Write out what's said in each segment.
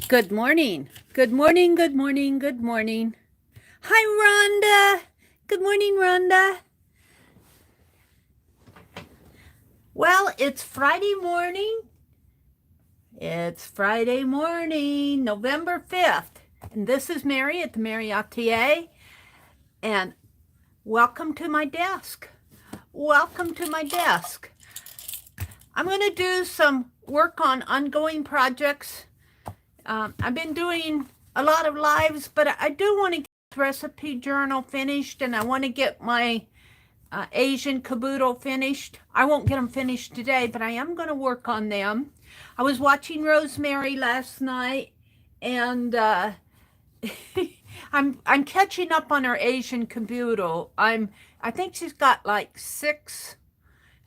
Good morning. Good morning, good morning, good morning. Hi, Rhonda. Good morning, Rhonda. Well, it's Friday morning. It's Friday morning, November 5th. And this is Mary at the.meri.atelier. And welcome to my desk. Welcome to my desk. I'm going to do some work on ongoing projects. I've been doing a lot of lives, but I do want to get this recipe journal finished, and I want to get my Asian caboodle finished. I won't get them finished today, but I am going to work on them. I was watching Rosemary last night, and I'm catching up on her Asian caboodle. I think she's got like six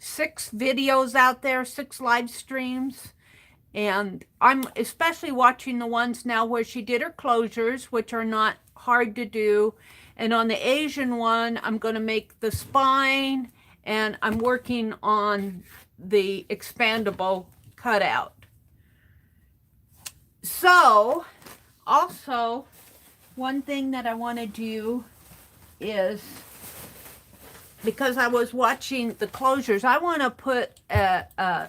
videos out there, 6 live streams. And I'm especially watching the ones now where she did her closures, which are not hard to do. And on the Asian one, I'm going to make the spine, and I'm working on the expandable cutout. So, also, one thing that I want to do is, because I was watching the closures, I want to put a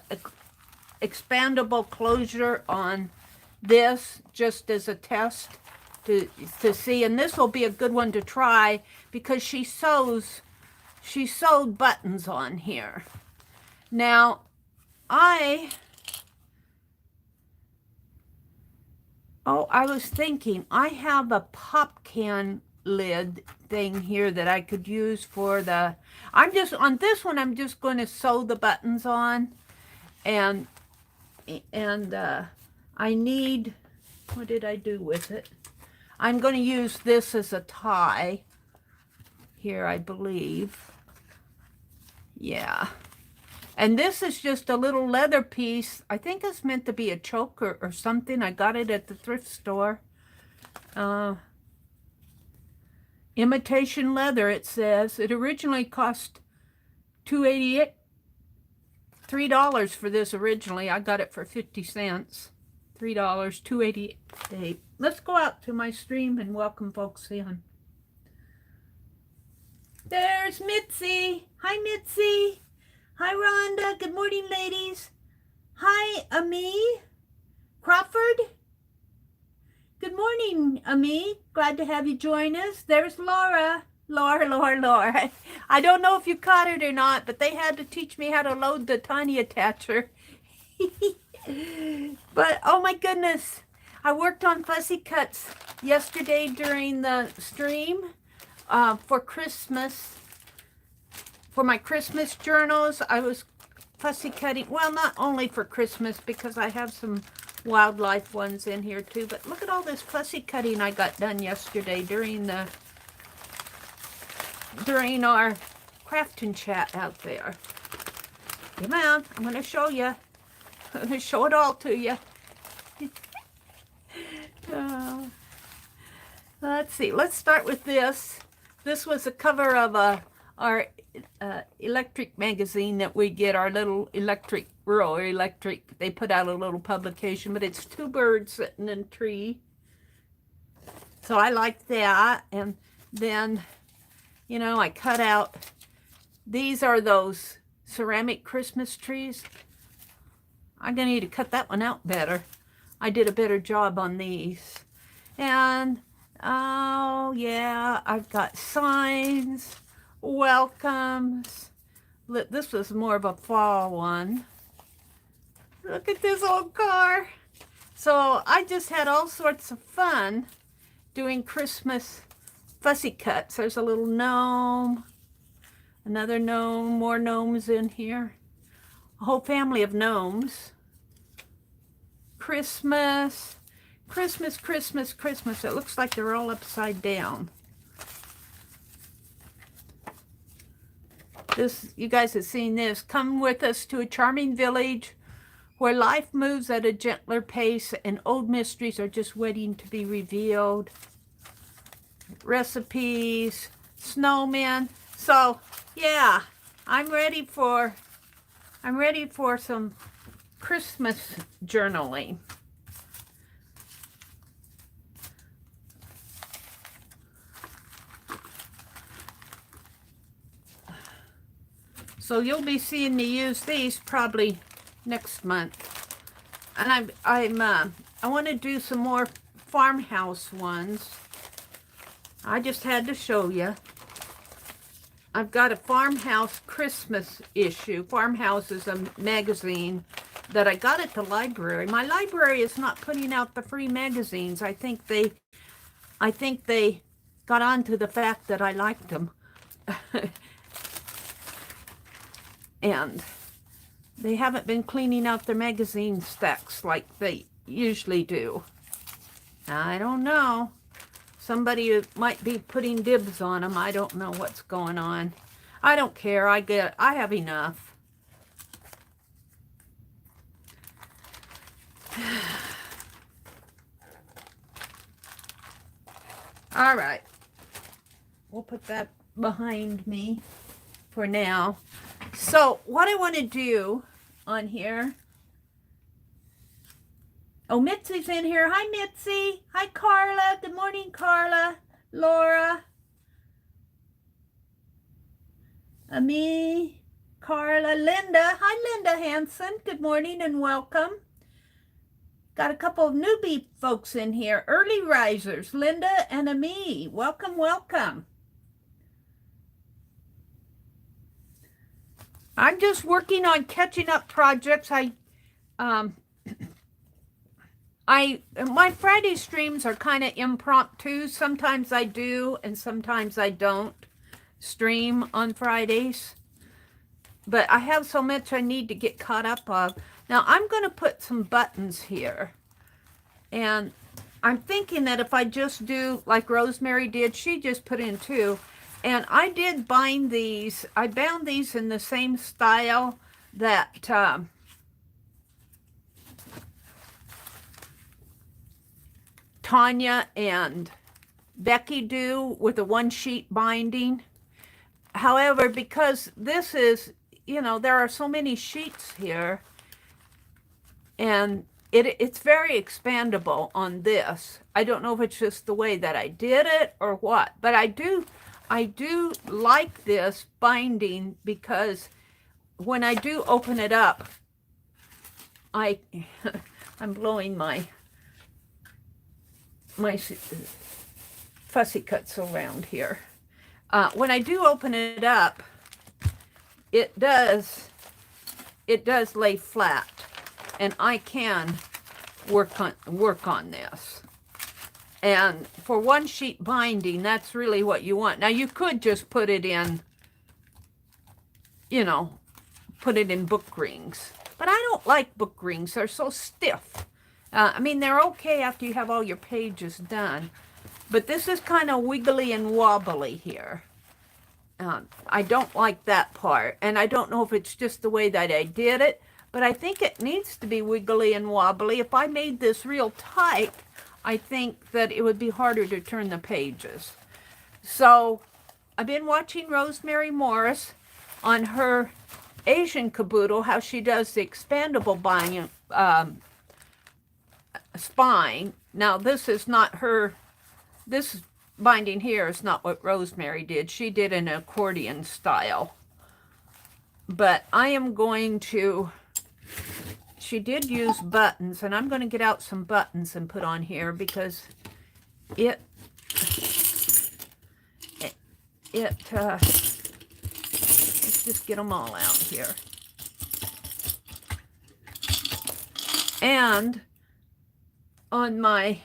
expandable closure on this just as a test to see, and this will be a good one to try because she sewed buttons on here. Now I was thinking I have a pop can lid thing here that I could use for the, I'm just going to sew the buttons on, and I need, what did I do with it? I'm going to use this as a tie here, I believe. Yeah. And this is just a little leather piece. I think it's meant to be a choker or something. I got it at the thrift store. Imitation leather, it says. It originally cost $2.88. $3 for this originally. I got it for 50 cents. $3, $2.88. Let's go out to my stream and welcome folks in. There's Mitzi. Hi, Mitzi. Hi, Rhonda. Good morning, ladies. Hi, Ami. Crawford. Good morning, Ami. Glad to have you join us. There's Laura. Laura. I don't know if you caught it or not, but they had to teach me how to load the tiny attacher. But, oh my goodness, I worked on fussy cuts yesterday during the stream for Christmas. For my Christmas journals, I was fussy cutting, well, not only for Christmas, because I have some wildlife ones in here too, but look at all this fussy cutting I got done yesterday during our crafting chat out there. Come on, I'm going to show you. I'm going to show it all to you. Let's see. Let's start with this. This was a cover of our electric magazine that we get, our little rural electric. They put out a little publication, but it's 2 birds sitting in a tree. So I like that. And then, you know, I cut out, these are those ceramic Christmas trees. I'm going to need to cut that one out better. I did a better job on these. And, oh yeah, I've got signs, welcomes. This was more of a fall one. Look at this old car. So I just had all sorts of fun doing Christmas fussy cuts. There's a little gnome, another gnome, more gnomes in here. A whole family of gnomes. Christmas. It looks like they're all upside down. This, you guys have seen this. Come with us to a charming village where life moves at a gentler pace and old mysteries are just waiting to be revealed. Recipes, snowmen. So, yeah, I'm ready for some Christmas journaling. So you'll be seeing me use these probably next month. And I want to do some more farmhouse ones. I just had to show you. I've got a farmhouse Christmas issue. Farmhouse is a magazine that I got at the library. My library is not putting out the free magazines. I think they got on to the fact that I liked them. And they haven't been cleaning out their magazine stacks like they usually do. I don't know. Somebody might be putting dibs on them. I don't know what's going on. I don't care. I have enough. All right. We'll put that behind me for now. So what I want to do on here. Oh, Mitzi's in here. Hi, Mitzi. Hi, Carla. Good morning, Carla. Laura. Ami. Carla. Linda. Hi, Linda Hanson. Good morning and welcome. Got a couple of newbie folks in here. Early risers. Linda and Ami. Welcome, welcome. I'm just working on catching up projects. My Friday streams are kind of impromptu. Sometimes I do and sometimes I don't stream on Fridays. But I have so much I need to get caught up of. Now I'm going to put some buttons here. And I'm thinking that if I just do like Rosemary did, she just put in 2. And I did bind these. I bound these in the same style that Tanya and Becky do with a 1-sheet binding. However, because this is, you know, there are so many sheets here, and it's very expandable on this. I don't know if it's just the way that I did it or what, but I do like this binding because when I do open it up, I'm blowing my fussy cuts around here. When I do open it up, it does lay flat, and I can work on this. And for 1-sheet binding, that's really what you want. Now, you could just put it in, you know, put it in book rings. But I don't like book rings. They're so stiff. I mean, they're okay after you have all your pages done. But this is kind of wiggly and wobbly here. I don't like that part. And I don't know if it's just the way that I did it. But I think it needs to be wiggly and wobbly. If I made this real tight, I think that it would be harder to turn the pages. So I've been watching Rosemary Morris on her Asian caboodle, how she does the expandable binding, spine. Now this is not her, this binding here is not what Rosemary did. She did an accordion style. But I am going to, she did use buttons, and I'm going to get out some buttons and put on here because let's just get them all out here. And on my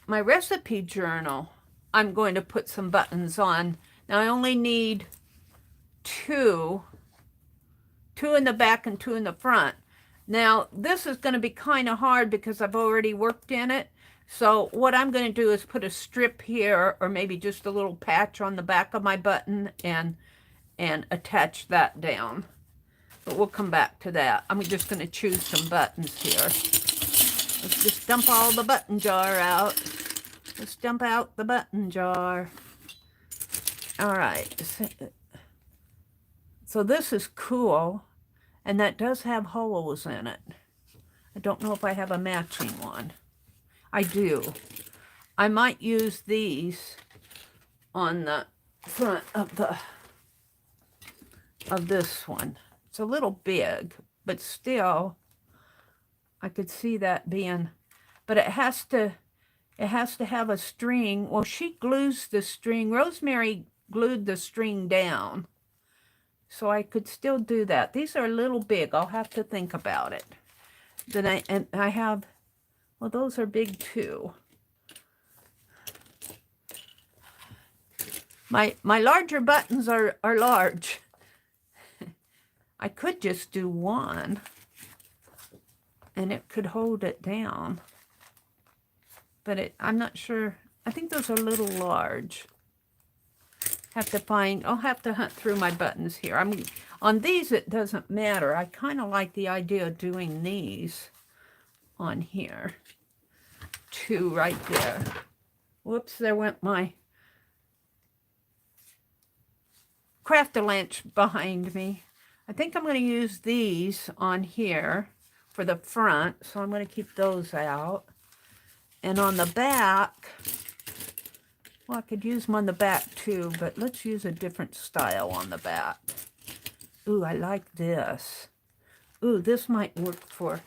recipe journal, I'm going to put some buttons on. Now I only need 2 in the back and 2 in the front. Now this is going to be kind of hard because I've already worked in it. So what I'm going to do is put a strip here, or maybe just a little patch on the back of my button, and attach that down. But we'll come back to that. I'm just going to choose some buttons here. Let's just dump all the button jar out. Let's dump out the button jar. All right. So this is cool, and that does have holes in it. I don't know if I have a matching one. I do. I might use these on the front of the of this one. It's a little big, but still, I could see that being, but it has to have a string. Well, she glues the string. Rosemary glued the string down, so I could still do that. These are a little big. I'll have to think about it. Then I have, well, those are big too. My larger buttons are large. I could just do one, and it could hold it down. But I'm not sure. I think those are a little large. I'll have to hunt through my buttons here. On these, it doesn't matter. I kind of like the idea of doing these on here. Two right there. Whoops, there went my Craft-A-Lunch behind me. I think I'm going to use these on here for the front, so I'm going to keep those out. And on the back, well, I could use them on the back too, but let's use a different style on the back. Ooh, I like this. Ooh, this might work for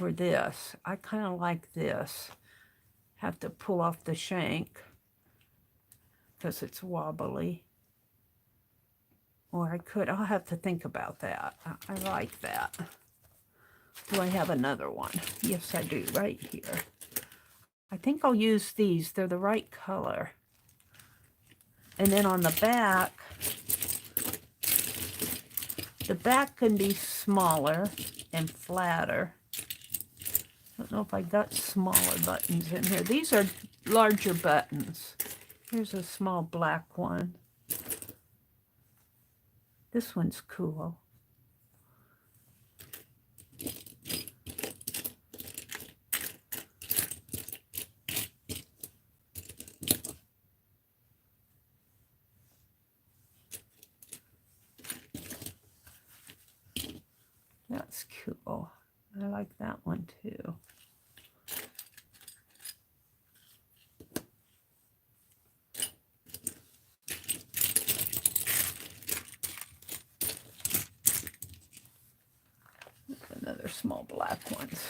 this. I kind of like this. Have to pull off the shank because it's wobbly. Or I'll have to think about that. I like that. Do I have another one? Yes, I do, right here. I think I'll use these. They're the right color. And then on the back can be smaller and flatter. I don't know if I got smaller buttons in here. These are larger buttons. Here's a small black one. This one's cool. That's cool. I like that one too. Another small black ones.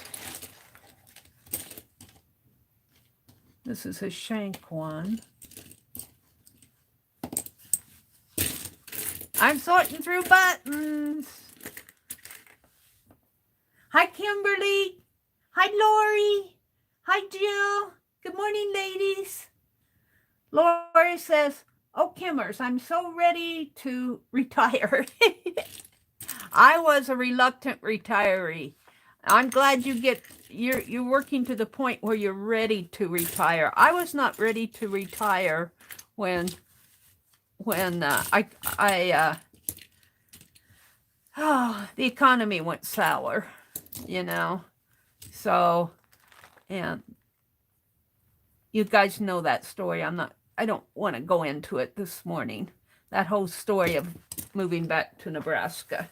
This is a shank one. I'm sorting through buttons. Hi, Kimberly. Hi, Lori. Hi, Jill. Good morning, ladies. Lori says, oh, Kimmers, I'm so ready to retire. I was a reluctant retiree. I'm glad you're working to the point where you're ready to retire. I was not ready to retire when the economy went sour, you know. So, and you guys know that story. I don't want to go into it this morning. That whole story of moving back to Nebraska.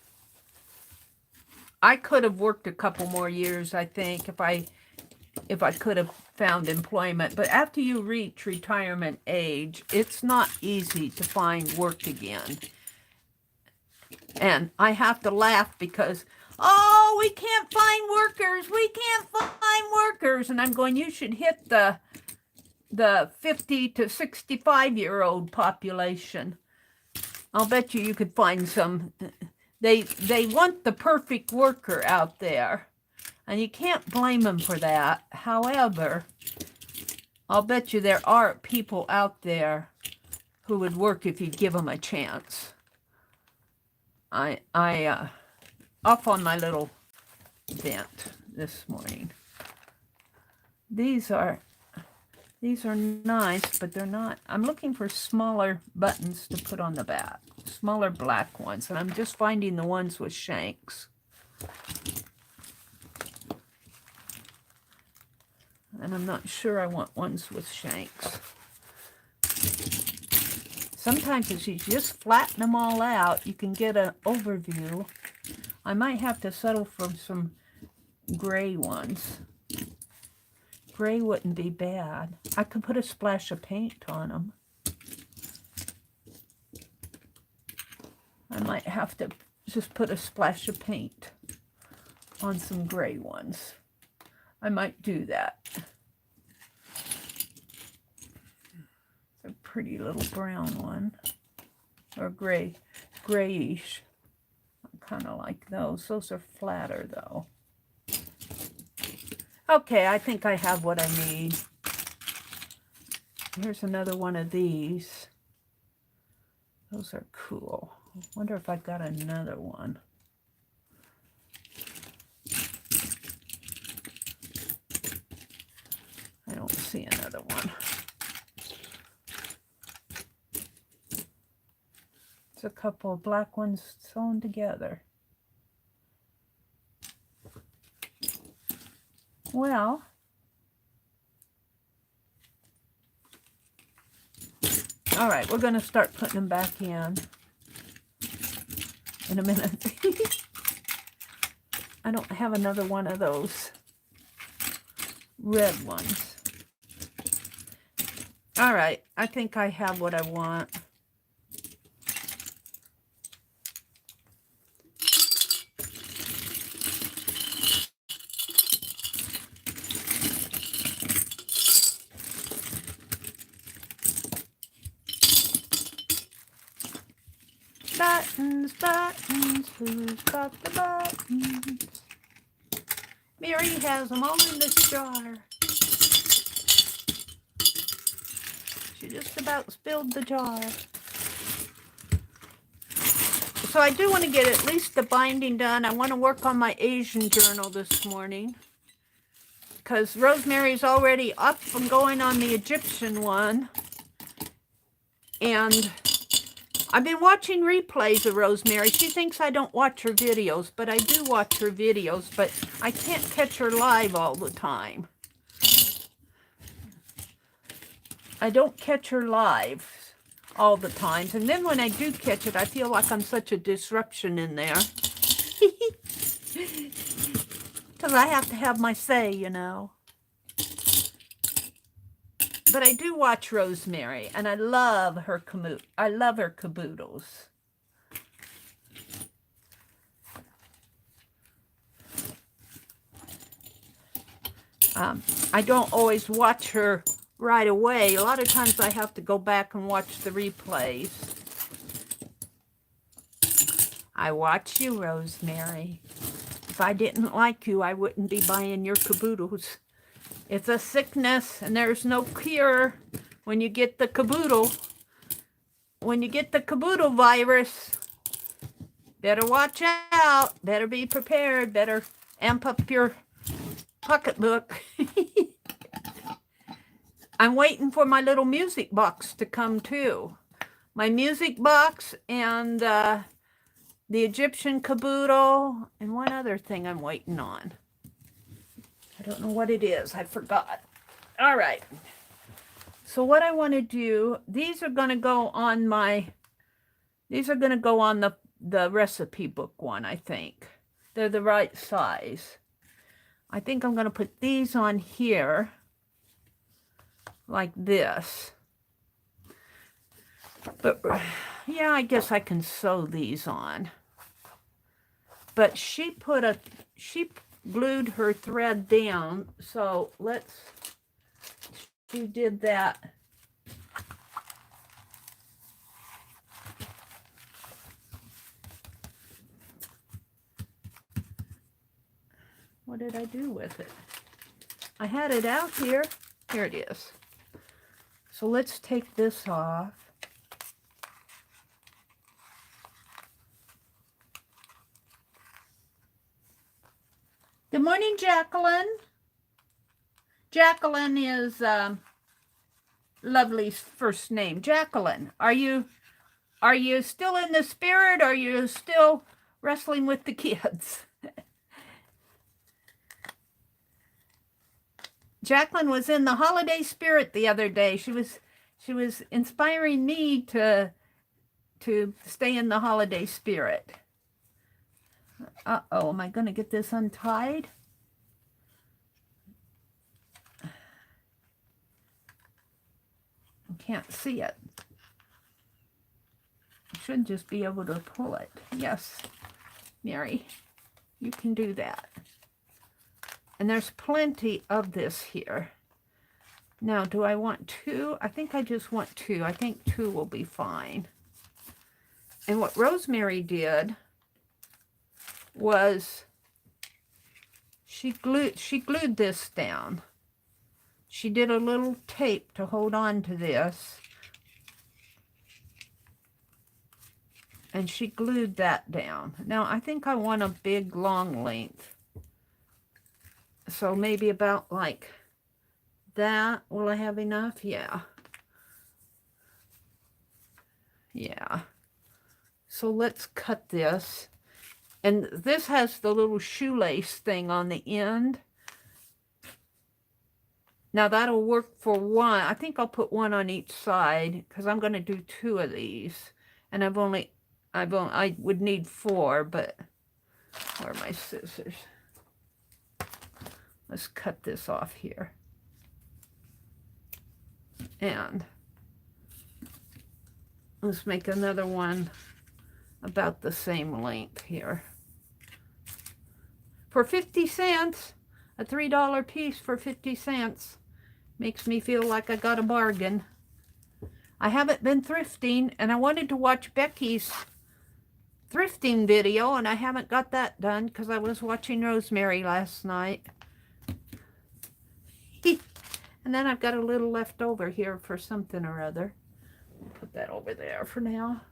I could have worked a couple more years, I think, if I could have found employment. But after you reach retirement age, it's not easy to find work again. And I have to laugh because, oh, we can't find workers. We can't find workers. And I'm going, you should hit the 50 to 65-year-old population. I'll bet you could find some. They want the perfect worker out there, and you can't blame them for that. However, I'll bet you there are people out there who would work if you give them a chance. I off on my little vent this morning. These are nice, but they're not. I'm looking for smaller buttons to put on the back. Smaller black ones, and I'm just finding the ones with shanks. And I'm not sure I want ones with shanks. Sometimes if you just flatten them all out, you can get an overview. I might have to settle for some gray ones. Gray wouldn't be bad. I could put a splash of paint on them. might have to just put a splash of paint on some gray ones. I might do that. It's a pretty little brown one, or grayish. I kind of like those. Those are flatter though. Okay, I think I have what I need. Here's another one of these. Those are cool. I wonder if I've got another one. I don't see another one. It's a couple of black ones sewn together. Well, all right, we're going to start putting them back in a minute. I don't have another one of those red ones. All right, I think I have what I want. Buttons, buttons, who's got the buttons? Mary has them all in this jar. She just about spilled the jar. So I do want to get at least the binding done. I want to work on my Asian journal this morning, because Rosemary's already up and going on the Egyptian one. And I've been watching replays of Rosemary. She thinks I don't watch her videos, but I do watch her videos, but I can't catch her live all the time. I don't catch her live all the times. And then when I do catch it, I feel like I'm such a disruption in there. Because I have to have my say, you know. But I do watch Rosemary, and I love her caboodles. I don't always watch her right away. A lot of times I have to go back and watch the replays. I watch you, Rosemary. If I didn't like you, I wouldn't be buying your caboodles. It's a sickness, and there's no cure when you get the caboodle. When you get the caboodle virus, better watch out. Better be prepared. Better amp up your pocketbook. I'm waiting for my little music box to come too. My music box and the Egyptian caboodle and one other thing I'm waiting on. I don't know what it is. I forgot. All right. So what I want to do, these are going to go on the recipe book one, I think. They're the right size. I think I'm going to put these on here like this. But yeah, I guess I can sew these on. But she glued her thread down, so she did that. What did I do with it? I had it out here. Here it is. So let's take this off. Good morning, Jacqueline. Jacqueline is Lovely's first name. Jacqueline, are you still in the spirit? Or are you still wrestling with the kids? Jacqueline was in the holiday spirit the other day. She was inspiring me to stay in the holiday spirit. Uh-oh, am I going to get this untied? I can't see it. should just be able to pull it. Yes, Mary, you can do that. And there's plenty of this here. Now, do I want 2? I think I just want 2. I think 2 will be fine. And what Rosemary did was she glued this down. She did a little tape to hold on to this. And she glued that down. Now, I think I want a big, long length. So maybe about like that. Will I have enough? Yeah. Yeah. So let's cut this. And this has the little shoelace thing on the end. Now that'll work for one. I think I'll put one on each side because I'm going to do 2 of these. And I would need 4, but where are my scissors? Let's cut this off here. And let's make another one about the same length here. For 50 cents, a $3 piece for 50 cents. Makes me feel like I got a bargain. I haven't been thrifting, and I wanted to watch Becky's thrifting video, and I haven't got that done because I was watching Rosemary last night. And then I've got a little left over here for something or other. I'll put that over there for now.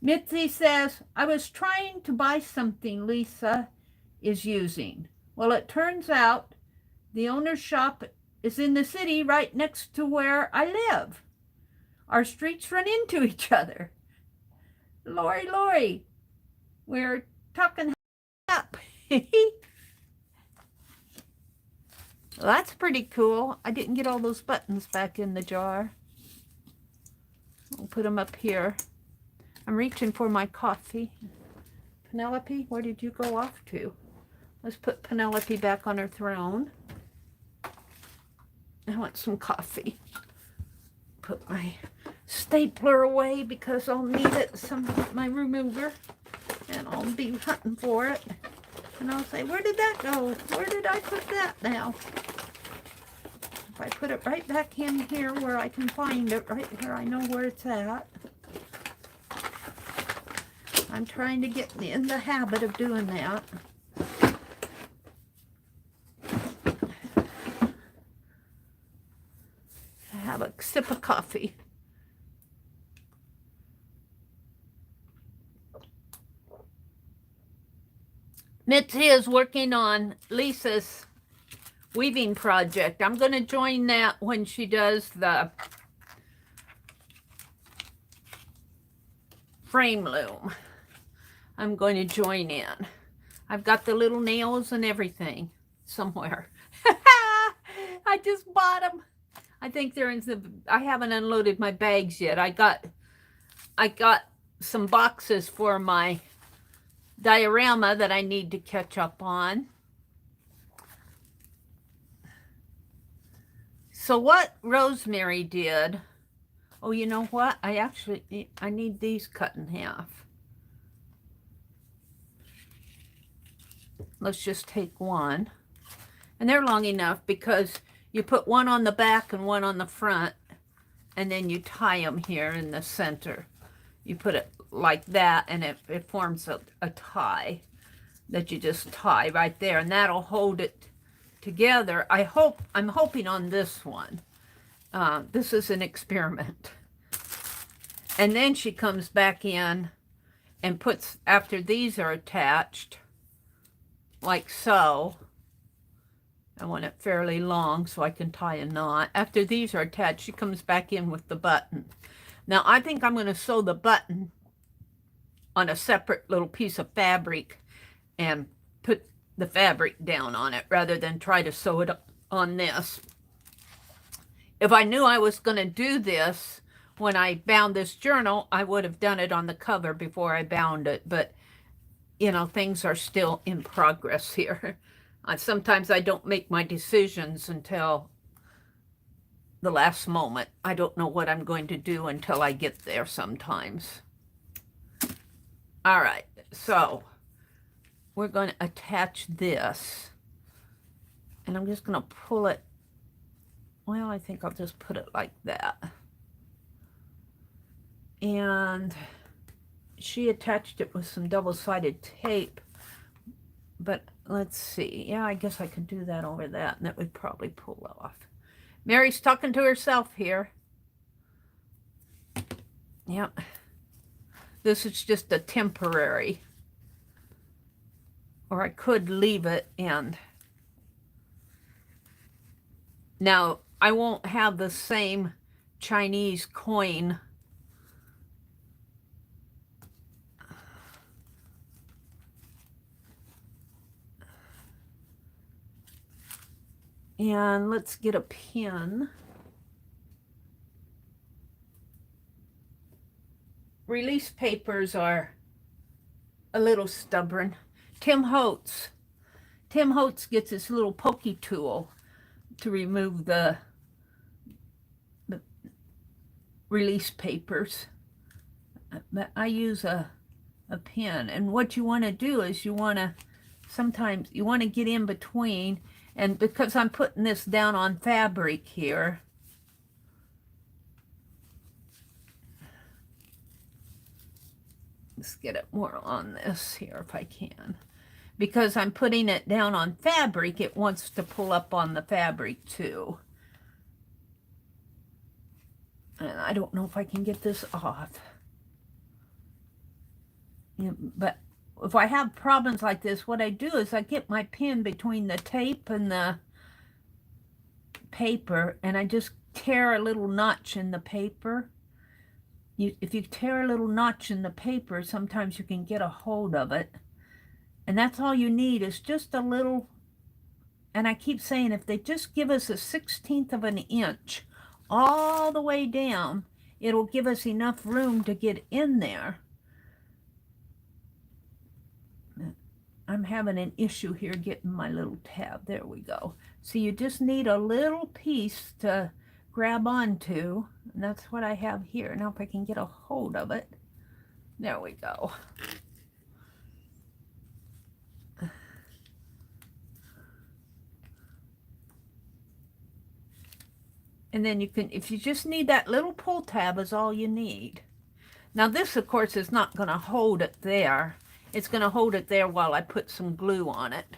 Mitzi says, I was trying to buy something Lisa is using. Well, it turns out the owner's shop is in the city right next to where I live. Our streets run into each other. Lori, we're talking up. Well, that's pretty cool. I didn't get all those buttons back in the jar. I'll put them up here. I'm reaching for my coffee. Penelope, where did you go off to? Let's put Penelope back on her throne. I want some coffee. Put my stapler away because I'll need it, my remover, and I'll be hunting for it. And I'll say, where did that go? Where did I put that now? If I put it right back in here where I can find it, right here, I know where it's at. I'm trying to get in the habit of doing that. Have a sip of coffee. Mitzi is working on Lisa's weaving project. I'm going to join that when she does the frame loom. I'm going to join in. I've got the little nails and everything somewhere. I just bought them. I think they're in the, I haven't unloaded my bags yet. I got some boxes for my diorama that I need to catch up on. So what Rosemary did, oh, you know what? I need these cut in half. Let's just take one. And they're long enough because you put one on the back and one on the front, and then you tie them here in the center. You put it like that, and it forms a tie that you just tie right there, and that'll hold it together. I'm hoping on this one. This is an experiment. And then she comes back in and puts, after these are attached, like so. I want it fairly long so I can tie a knot. After these are attached, she comes back in with the button. Now, I think I'm going to sew the button on a separate little piece of fabric and put the fabric down on it rather than try to sew it on this. If I knew I was going to do this when I bound this journal, I would have done it on the cover before I bound it. But, you know, things are still in progress here. Sometimes I don't make my decisions until the last moment. I don't know what I'm going to do until I get there sometimes. All right, so we're going to attach this. And I'm just going to pull it. Well, I think I'll just put it like that. And she attached it with some double-sided tape. But let's see. Yeah, I guess I could do that over that, and that would probably pull off. Mary's talking to herself here. Yep. This is just a temporary. Or I could leave it and... Now, I won't have the same Chinese coin. And let's get a pin. Release papers are a little stubborn. Tim Holtz gets this little pokey tool to remove the release papers. But I use a pin. And what you want to do is sometimes you want to get in between. And because I'm putting this down on fabric here, let's get it more on this here if I can. Because I'm putting it down on fabric, it wants to pull up on the fabric too. And I don't know if I can get this off. Yeah, but if I have problems like this, what I do is I get my pin between the tape and the paper, and I just tear a little notch in the paper. If you tear a little notch in the paper, sometimes you can get a hold of it. And that's all you need is just a little, and I keep saying if they just give us a 1/16 of an inch all the way down, it'll give us enough room to get in there. I'm having an issue here getting my little tab. There we go. So you just need a little piece to grab onto, and that's what I have here. Now if I can get a hold of it. There we go. And then you can, if you just need that little pull tab is all you need. Now this, of course, is not going to hold it there. It's going to hold it there while I put some glue on it.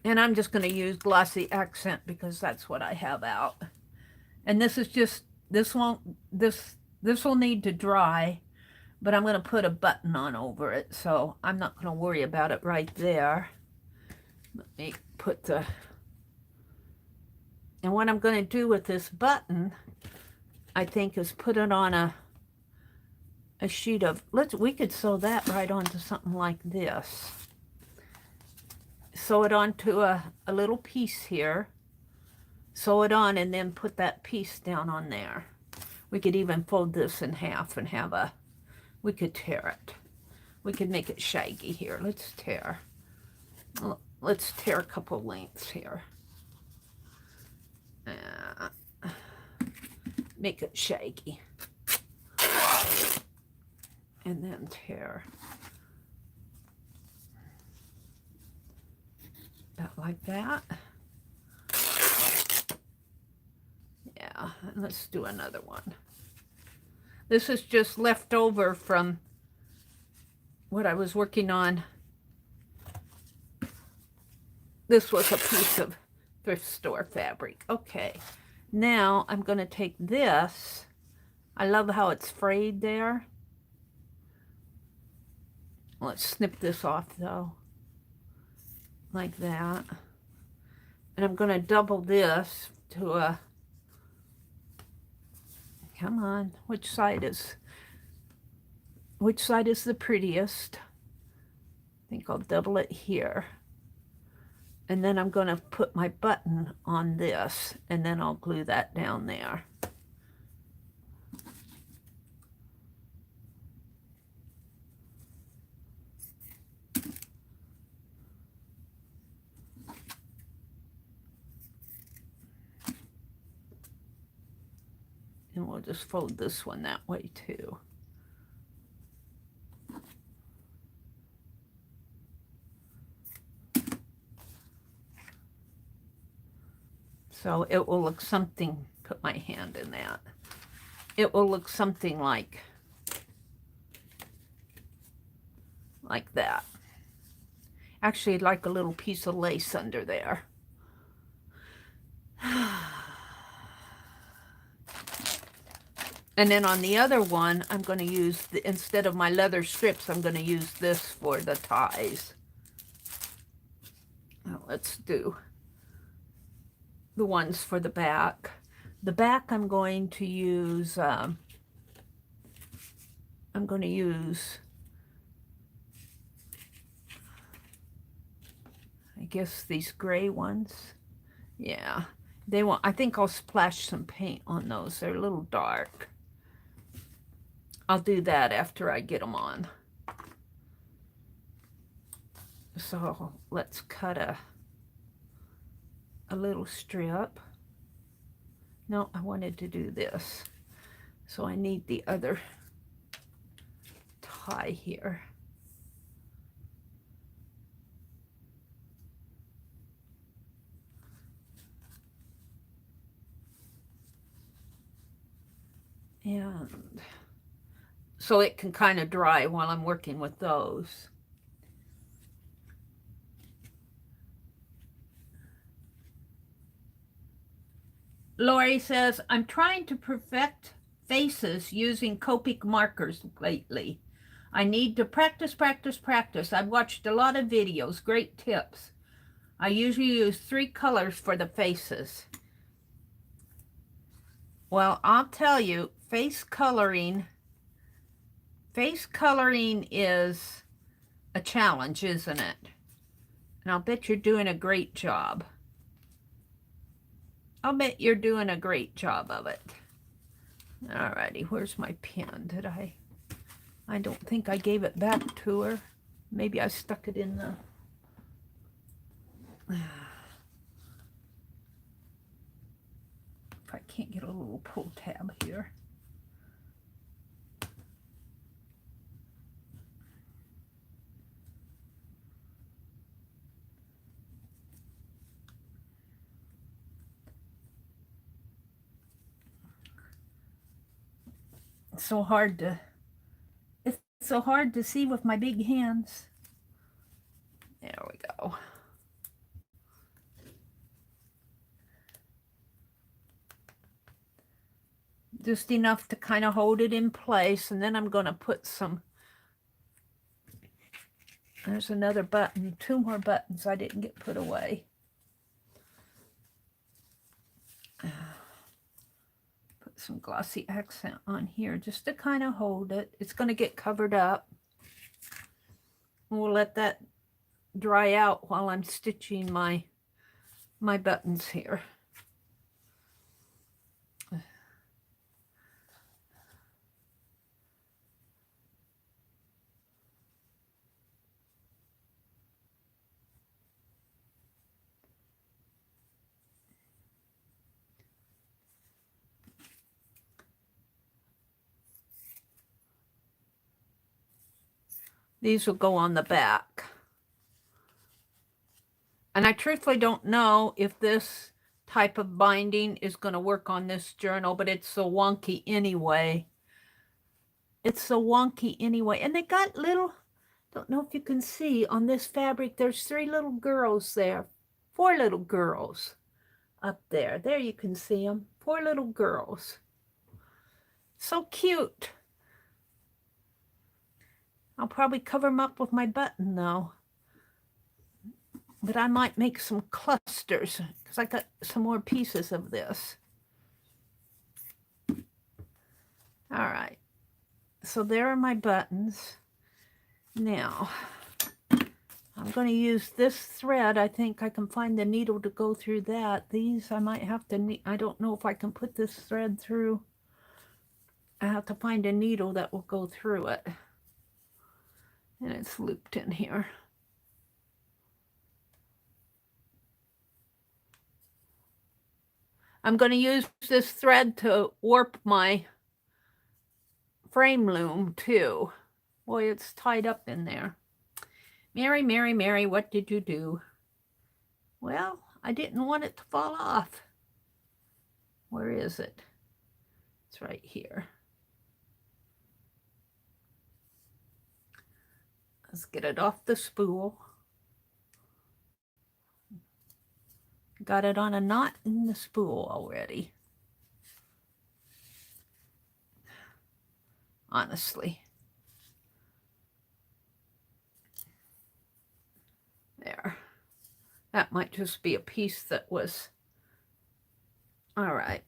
And I'm just going to use glossy accent because that's what I have out. And this is just, this will need to dry, but I'm going to put a button on over it. So I'm not going to worry about it right there. Let me put the... And what I'm going to do with this button, I think, is put it on a sheet of, we could sew that right onto something like this. Sew it onto a little piece here. Sew it on and then put that piece down on there. We could even fold this in half and have we could tear it. We could make it shaggy here. Let's tear a couple lengths here. Make it shaggy. And then tear. About like that. Yeah, and let's do another one. This is just left over from what I was working on. This was a piece of thrift store fabric. Okay, now I'm going to take this. I love how it's frayed there. Let's snip this off though, like that. And I'm going to double this to a, come on, which side is the prettiest? I think I'll double it here. And then I'm going to put my button on this, and then I'll glue that down there. And we'll just fold this one that way too. So it will look something, put my hand in that. It will look something like that. Actually, like a little piece of lace under there. And then on the other one, I'm going to use, instead of my leather strips, I'm going to use this for the ties. Now let's do the ones for the back. The back I'm going to use, I guess these gray ones. Yeah, I think I'll splash some paint on those. They're a little dark. I'll do that after I get them on. So let's cut a little strip. No, I wanted to do this. So I need the other tie here. And so it can kind of dry while I'm working with those. Lori says, I'm trying to perfect faces using Copic markers lately. I need to practice. I've watched a lot of videos. Great tips. I usually use 3 colors for the faces. Well, I'll tell you, face coloring is a challenge, isn't it? And I'll bet you're doing a great job. I'll bet you're doing a great job of it. Alrighty, where's my pen? I don't think I gave it back to her. Maybe I stuck it in the... If I can't get a little pull tab here. It's so hard to see with my big hands. There we go. Just enough to kind of hold it in place, and then I'm going to put some, there's another button, 2 more buttons I didn't get put away. Put some glossy accent on here just to kind of hold it. It's going to get covered up. We'll let that dry out while I'm stitching my buttons here. These will go on the back. And I truthfully don't know if this type of binding is going to work on this journal, but it's so wonky anyway. It's so wonky anyway. And they got little, don't know if you can see on this fabric, there's 3 little girls there. 4 little girls up there. There you can see them. 4 little girls. So cute. I'll probably cover them up with my button though. But I might make some clusters because I got some more pieces of this. All right. So there are my buttons. Now, I'm going to use this thread. I think I can find the needle to go through that. These I might have to, I don't know if I can put this thread through. I have to find a needle that will go through it. And it's looped in here. I'm going to use this thread to warp my frame loom too. Boy, it's tied up in there. Mary, Mary, Mary, what did you do? Well, I didn't want it to fall off. Where is it? It's right here. Let's get it off the spool. Got it on a knot in the spool already. Honestly. There. That might just be a piece that was... All right.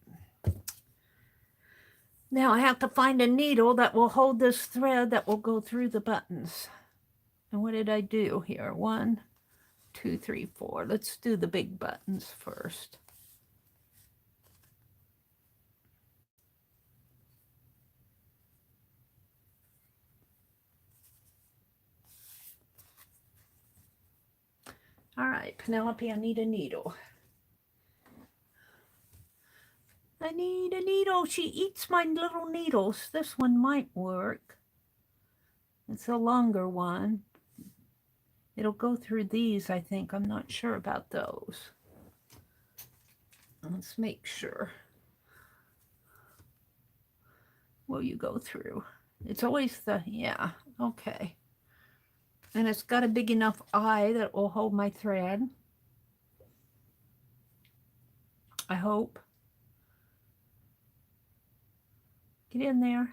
Now I have to find a needle that will hold this thread that will go through the buttons. And what did I do here? 1, 2, 3, 4. Let's do the big buttons first. All right, Penelope, I need a needle. I need a needle. She eats my little needles. This one might work. It's a longer one. It'll go through these, I think. I'm not sure about those. Let's make sure. Will you go through? It's always the, yeah, okay. And it's got a big enough eye that will hold my thread. I hope. Get in there.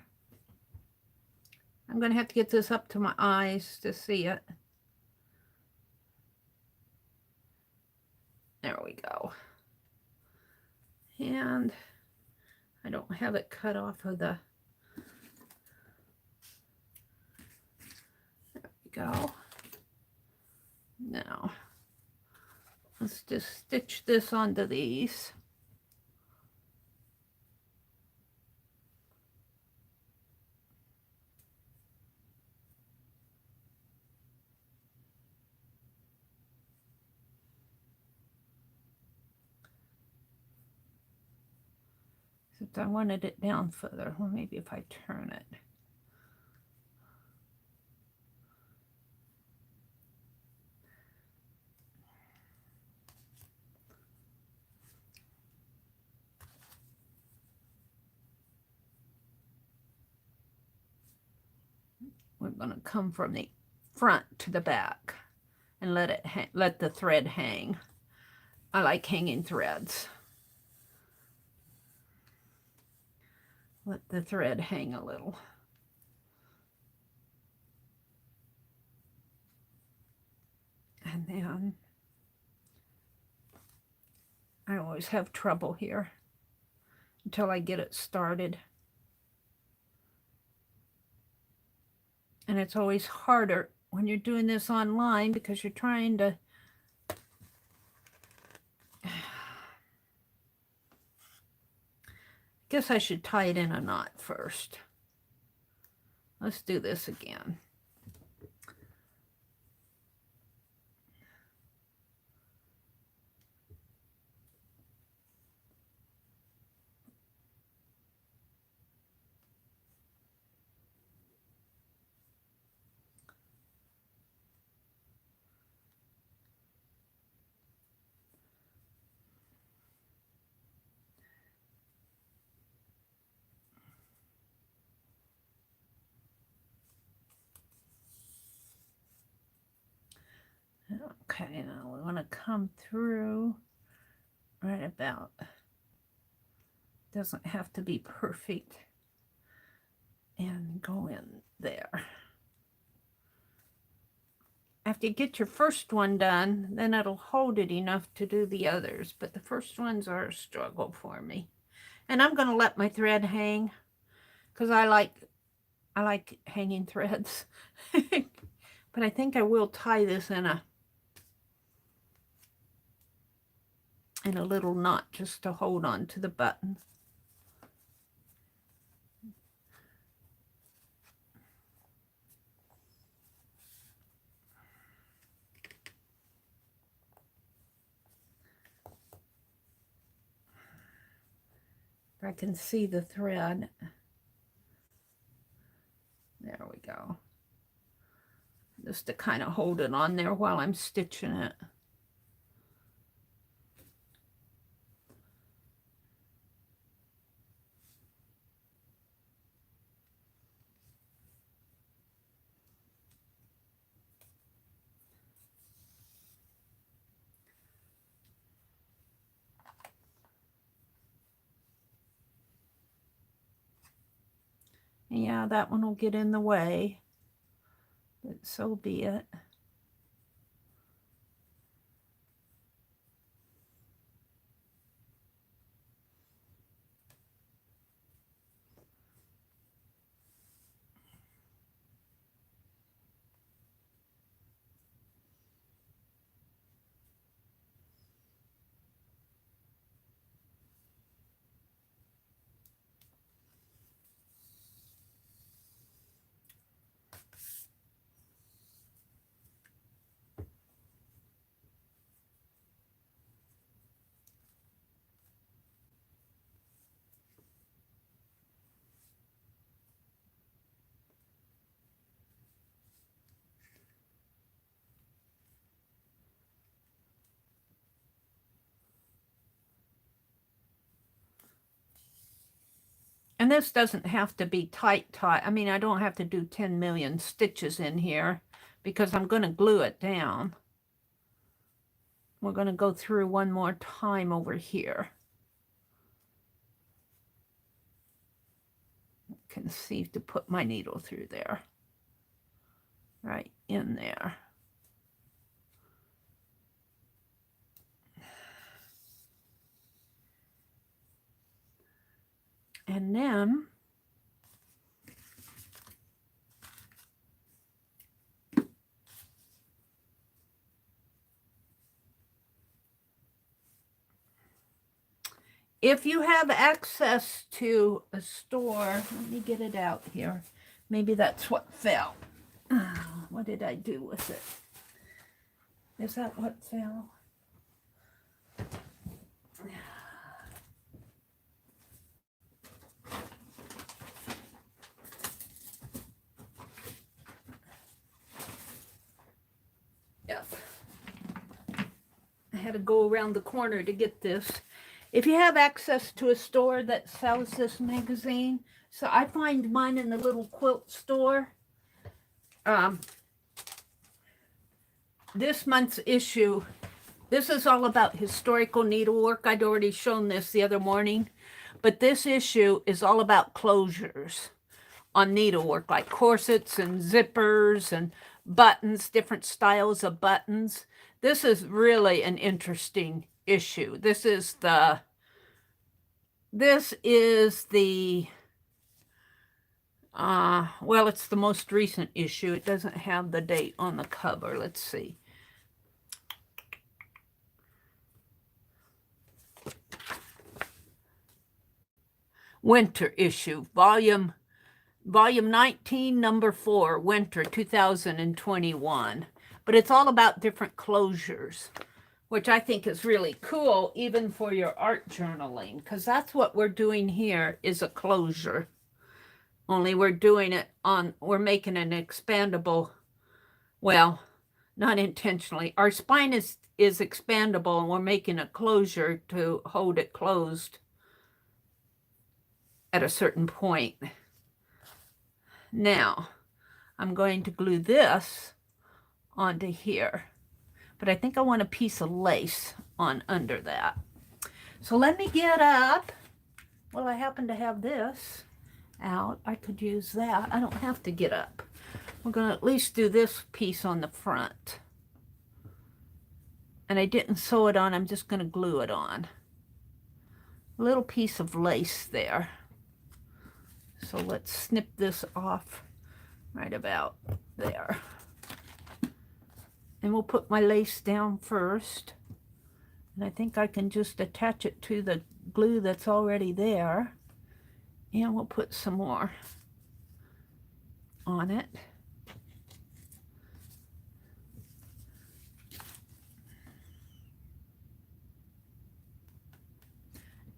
I'm going to have to get this up to my eyes to see it. There we go. And I don't have it cut off of the... There we go. Now, let's just stitch this onto these. Except I wanted it down further. Well, maybe if I turn it. We're going to come from the front to the back and let the thread hang. I like hanging threads. Let the thread hang a little. And then I always have trouble here until I get it started. And it's always harder when you're doing this online because you're trying to guess I should tie it in a knot first. Let's do this again. Okay, now we want to come through right about, doesn't have to be perfect, and go in there. After you get your first one done, then it'll hold it enough to do the others, but the first ones are a struggle for me. And I'm going to let my thread hang because I like hanging threads. But I think I will tie this in a little knot just to hold on to the button. If I can see the thread. There we go. Just to kind of hold it on there while I'm stitching it. Yeah, that one will get in the way, but so be it. And this doesn't have to be tight. I mean, I don't have to do 10 million stitches in here because I'm going to glue it down. We're going to go through one more time over here. Conceive to put my needle through there. Right in there. And then if you have access to a store, let me get it out here. Maybe that's what fell. What did I do with it? Is that what fell? Yep. I had to go around the corner to get this. If you have access to a store that sells this magazine, so I find mine in the little quilt store. This month's issue, this is all about historical needlework. I'd already shown this the other morning, but this issue is all about closures on needlework, like corsets and zippers and buttons, different styles of buttons. This is really an interesting issue. This is the well, it's the most recent issue. It doesn't have the date on the cover. Let's see. Winter issue, volume 19, number 4, winter 2021. But it's all about different closures, which I think is really cool, even for your art journaling, because that's what we're doing here is a closure. Only we're doing it on, we're making an expandable, well, not intentionally. Our spine is expandable, and we're making a closure to hold it closed at a certain point. Now, I'm going to glue this onto here, but I think I want a piece of lace on under that. So let me get up. Well, I happen to have this out. I could use that. I don't have to get up. We're going to at least do this piece on the front. And I didn't sew it on. I'm just going to glue it on. A little piece of lace there. So let's snip this off right about there. And we'll put my lace down first. And I think I can just attach it to the glue that's already there. And we'll put some more on it.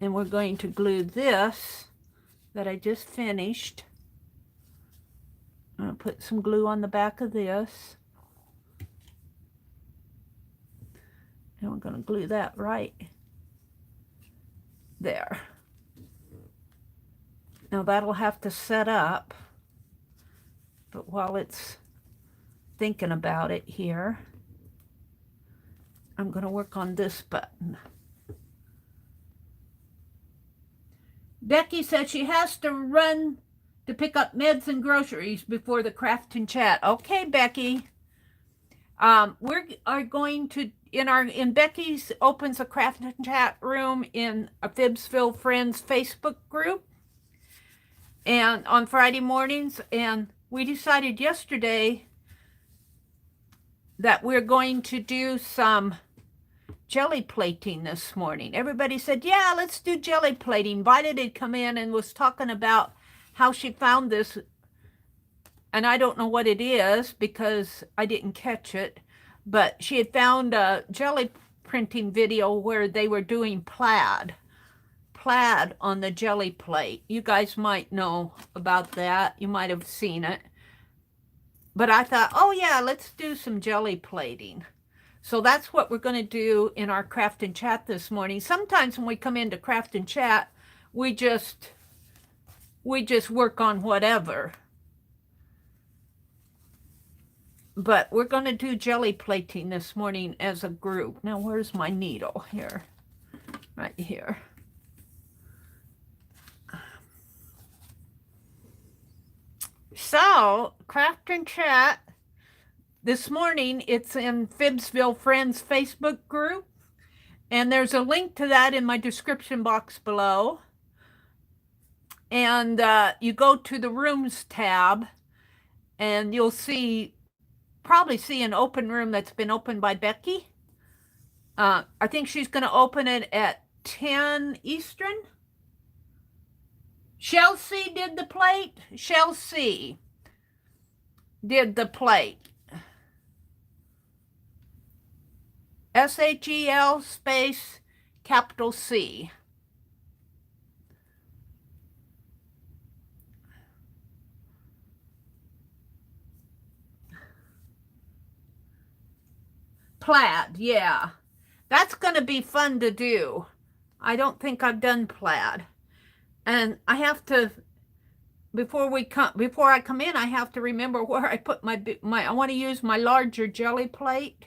And we're going to glue this that I just finished. I'm going to put some glue on the back of this. And we're going to glue that right there. Now that'll have to set up, but while it's thinking about it here, I'm going to work on this button. Becky says she has to run to pick up meds and groceries before the craft and chat. Okay, Becky. We are going to, in Becky's opens a craft and chat room in a Phibbsville Friends Facebook group, and on Friday mornings, and we decided yesterday that we're going to do some jelly plating this morning. Everybody said, yeah, let's do jelly plating. Vita had come in and was talking about how she found this, and I don't know what it is because I didn't catch it, but she had found a jelly printing video where they were doing plaid on the jelly plate. You guys might know about that. You might have seen it. But I thought, oh yeah, let's do some jelly plating. So that's what we're going to do in our craft and chat this morning. Sometimes when we come into craft and chat, we just work on whatever. But we're going to do jelly plating this morning as a group. Now, where's my needle? Here. Right here. So, craft and chat. This morning, it's in Phibbsville Friends Facebook group. And there's a link to that in my description box below. And you go to the Rooms tab, and you'll probably see an open room that's been opened by Becky. I think she's going to open it at 10 Eastern. Chelsea did the plate. Chelsea did the plate. SHEL space capital C. Plaid, yeah. That's going to be fun to do. I don't think I've done plaid. And I have to, before I come in, I have to remember where I put my I want to use my larger jelly plate.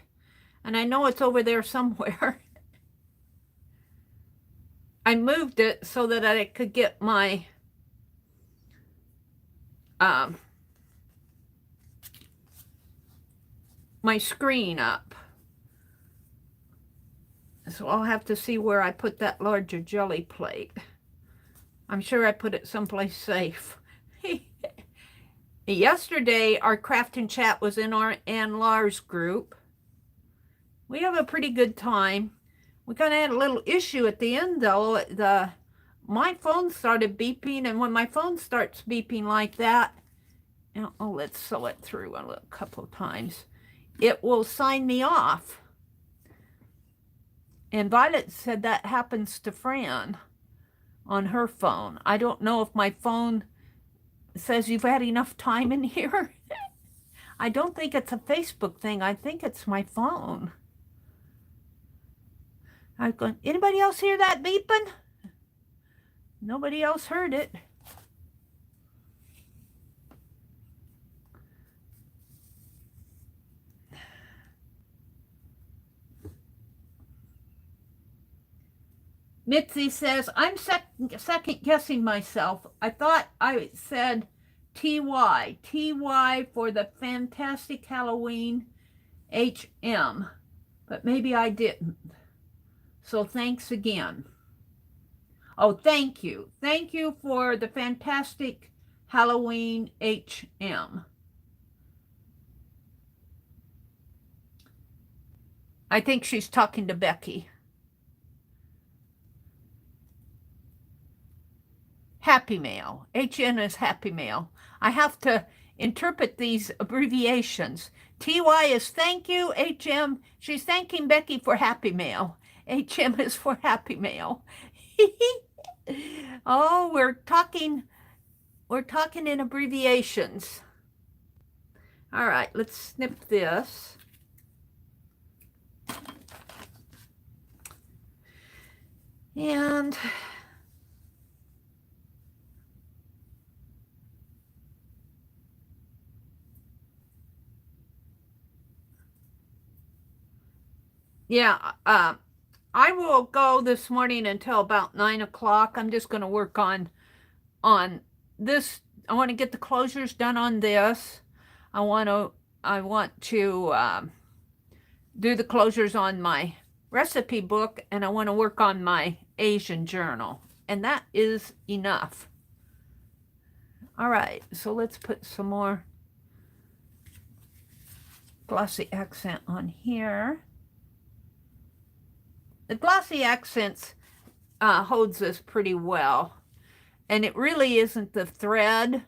And I know it's over there somewhere. I moved it so that I could get my my screen up. So I'll have to see where I put that larger jelly plate. I'm sure I put it someplace safe. Yesterday, our craft and chat was in our Ann Lars group. We have a pretty good time. We kind of had a little issue at the end, though. My phone started beeping, and when my phone starts beeping like that, oh, let's sew it through a couple of times, it will sign me off. And Violet said that happens to Fran on her phone. I don't know if my phone says you've had enough time in here. I don't think it's a Facebook thing. I think it's my phone. I'm going, anybody else hear that beeping? Nobody else heard it. Mitzi says, I'm second guessing myself. I thought I said TY. TY for the Fantastic Halloween HM. But maybe I didn't. So thanks again. Oh, thank you. Thank you for the Fantastic Halloween HM. I think she's talking to Becky. Happy Mail. HN is Happy Mail. I have to interpret these abbreviations. TY is thank you. HM, she's thanking Becky for Happy Mail. HM is for Happy Mail. Oh, we're talking in abbreviations. All right, let's snip this. And yeah, I will go this morning until about 9 o'clock. I'm just going to work on this. I want to get the closures done on this. I want to do the closures on my recipe book, and I want to work on my Asian journal, and that is enough. All right, so let's put some more glossy accent on here. The glossy accents holds this pretty well, and it really isn't the thread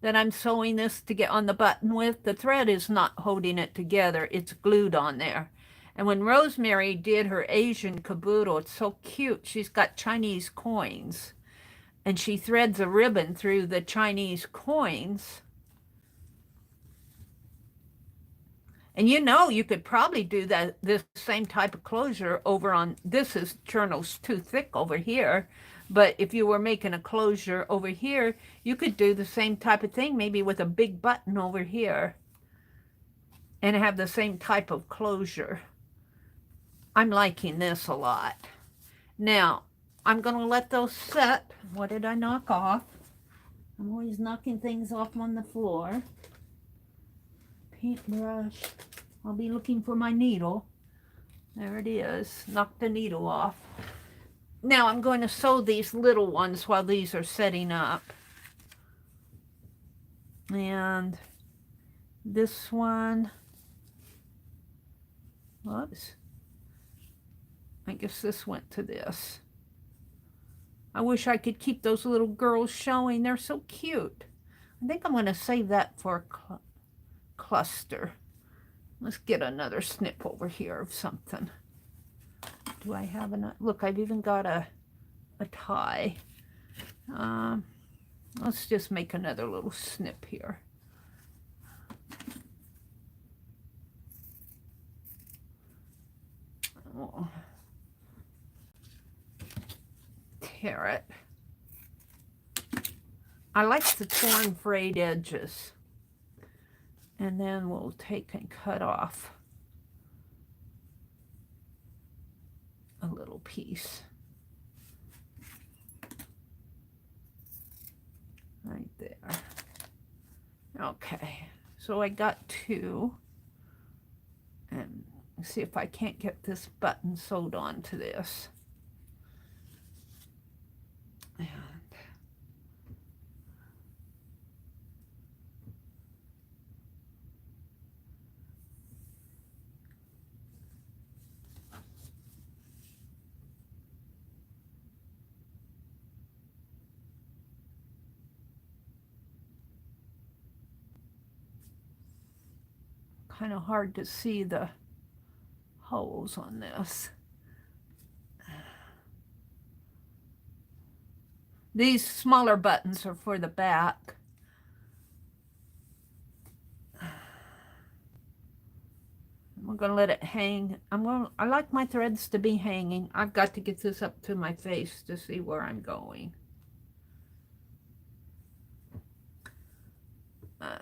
that I'm sewing this to get on the button with. The thread is not holding it together, it's glued on there. And when Rosemary did her Asian caboodle, it's so cute. She's got Chinese coins, and she threads a ribbon through the Chinese coins. And you know, you could probably do this same type of closure over on, this journal's too thick over here, but if you were making a closure over here, you could do the same type of thing, maybe with a big button over here, and have the same type of closure. I'm liking this a lot. Now, I'm going to let those set. What did I knock off? I'm always knocking things off on the floor. Paintbrush. I'll be looking for my needle. There it is. Knock the needle off. Now I'm going to sew these little ones while these are setting up. And this one, whoops. I guess this went to this. I wish I could keep those little girls showing. They're so cute. I think I'm going to save that for a cluster. Let's get another snip over here of something. Do I have enough? Look, I've even got a tie. Let's just make another little snip here. Oh. Tear it. I like the torn frayed edges. And then we'll take and cut off a little piece. Right there. Okay, so I got two. And see if I can't get this button sewed onto this. And kind of hard to see the holes on this. These smaller buttons are for the back. I'm going to let it hang. I like my threads to be hanging. I've got to get this up to my face to see where I'm going.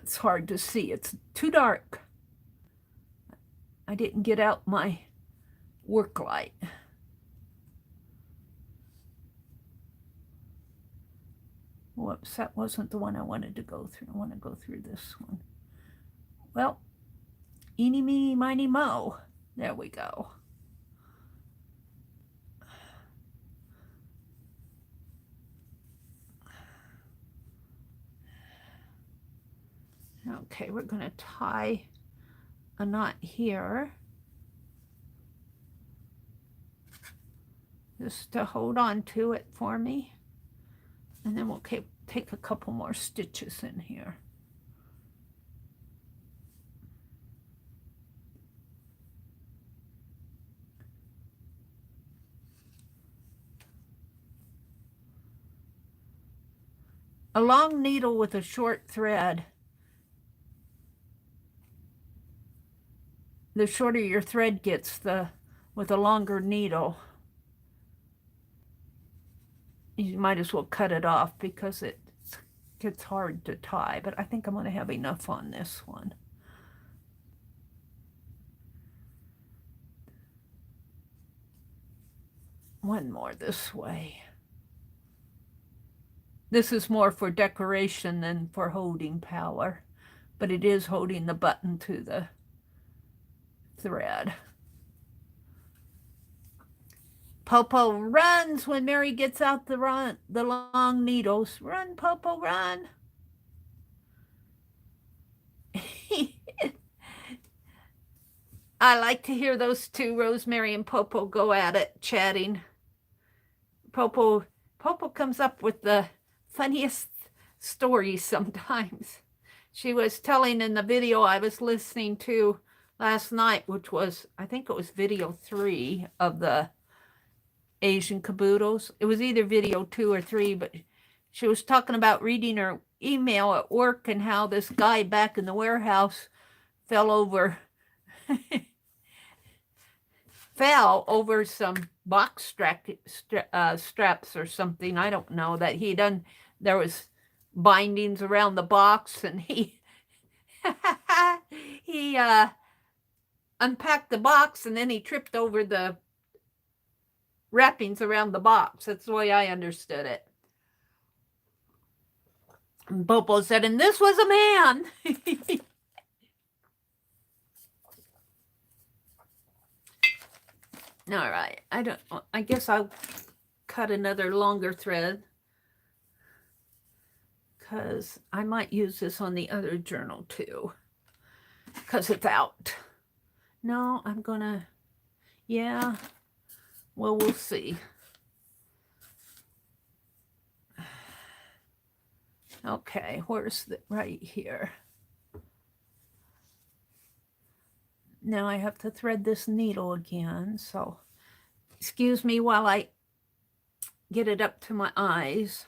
It's hard to see. It's too dark. I didn't get out my work light. Whoops, that wasn't the one I wanted to go through. I want to go through this one. Well, eeny, meeny, miny, mo. There we go. Okay, we're going to tie a knot here. Just to hold on to it for me. And then we'll take a couple more stitches in here. A long needle with a short thread. The shorter your thread gets, with a longer needle, you might as well cut it off because it gets hard to tie. But I think I'm going to have enough on this one. One more this way. This is more for decoration than for holding power, but it is holding the button to the thread. Popo runs when Meri gets out the long needles. Run, Popo, run. I like to hear those two, Rosemary and Popo, go at it, chatting. Popo comes up with the funniest stories sometimes. She was telling in the video I was listening to last night, which was, I think it was video 3 of the Asian caboodles. It was either video 2 or 3, but she was talking about reading her email at work and how this guy back in the warehouse fell over some box straps or something. I don't know, that he done, there was bindings around the box, and he unpacked the box, and then he tripped over the wrappings around the box. That's the way I understood it. And Popo said, and this was a man. All right, I guess I'll cut another longer thread because I might use this on the other journal too because it's out. No, I'm gonna, yeah, well, we'll see. Okay, where's the, right here. Now I have to thread this needle again, so excuse me while I get it up to my eyes.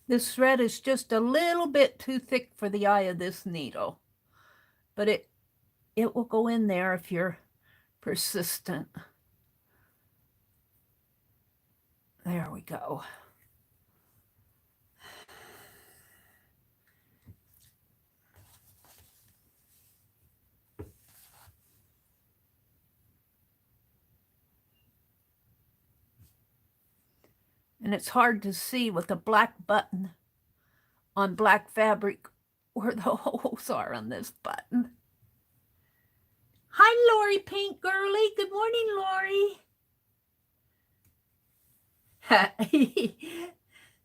This thread is just a little bit too thick for the eye of this needle, but it will go in there if you're persistent. There we go. And it's hard to see with a black button on black fabric where the holes are on this button. Hi, Lori Pink Girly. Good morning, Lori.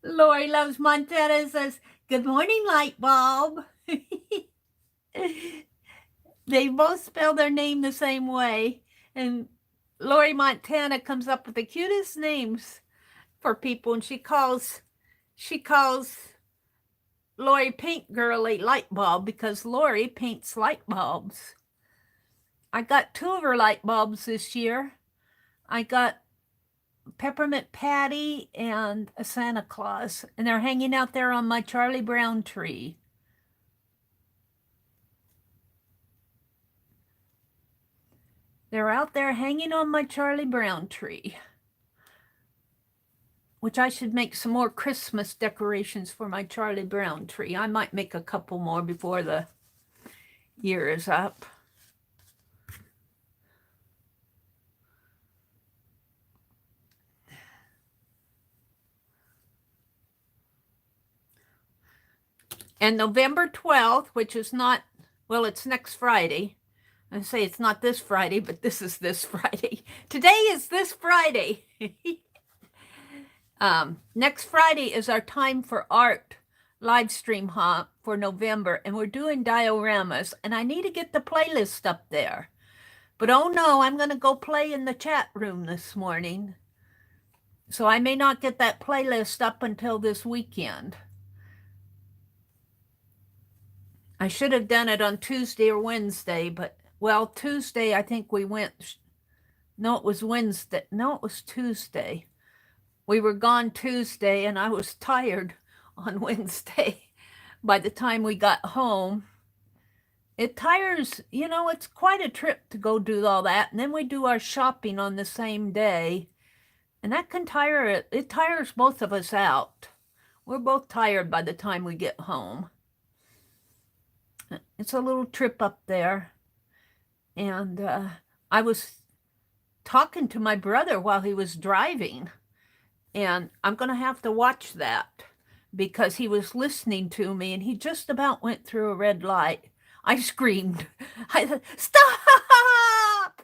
Lori loves Montana and says, good morning, light bulb. They both spell their name the same way. And Lori Montana comes up with the cutest names for people, and she calls Lori Pink Girly light bulb because Lori paints light bulbs. I got 2 of her light bulbs this year. I got Peppermint Patty and a Santa Claus, and they're hanging out there on my Charlie Brown tree. They're out there hanging on my Charlie Brown tree, which I should make some more Christmas decorations for my Charlie Brown tree. I might make a couple more before the year is up. And November 12th, which is not, well, it's next Friday. I say it's not this Friday, but this is this Friday. Today is this Friday. Next Friday is our Time for Art live stream for November, and we're doing dioramas, and I need to get the playlist up there. But oh no, I'm going to go play in the chat room this morning. So I may not get that playlist up until this weekend. I should have done it on Tuesday or Wednesday, but, well, Tuesday I think we went No, it was Wednesday. No, it was Tuesday. We were gone Tuesday, and I was tired on Wednesday. By the time we got home, it tires, it's quite a trip to go do all that. And then we do our shopping on the same day. And that can tire it. It tires both of us out. We're both tired by the time we get home. It's a little trip up there. And I was talking to my brother while he was driving. And I'm going to have to watch that because he was listening to me and he just about went through a red light. I screamed, I said, "Stop!"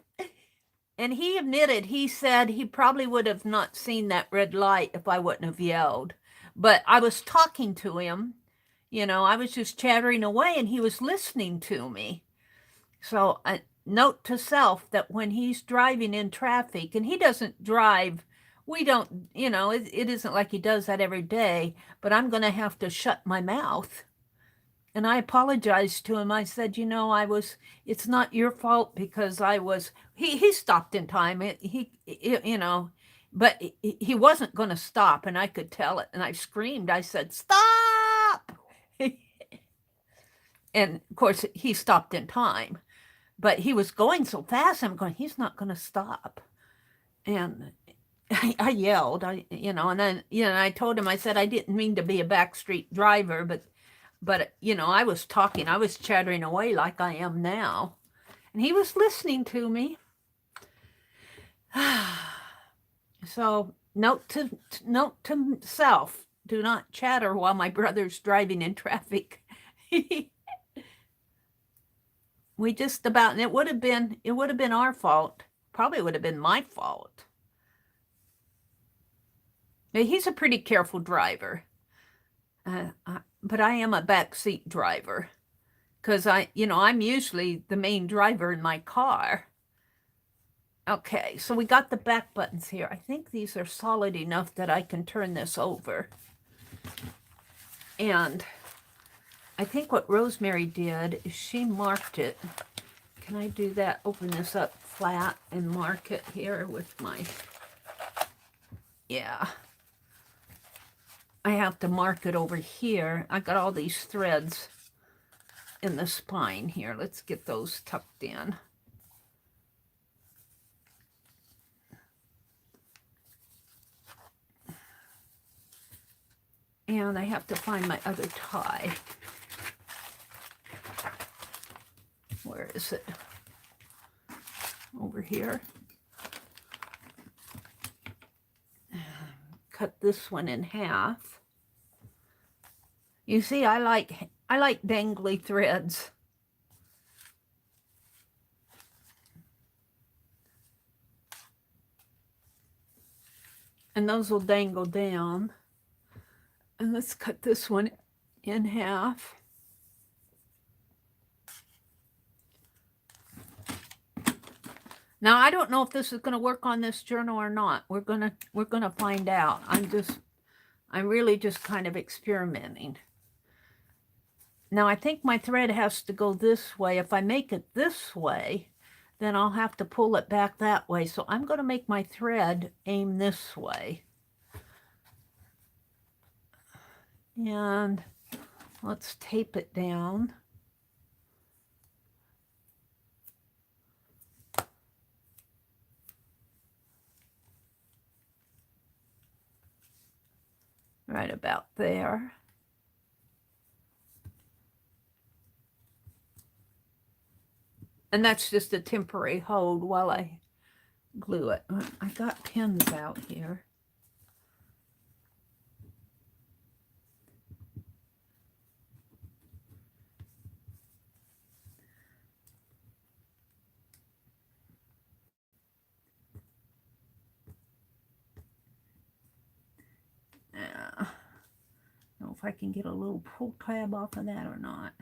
And he admitted, he said he probably would have not seen that red light if I wouldn't have yelled. But I was talking to him, I was just chattering away and he was listening to me. So, note to self that when he's driving in traffic, and he doesn't drive, we don't, it isn't like he does that every day, but I'm going to have to shut my mouth. And I apologized to him. I said, it's not your fault because he stopped in time. But he wasn't going to stop and I could tell it. And I screamed, I said, "Stop!" And of course he stopped in time, but he was going so fast. I'm going, he's not going to stop. And I yelled, and then, I told him, I said, I didn't mean to be a backstreet driver, but I was talking, I was chattering away like I am now. And he was listening to me. So note to self, do not chatter while my brother's driving in traffic. We just about, and it would have been our fault. Probably would have been my fault. Now, he's a pretty careful driver. But I am a backseat driver because I'm usually the main driver in my car. Okay, so we got the back buttons here. I think these are solid enough that I can turn this over. And I think what Rosemary did is she marked it. Can I do that? Open this up flat and mark it here with my, yeah. I have to mark it over here. I got all these threads in the spine here. Let's get those tucked in. And I have to find my other tie. Where is it? Over here. Cut this one in half. You see, I like dangly threads. And those will dangle down. And let's cut this one in half. Now, I don't know if this is going to work on this journal or not. We're gonna find out. I'm really just kind of experimenting. Now, I think my thread has to go this way. If I make it this way, then I'll have to pull it back that way. So I'm going to make my thread aim this way. And let's tape it down. Right about there. And that's just a temporary hold while I glue it. I got pins out here. I don't know if I can get a little pull tab off of that or not.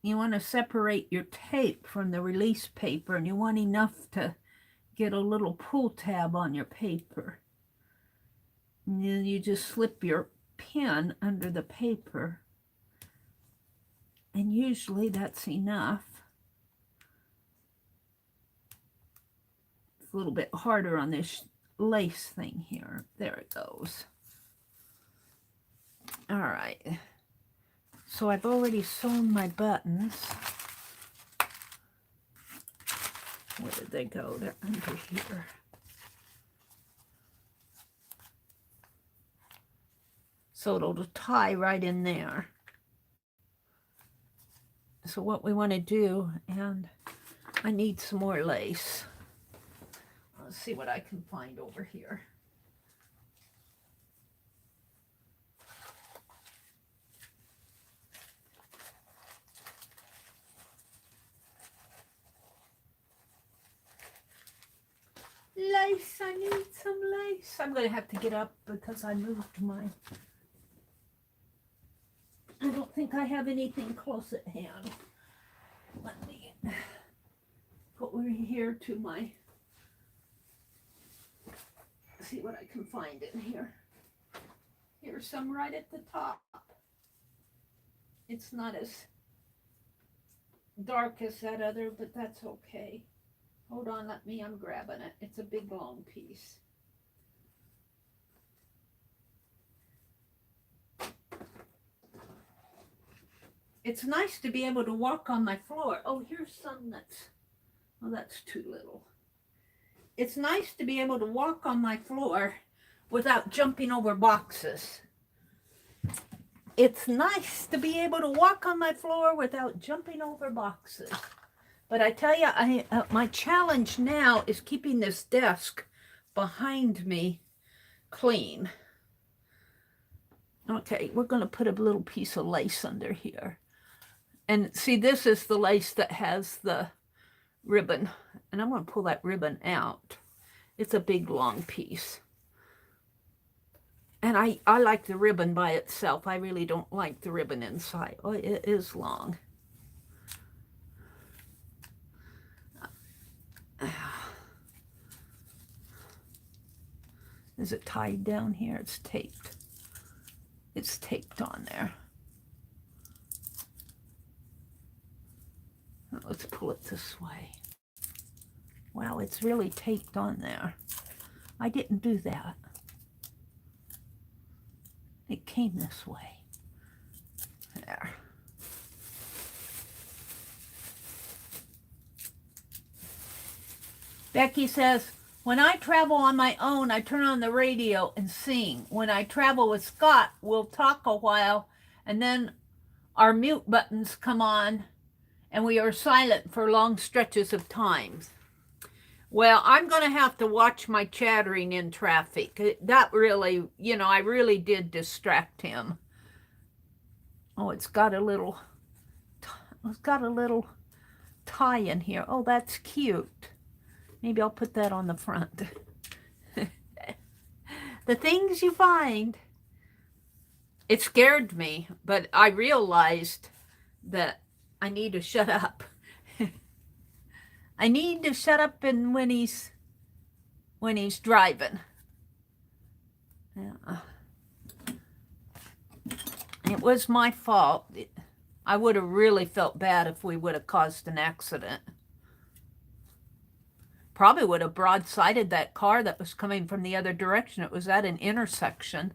You want to separate your tape from the release paper, and you want enough to get a little pull tab on your paper. And then you just slip your pin under the paper And usually that's enough. It's a little bit harder on this lace thing here. There it goes. All right. So I've already sewn my buttons. Where did they go? They're under here. So it'll tie right in there. So what we want to do, and I need some more lace. Let's see what I can find over here. Lace, I need some lace. I'm going to have to get up because I moved my... I don't think I have anything close at hand. Let me go over here to my... See what I can find in here. Here's some right at the top. It's not as dark as that other, but that's okay. Hold on, I'm grabbing it. It's a big long piece. It's nice to be able to walk on my floor. Oh, here's some that's too little. It's nice to be able to walk on my floor without jumping over boxes. It's nice to be able to walk on my floor without jumping over boxes. But I tell you, my challenge now is keeping this desk behind me clean. Okay, we're going to put a little piece of lace under here. And see, this is the lace that has the ribbon. And I'm going to pull that ribbon out. It's a big, long piece. And I like the ribbon by itself. I really don't like the ribbon inside. Oh, it is long. Is it tied down here? It's taped. It's taped on there. Let's pull it this way. Wow, it's really taped on there. I didn't do that. It came this way. There. Becky says, when I travel on my own, I turn on the radio and sing. When I travel with Scott, we'll talk a while, and then our mute buttons come on, and we are silent for long stretches of time. Well, I'm going to have to watch my chattering in traffic. That really, I really did distract him. Oh, it's got a little tie in here. Oh, that's cute. Maybe I'll put that on the front. The things you find. It scared me, but I realized that I need to shut up. I need to shut up when he's driving. Yeah. It was my fault. I would have really felt bad if we would have caused an accident. Probably would have broadsided that car that was coming from the other direction. It was at an intersection.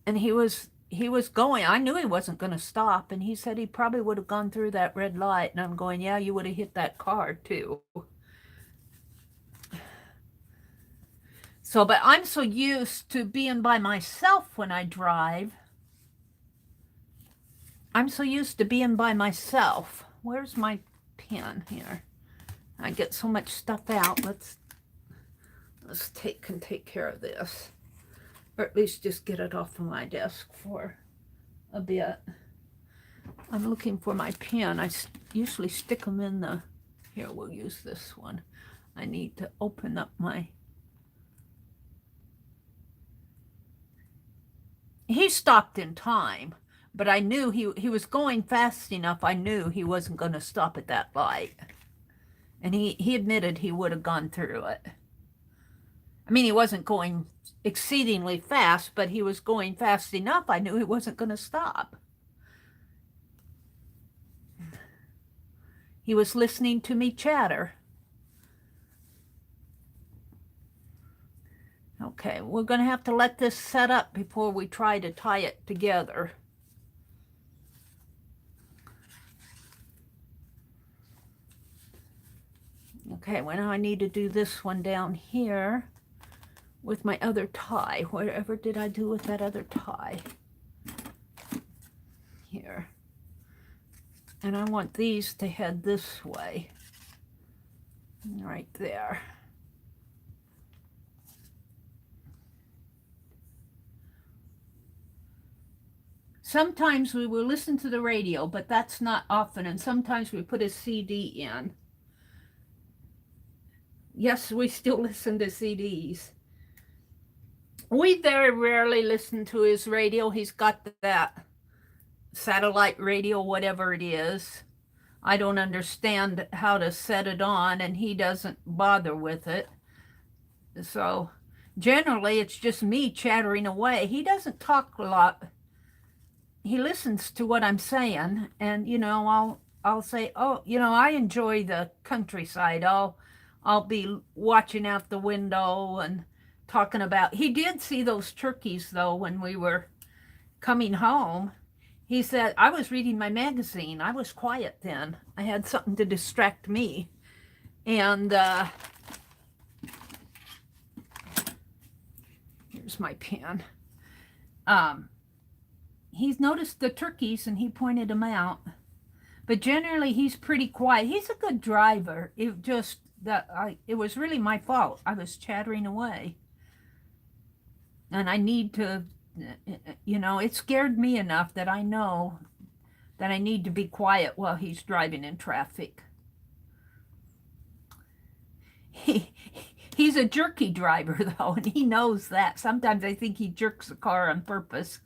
And he was going. I knew he wasn't going to stop. And he said he probably would have gone through that red light. And I'm going, yeah, you would have hit that car too. So, but I'm so used to being by myself when I drive. I'm so used to being by myself. Where's my pen here? I get so much stuff out. Let's take care of this. Or at least just get it off of my desk for a bit. I'm looking for my pen. I usually stick them in the... Here, we'll use this one. I need to open up my... He stopped in time, but I knew he was going fast enough. I knew he wasn't going to stop at that light. And he admitted he would have gone through it. I mean, he wasn't going exceedingly fast, but he was going fast enough. I knew he wasn't going to stop. He was listening to me chatter. Okay, we're going to have to let this set up before we try to tie it together. Okay, well now I need to do this one down here with my other tie. Whatever did I do with that other tie? Here. And I want these to head this way. Right there. Sometimes we will listen to the radio, but that's not often. And sometimes we put a CD in. Yes, we still listen to CDs. We very rarely listen to his radio. He's got that satellite radio, whatever it is. I don't understand how to set it on, and he doesn't bother with it. So generally, it's just me chattering away. He doesn't talk a lot. He listens to what I'm saying, and you know, I'll say, oh, you know, I enjoy the countryside. I'll be watching out the window and talking about. He did see those turkeys though when we were coming home. He said, I was reading my magazine. I was quiet then. I had something to distract me. And here's my pen. He's noticed the turkeys and he pointed them out. But generally, he's pretty quiet. He's a good driver. It just that it was really my fault. I was chattering away. And I need to, you know, it scared me enough that I know that I need to be quiet while he's driving in traffic. He's a jerky driver, though, and he knows that. Sometimes I think he jerks the car on purpose.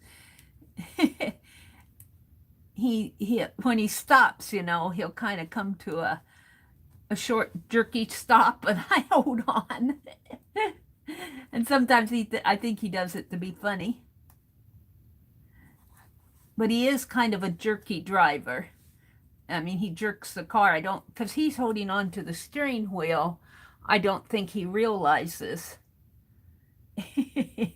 he when he stops, you know, he'll kind of come to a short jerky stop, and I hold on. And sometimes I think he does it to be funny. But he is kind of a jerky driver. I mean, he jerks the car. Because he's holding on to the steering wheel, I don't think he realizes. And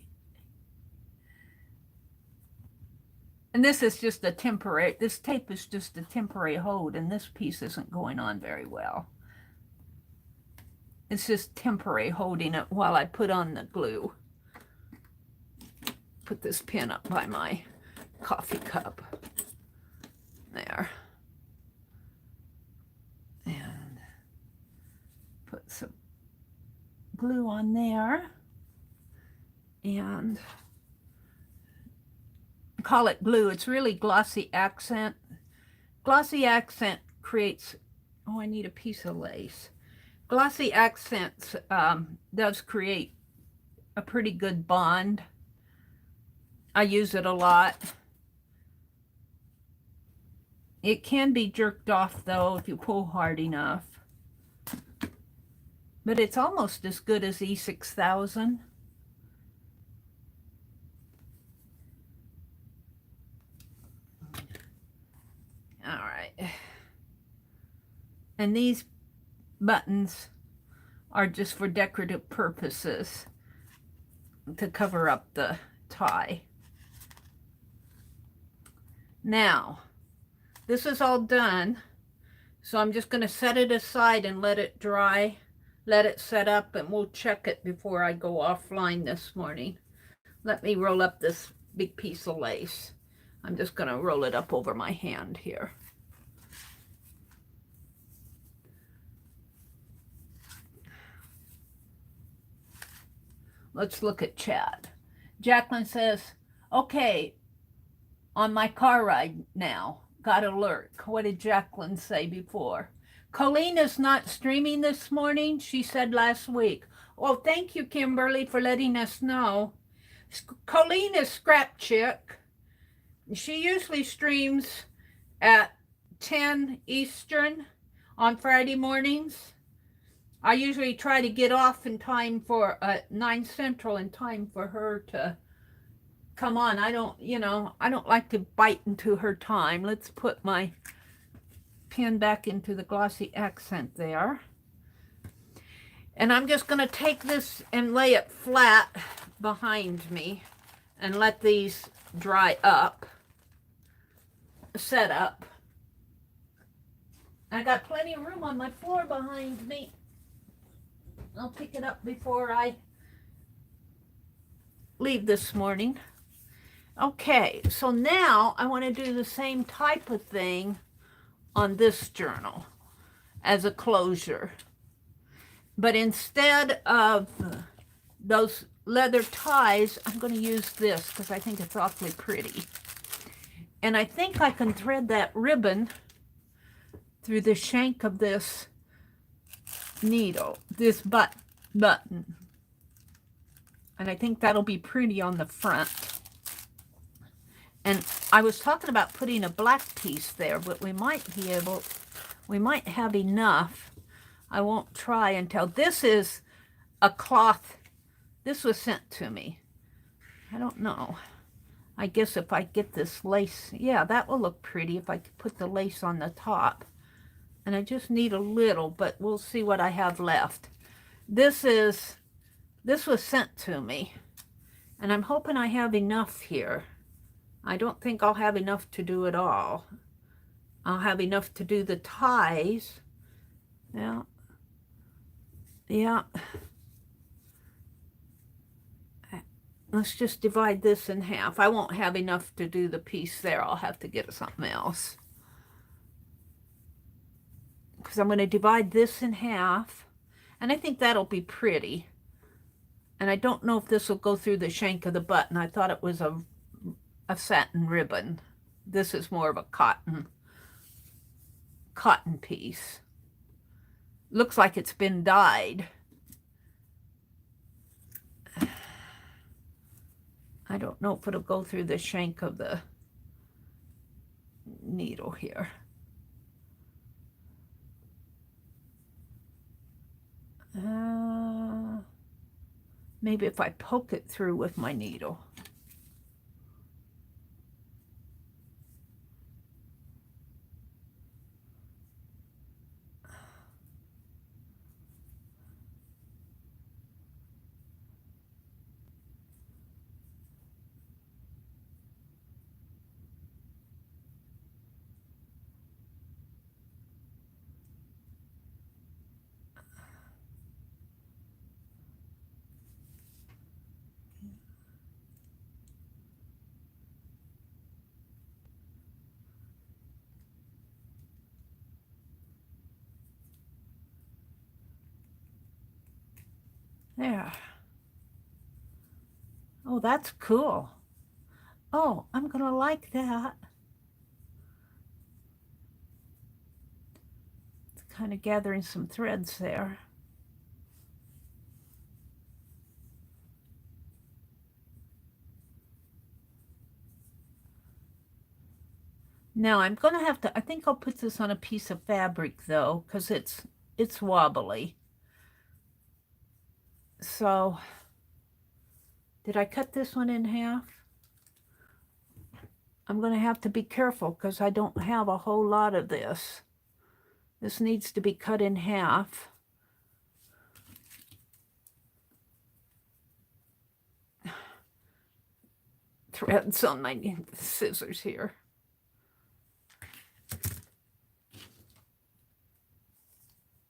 this is just a temporary, this tape is just a temporary hold, and this piece isn't going on very well. It's just temporary holding it while I put on the glue. Put this pin up by my coffee cup. There. And put some glue on there. And call it glue. It's really glossy accent. Glossy accent creates, oh, I need a piece of lace. Glossy accents does create a pretty good bond. I use it a lot. It can be jerked off though if you pull hard enough. But it's almost as good as E6000. All right. And these buttons are just for decorative purposes to cover up the tie. Now, this is all done, so I'm just going to set it aside and let it dry, let it set up, and we'll check it before I go offline this morning. Let me roll up this big piece of lace. I'm just going to roll it up over my hand here. Let's look at chat. Jacqueline says, okay, on my car ride now, got alert. What did Jacqueline say before? Colleen is not streaming this morning, she said last week. Oh, thank you, Kimberly, for letting us know. Colleen is Scrap Chick. She usually streams at 10 Eastern on Friday mornings. I usually try to get off in time for 9 Central in time for her to come on. I don't like to bite into her time. Let's put my pen back into the glossy accent there. And I'm just going to take this and lay it flat behind me and let these dry up, set up. I got plenty of room on my floor behind me. I'll pick it up before I leave this morning. Okay, so now I want to do the same type of thing on this journal as a closure. But instead of those leather ties, I'm going to use this because I think it's awfully pretty. And I think I can thread that ribbon through the shank of this needle, this button. And I think that'll be pretty on the front. And I was talking about putting a black piece there, but we might have enough. I won't try until this is a cloth. This was sent to me. I don't know. I guess if I get this lace, yeah, that will look pretty if I could put the lace on the top. And I just need a little, but we'll see what I have left. This was sent to me, and I'm hoping I have enough here. I don't think I'll have enough to do it all. I'll have enough to do the ties. Yeah. Yeah. Let's just divide this in half. I won't have enough to do the piece there. I'll have to get something else. Because I'm going to divide this in half. And I think that'll be pretty. And I don't know if this will go through the shank of the button. I thought it was a satin ribbon. This is more of a cotton piece. Looks like it's been dyed. I don't know if it'll go through the shank of the needle here. Maybe if I poke it through with my needle. There. Oh, that's cool. Oh, I'm gonna like that. It's kind of gathering some threads there. Now I'm gonna have to, I think I'll put this on a piece of fabric though, because it's wobbly. So, did I cut this one in half? I'm going to have to be careful because I don't have a whole lot of this. This needs to be cut in half. Threads on my scissors here.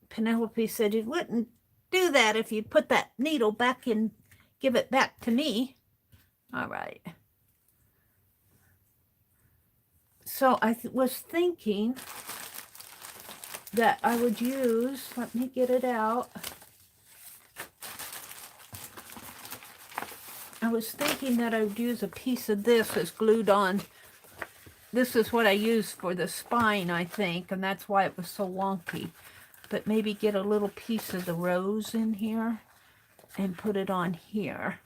Penelope said you wouldn't do that if you put that needle back in, give it back to me. All right. So I was thinking that I would use, let me get it out. I was thinking that I would use a piece of this as glued on. This is what I used for the spine, I think, and that's why it was so wonky. But maybe get a little piece of the rose in here and put it on here.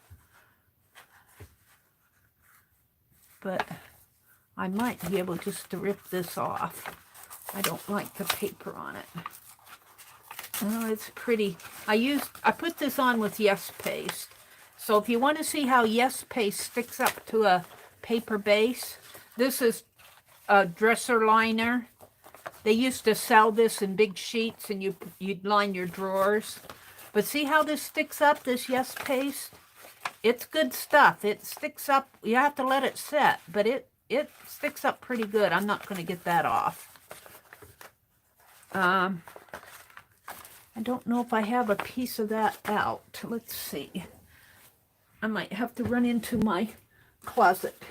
But I might be able just to rip this off. I don't like the paper on it. Oh, it's pretty. I put this on with Yes Paste. So if you want to see how Yes Paste sticks up to a paper base, this is a dresser liner. They used to sell this in big sheets and you'd line your drawers. But see how this sticks up, this Yes paste? It's good stuff. It sticks up. You have to let it set, but it sticks up pretty good. I'm not going to get that off. I don't know if I have a piece of that out. Let's see. I might have to run into my closet.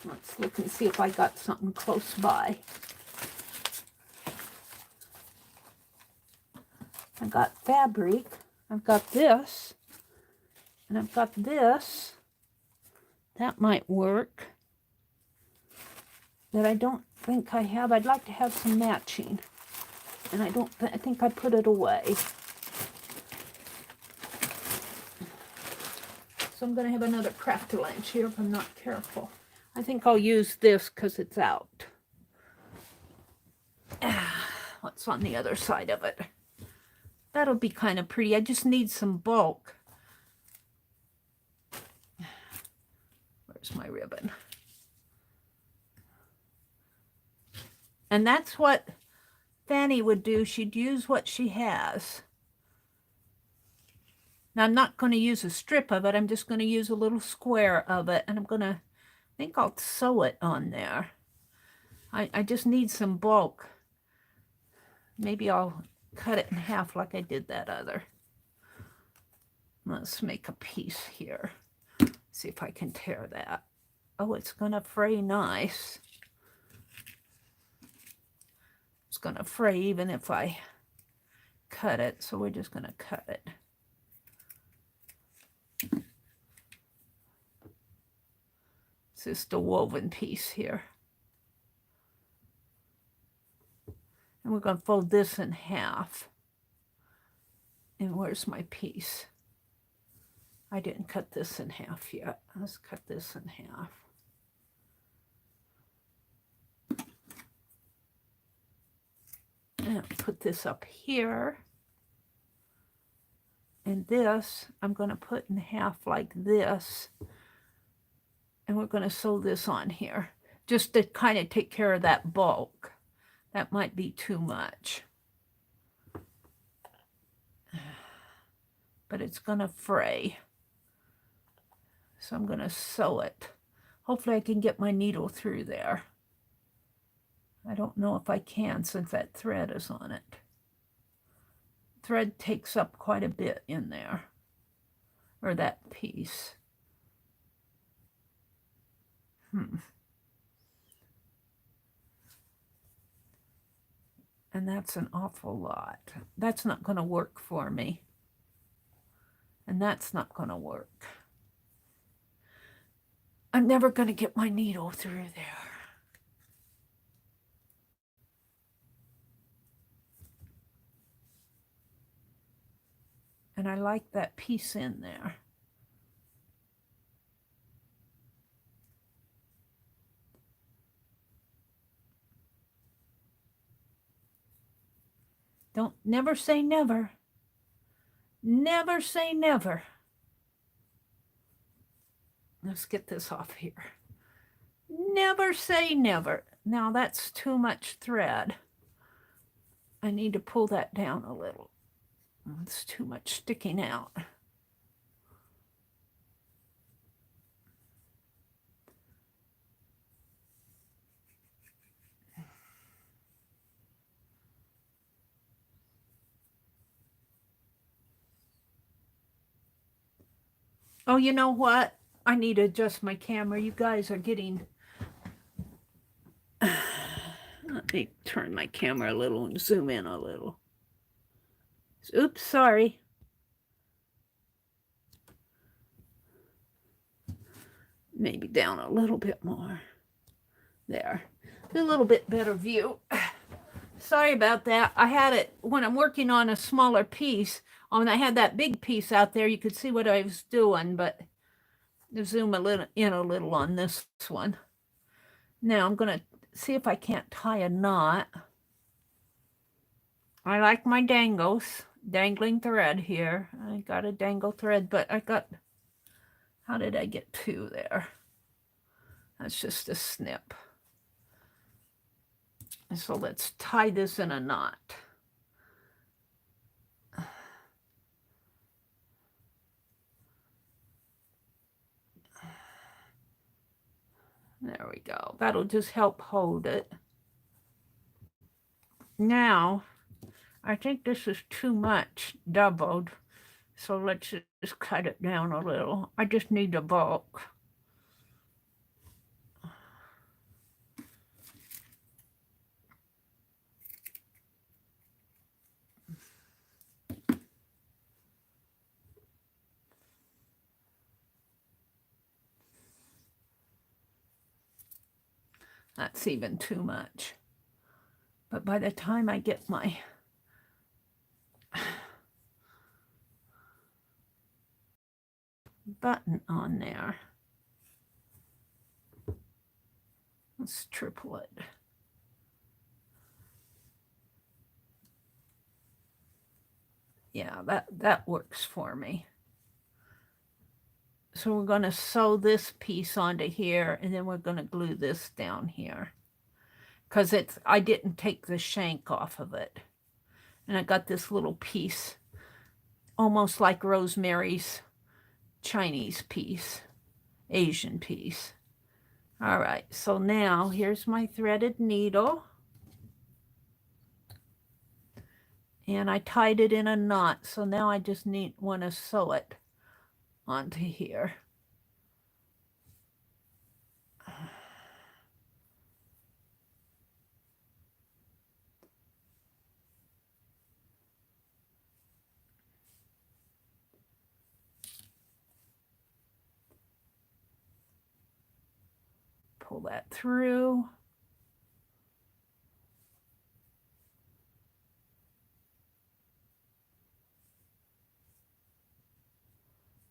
Let's look and see if I got something close by. I got fabric. I've got this. And I've got this. That might work. That I don't think I have. I'd like to have some matching. And I think I put it away. So I'm going to have another crafty lunch here if I'm not careful. I think I'll use this because it's out. What's on the other side of it? That'll be kind of pretty. I just need some bulk. Where's my ribbon? And that's what Fanny would do. She'd use what she has. Now, I'm not going to use a strip of it. I'm just going to use a little square of it. And I'm going to, I think I'll sew it on there. I just need some bulk. Maybe I'll cut it in half like I did that other. Let's make a piece here. See if I can tear that. Oh, it's going to fray nice. It's going to fray even if I cut it. So we're just going to cut it. It's just a woven piece here. And we're going to fold this in half. And where's my piece? I didn't cut this in half yet. Let's cut this in half. And put this up here. And this, I'm going to put in half like this. And we're going to sew this on here. Just to kind of take care of that bulk. That might be too much. But it's going to fray. So I'm going to sew it. Hopefully I can get my needle through there. I don't know if I can since that thread is on it. Thread takes up quite a bit in there. Or that piece. And that's an awful lot. That's not going to work for me. And that's not going to work. I'm never going to get my needle through there. And I like that piece in there. Don't never say never. Never say never. Let's get this off here. Never say never. Now that's too much thread. I need to pull that down a little. It's too much sticking out. Oh, you know what? I need to adjust my camera. You guys are getting... Let me turn my camera a little and zoom in a little. Oops, sorry. Maybe down a little bit more. There. A little bit better view. Sorry about that. I had it, when I'm working on a smaller piece, when I had that big piece out there, you could see what I was doing, but zoom a little on this one. Now I'm going to see if I can't tie a knot. I like my dangling thread here. I got a dangle thread, but I got, how did I get two there? That's just a snip. So let's tie this in a knot. There we go. That'll just help hold it. Now, I think this is too much doubled, so let's just cut it down a little. I just need the bulk. That's even too much. But by the time I get my button on there, let's triple it. Yeah, that works for me. So we're going to sew this piece onto here, and then we're going to glue this down here. Because I didn't take the shank off of it. And I got this little piece, almost like Rosemary's Chinese piece, Asian piece. All right, so now here's my threaded needle. And I tied it in a knot, so now I just want to sew it onto here. Pull that through.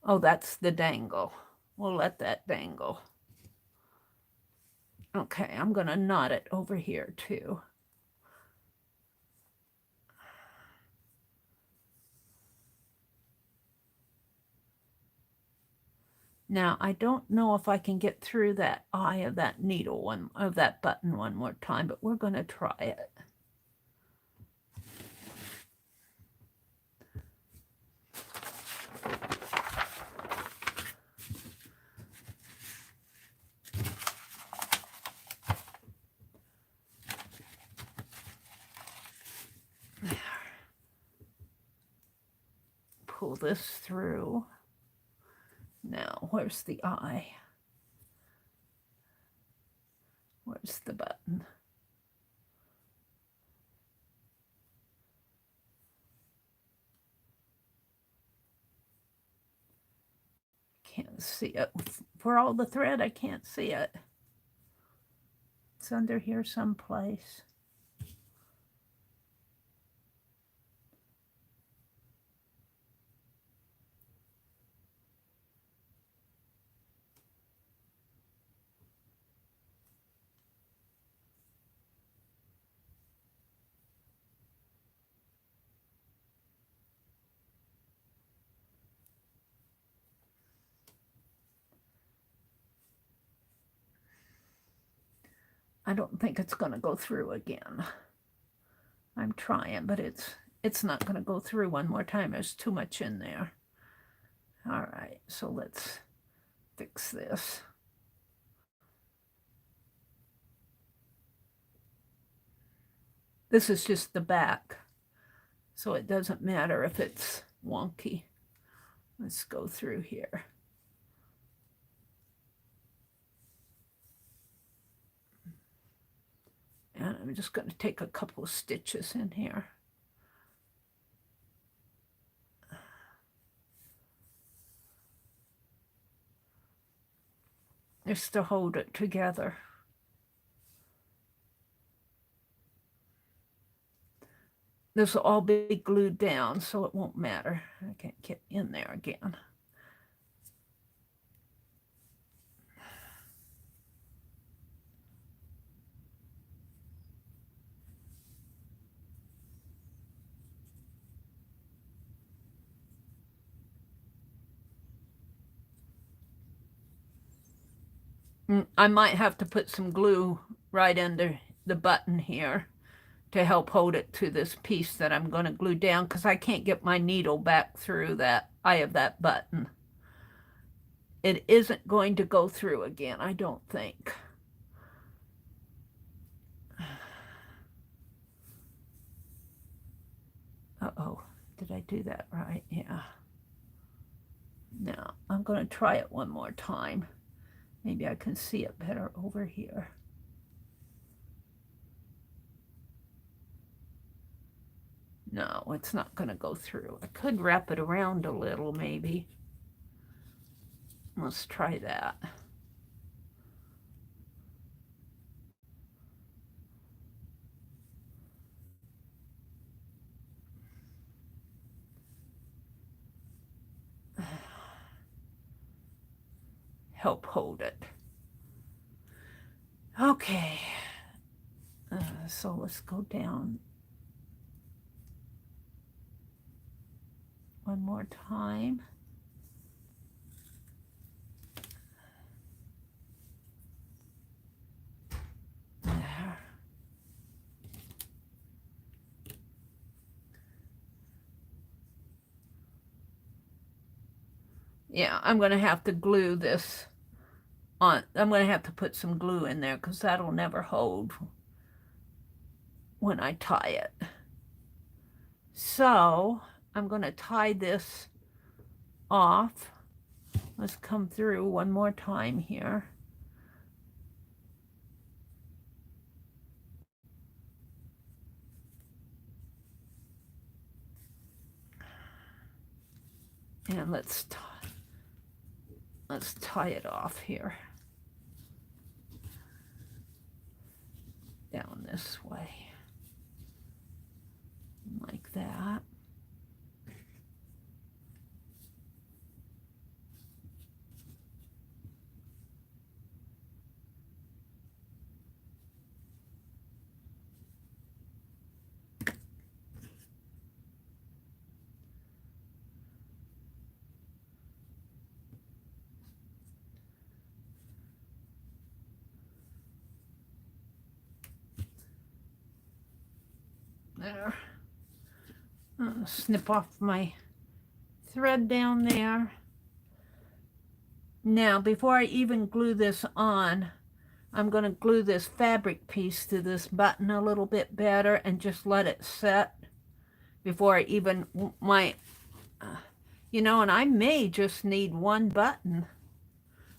Oh, that's the dangle. We'll let that dangle. Okay, I'm going to knot it over here too. Now, I don't know if I can get through that eye of that needle one, of that button one more time, but we're going to try it. There. Pull this through. Now, where's the eye? Where's the button? Can't see it. For all the thread, I can't see it. It's under here someplace. I don't think it's going to go through again. I'm trying, but it's not going to go through one more time. There's too much in there. All right, so let's fix this. This is just the back, so it doesn't matter if it's wonky. Let's go through here. And I'm just going to take a couple of stitches in here. Just to hold it together. This will all be glued down, so it won't matter. I can't get in there again. I might have to put some glue right under the button here to help hold it to this piece that I'm going to glue down, because I can't get my needle back through that eye of that button. It isn't going to go through again, I don't think. Uh-oh, did I do that right? Yeah. Now, I'm going to try it one more time. Maybe I can see it better over here. No, it's not going to go through. I could wrap it around a little, maybe. Let's try that. Help hold it. Okay. So let's go down one more time. There. Yeah, I'm going to have to glue this on. I'm going to have to put some glue in there because that'll never hold when I tie it. So I'm going to tie this off. Let's come through one more time here. And let's tie it off here. Down this way. Like that. There. Snip off my thread down there. Now, before I even glue this on, I'm going to glue this fabric piece to this button a little bit better and just let it set before I even, you know, and I may just need one button.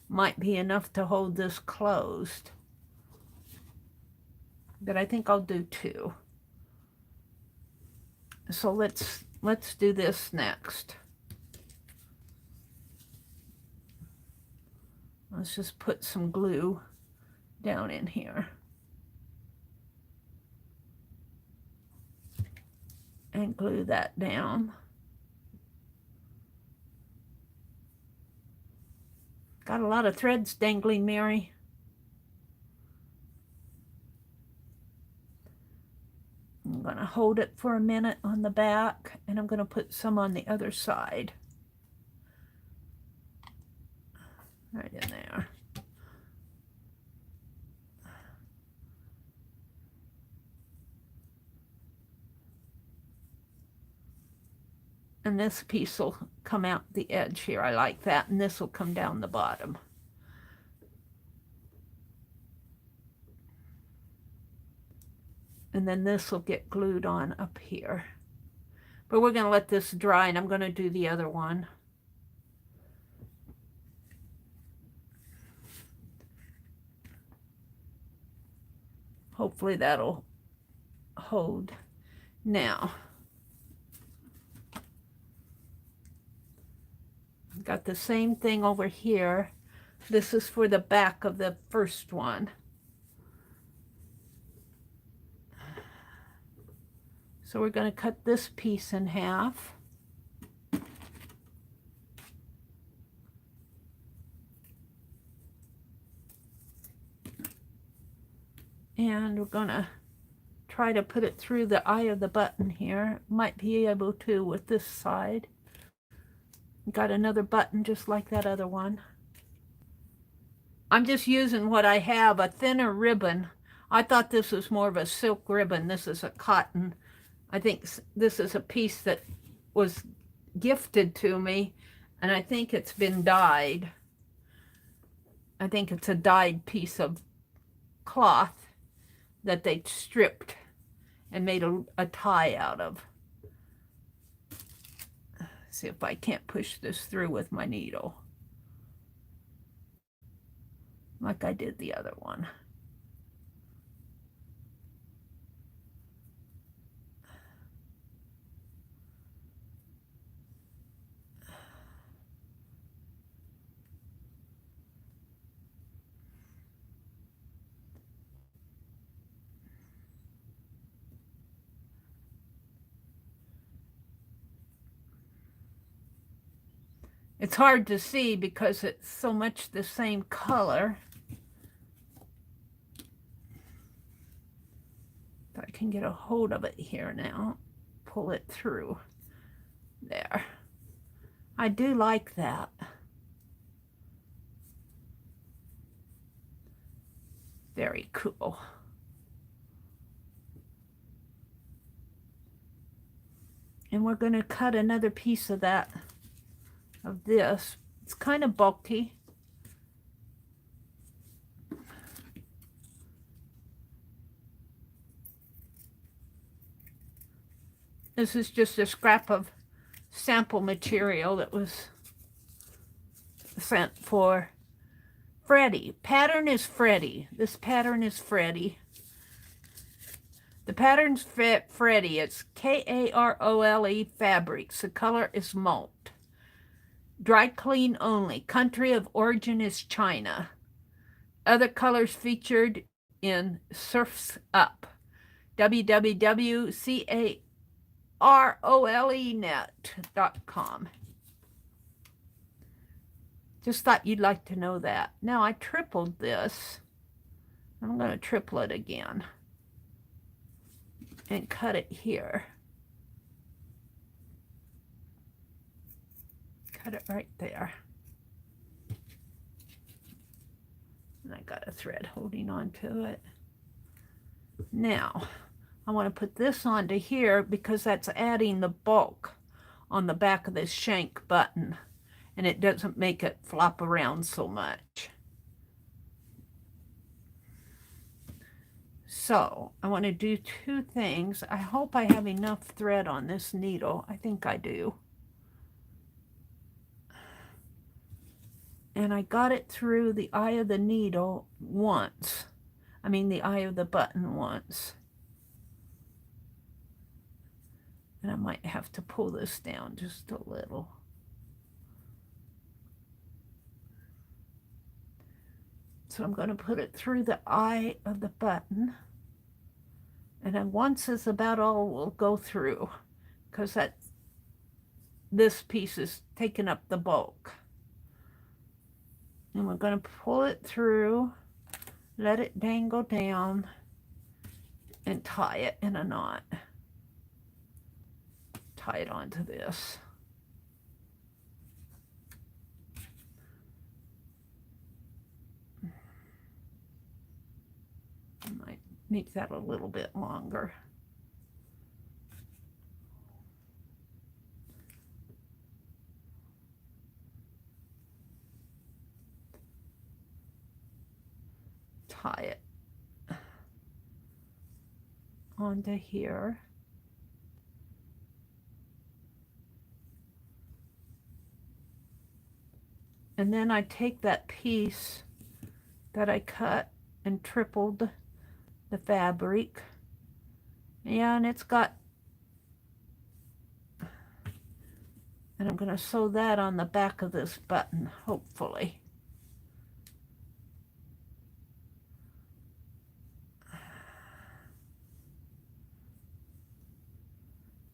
Might be enough to hold this closed. But I think I'll do two. So let's do this next. Let's just put some glue down in here. And glue that down. Got a lot of threads dangling, Mary. I'm going to hold it for a minute on the back, and I'm going to put some on the other side. Right in there. And this piece will come out the edge here. I like that. And this will come down the bottom. And then this will get glued on up here. But we're going to let this dry, and I'm going to do the other one. Hopefully that'll hold. Now, I've got the same thing over here. This is for the back of the first one. So we're going to cut this piece in half. And we're going to try to put it through the eye of the button here. Might be able to with this side. Got another button just like that other one. I'm just using what I have, a thinner ribbon. I thought this was more of a silk ribbon. This is a cotton. I think this is a piece that was gifted to me, and I think it's been dyed. I think it's a dyed piece of cloth that they stripped and made a tie out of. See if I can't push this through with my needle like I did the other one. It's hard to see because it's so much the same color. If I can get a hold of it here now, pull it through. There. I do like that. Very cool. And we're going to cut another piece of that, of this. It's kind of bulky. This is just a scrap of sample material that was sent for Freddie. Pattern is Freddie. This pattern is Freddie. The pattern's Freddie. It's Karole Fabrics. The color is malt. Dry clean only. Country of origin is China. Other colors featured in Surf's Up. www.carolenet.com. Just thought you'd like to know that. Now I tripled this. I'm going to triple it again and cut it here. Cut it right there. And I got a thread holding on to it. Now, I want to put this onto here because that's adding the bulk on the back of this shank button, and it doesn't make it flop around so much. So I want to do two things. I hope I have enough thread on this needle. I think I do. And I got it through the eye of the needle once. I mean the eye of the button once. And I might have to pull this down just a little. So I'm going to put it through the eye of the button. And then once is about all we'll go through, because this piece is taking up the bulk. And we're going to pull it through, let it dangle down, and tie it in a knot. Tie it onto this. I might make that a little bit longer. Tie it onto here. And then I take that piece that I cut and tripled the fabric. Yeah, and it's got, and I'm going to sew that on the back of this button, hopefully.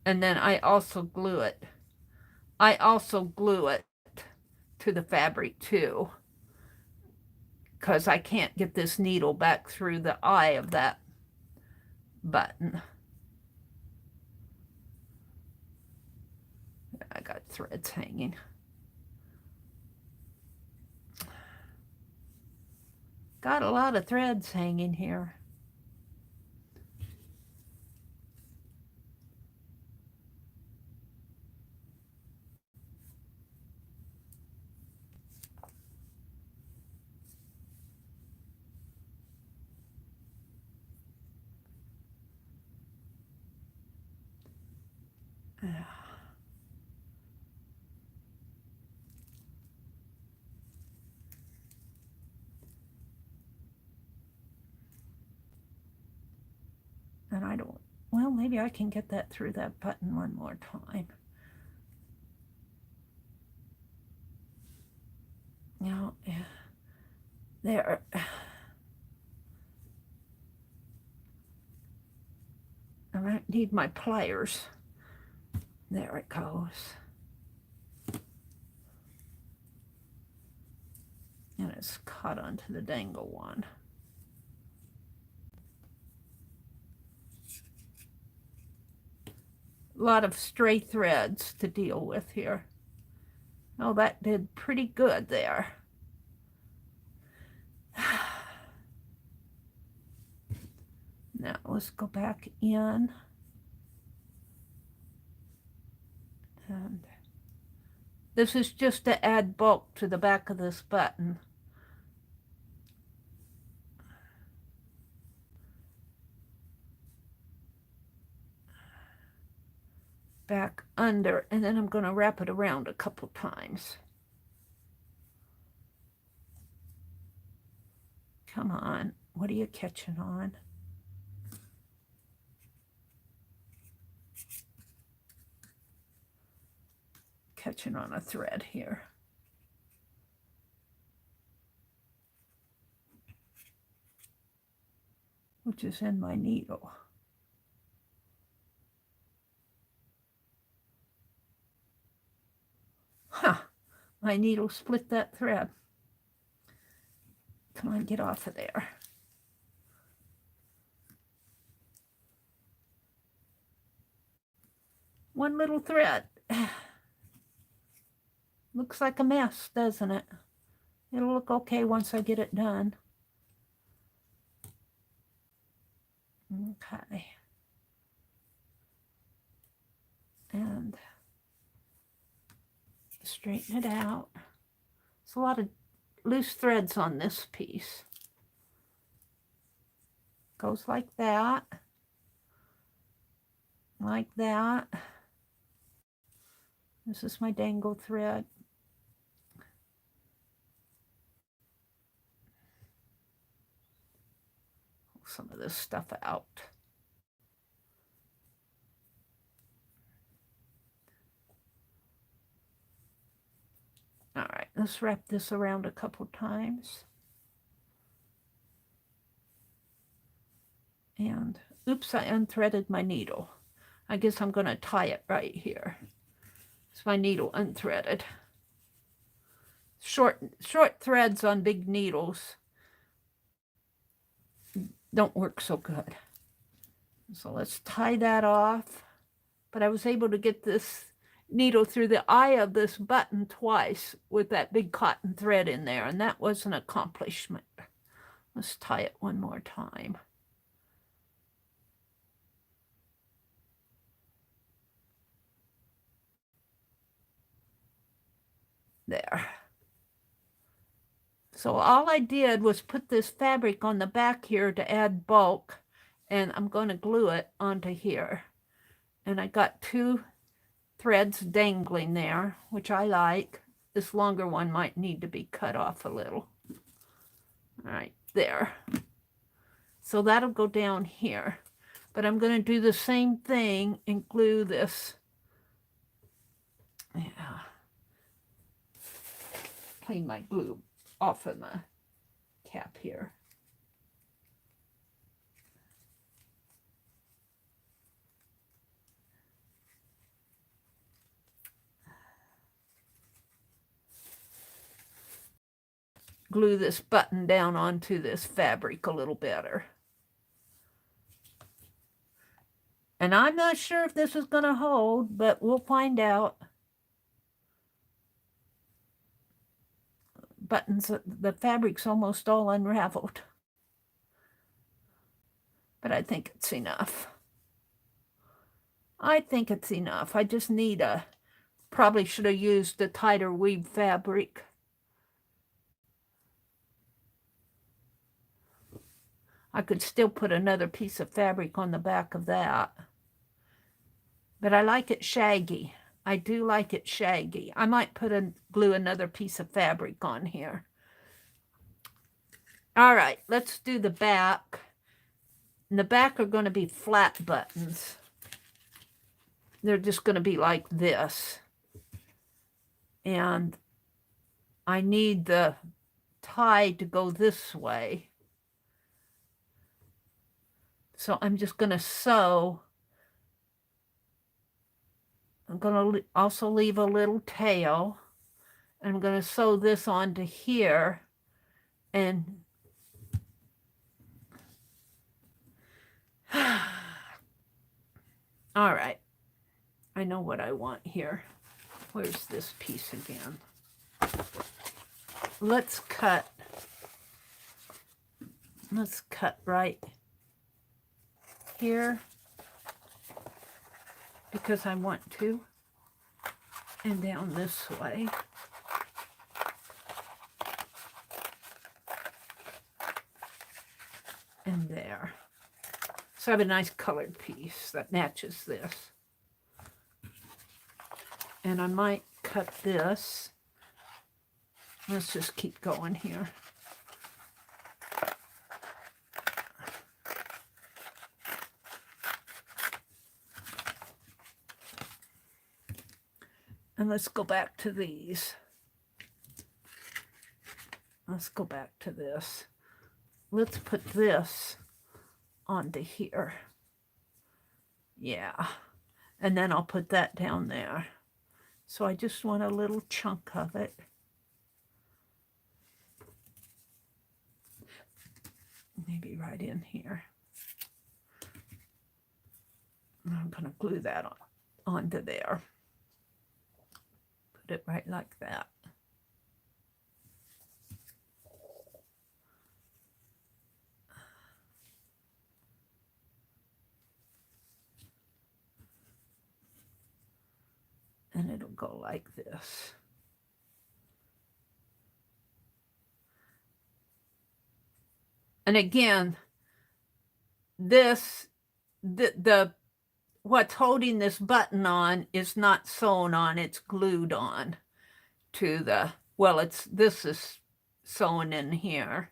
And then I also glue it. I also glue it to the fabric too, because I can't get this needle back through the eye of that button. I got threads hanging. Got a lot of threads hanging here. And I don't, well, maybe I can get that through that button one more time. Now, there. I might need my pliers. There it goes. And it's caught onto the dangle one. A lot of stray threads to deal with here. Oh, that did pretty good there. Now let's go back in. And this is just to add bulk to the back of this button. Back under, and then I'm going to wrap it around a couple times. Come on, what are you catching on? Catching on a thread here. Which is in my needle. Huh, my needle split that thread. Come on, get off of there. One little thread. Looks like a mess, doesn't it? It'll look okay once I get it done. Okay. And straighten it out. There's a lot of loose threads on this piece. Goes like that. Like that. This is my dangle thread. Pull some of this stuff out. All right, let's wrap this around a couple times. And oops, I unthreaded my needle. I guess I'm going to tie it right here. It's my needle unthreaded. Short threads on big needles don't work so good. So let's tie that off. But I was able to get this needle through the eye of this button twice with that big cotton thread in there, and that was an accomplishment. Let's tie it one more time. There. So all I did was put this fabric on the back here to add bulk, and I'm going to glue it onto here. And I got 2 threads dangling there, which I like. This longer one might need to be cut off a little. All right, there. So that'll go down here. But I'm going to do the same thing and glue this. Yeah. Clean my glue off of my cap here. Glue this button down onto this fabric a little better. And I'm not sure if this is going to hold, but we'll find out. Buttons, the fabric's almost all unraveled. But I think it's enough. I think it's enough. I just need probably should have used a tighter weave fabric. I could still put another piece of fabric on the back of that. But I like it shaggy. I do like it shaggy. I might glue another piece of fabric on here. All right, let's do the back. And the back are going to be flat buttons. They're just going to be like this. And I need the tie to go this way. So I'm just going to sew. I'm going to also leave a little tail. I'm going to sew this onto here. And all right. I know what I want here. Where's this piece again? Let's cut right here because I want to, and down this way. And there. So I have a nice colored piece that matches this. And I might cut this. Let's just keep going here. And let's go back to these. Let's go back to this. Let's put this onto here. Yeah. And then I'll put that down there. So I just want a little chunk of it. Maybe right in here. I'm going to glue that onto there. Put it right like that. And it'll go like this. And again, this, what's holding this button on is not sewn on, it's glued on to the, well, this is sewn in here.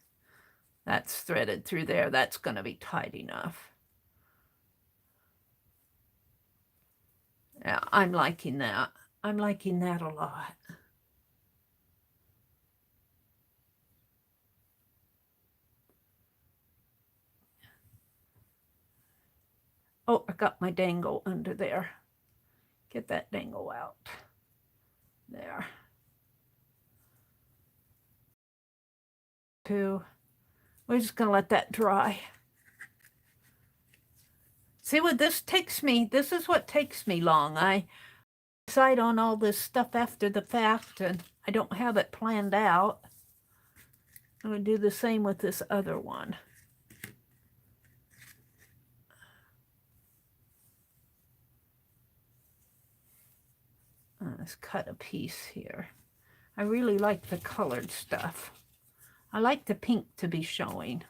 That's threaded through there. That's going to be tight enough. Yeah, I'm liking that. I'm liking that a lot. Oh, I got my dangle under there. Get that dangle out. There. We're just going to let that dry. See what this takes me? This is what takes me long. I decide on all this stuff after the fact, and I don't have it planned out. I'm going to do the same with this other one. Let's cut a piece here. I really like the colored stuff. I like the pink to be showing.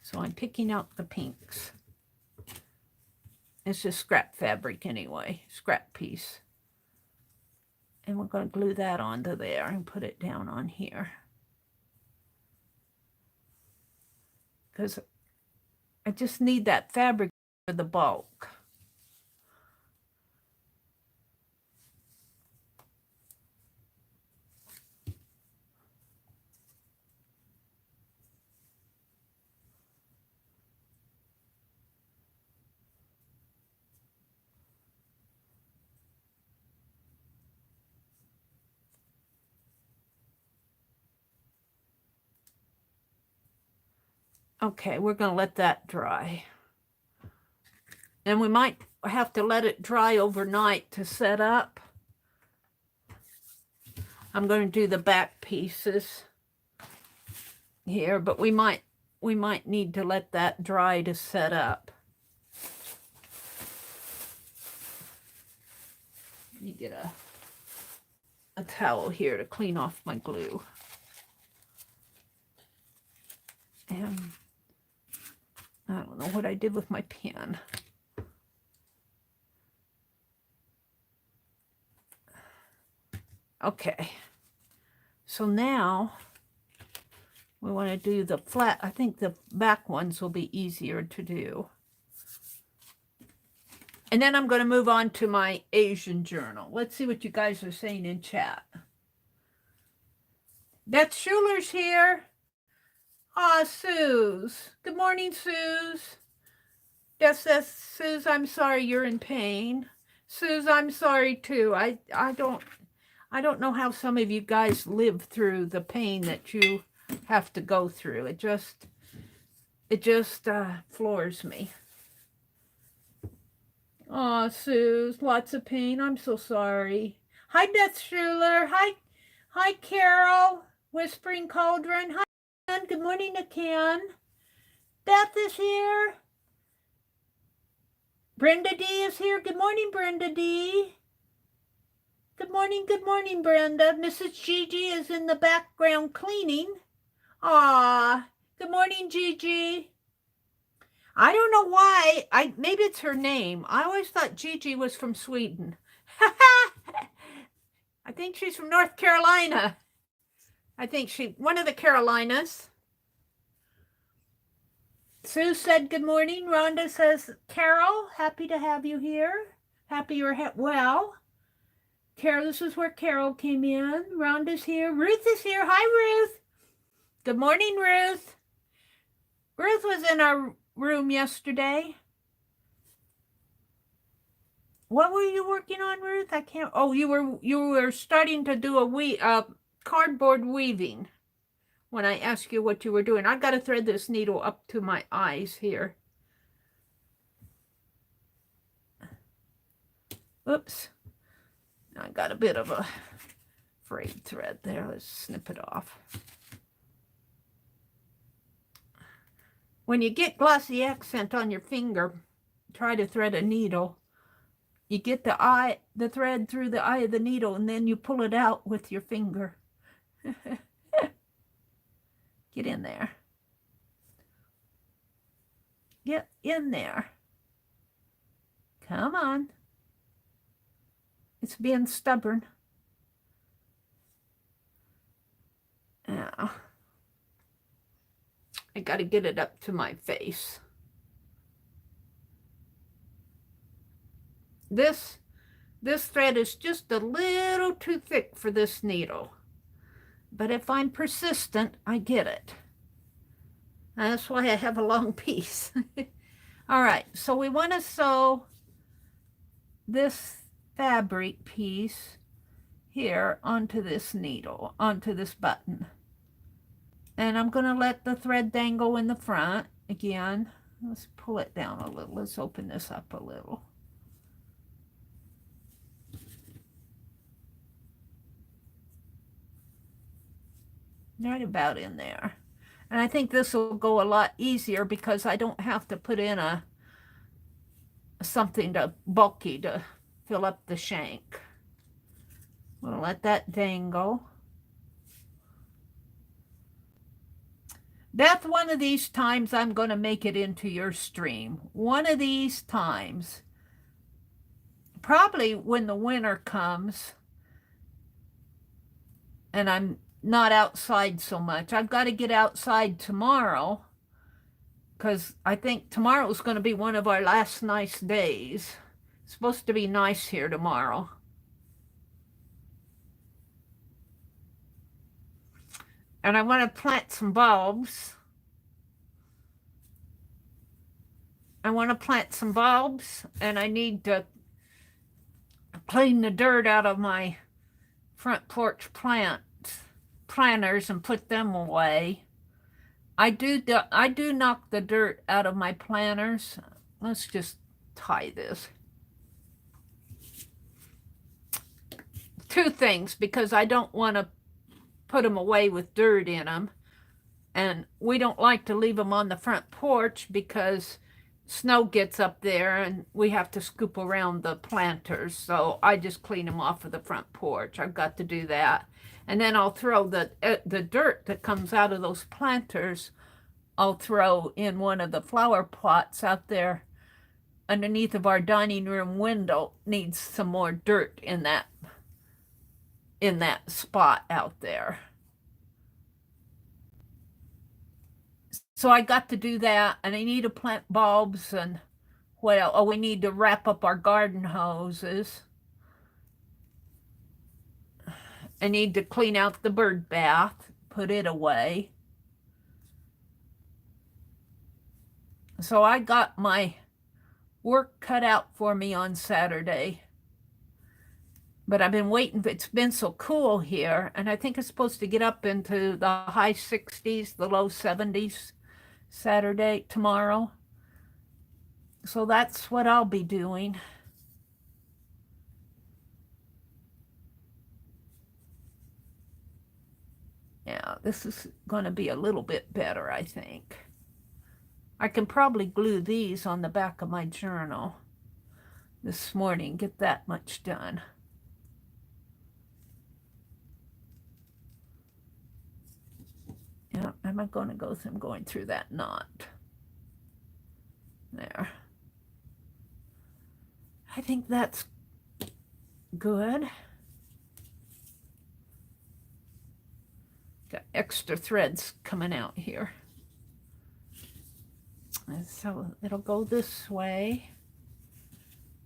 So I'm picking out the pinks. It's just scrap fabric anyway, scrap piece. And we're going to glue that onto there and put it down on here. Because I just need that fabric for the bulk. Okay, we're going to let that dry. And we might have to let it dry overnight to set up. I'm going to do the back pieces here, but we might need to let that dry to set up. Let me get a towel here to clean off my glue. And I don't know what I did with my pen. Okay, so now We want to do the flat. I think the back ones will be easier to do. And then I'm going to move on to my Asian journal. Let's see what you guys are saying in chat. Beth Schuler's here. Ah, Suze. Good morning, Suze. Beth says, Suze, I'm sorry you're in pain. Suze, I'm sorry too. I don't know how some of you guys live through the pain that you have to go through. It just floors me. Oh, Suze, lots of pain. I'm so sorry. Hi, Beth Schuler. Hi, Carol. Whispering Cauldron. Hi, Ken. Good morning to Ken. Beth is here. Brenda D is here. Good morning, Brenda D. Good morning, Brenda. Mrs. Gigi is in the background cleaning. Ah, good morning, Gigi. I don't know why. Maybe it's her name. I always thought Gigi was from Sweden. I think she's from North Carolina. I think one of the Carolinas. Sue said good morning. Rhonda says, Carol, happy to have you here. Happy you're well. Carol, this is where Carol came in. Rhonda's here. Ruth is here. Hi, Ruth. Good morning, Ruth. Ruth was in our room yesterday. What were you working on, Ruth? I can't. Oh, you were starting to do a cardboard weaving. When I asked you what you were doing, I've got to thread this needle up to my eyes here. Oops. I got a bit of a frayed thread there. Let's snip it off. When you get glossy accent on your finger, try to thread a needle. You get the thread through the eye of the needle, and then you pull it out with your finger. Get in there. Get in there. Come on. It's being stubborn. Now, I got to get it up to my face. This thread is just a little too thick for this needle. But if I'm persistent, I get it. That's why I have a long piece. All right, so we want to sew this fabric piece here onto this needle, onto this button. And I'm going to let the thread dangle in the front again. Let's pull it down a little. Let's open this up a little. Right about in there. And I think this will go a lot easier because I don't have to put in something bulky to fill up the shank. We'll let that dangle. Beth, one of these times I'm going to make it into your stream. One of these times. Probably when the winter comes and I'm not outside so much. I've got to get outside tomorrow because I think tomorrow is going to be one of our last nice days. It's supposed to be nice here tomorrow. And I want to plant some bulbs. And I need to clean the dirt out of my front porch planters and put them away. I do knock the dirt out of my planters. Let's just tie this. Two things, because I don't want to put them away with dirt in them, and we don't like to leave them on the front porch because snow gets up there and we have to scoop around the planters. So I just clean them off of the front porch. I've got to do that. And then I'll throw the dirt that comes out of those planters, I'll throw in one of the flower pots out there underneath of our dining room window. Needs some more dirt in that spot out there. So I got to do that, and I need to plant bulbs, and what else? Oh, we need to wrap up our garden hoses. I need to clean out the bird bath, put it away. So I got my work cut out for me on Saturday. But I've been waiting. It's been so cool here, and I think it's supposed to get up into the high 60s, the low 70s tomorrow. So that's what I'll be doing. Yeah, this is going to be a little bit better, I think. I can probably glue these on the back of my journal this morning, get that much done. Yeah, am I going to go through? I'm going through that knot. There. I think that's good. Got extra threads coming out here. And so it'll go this way.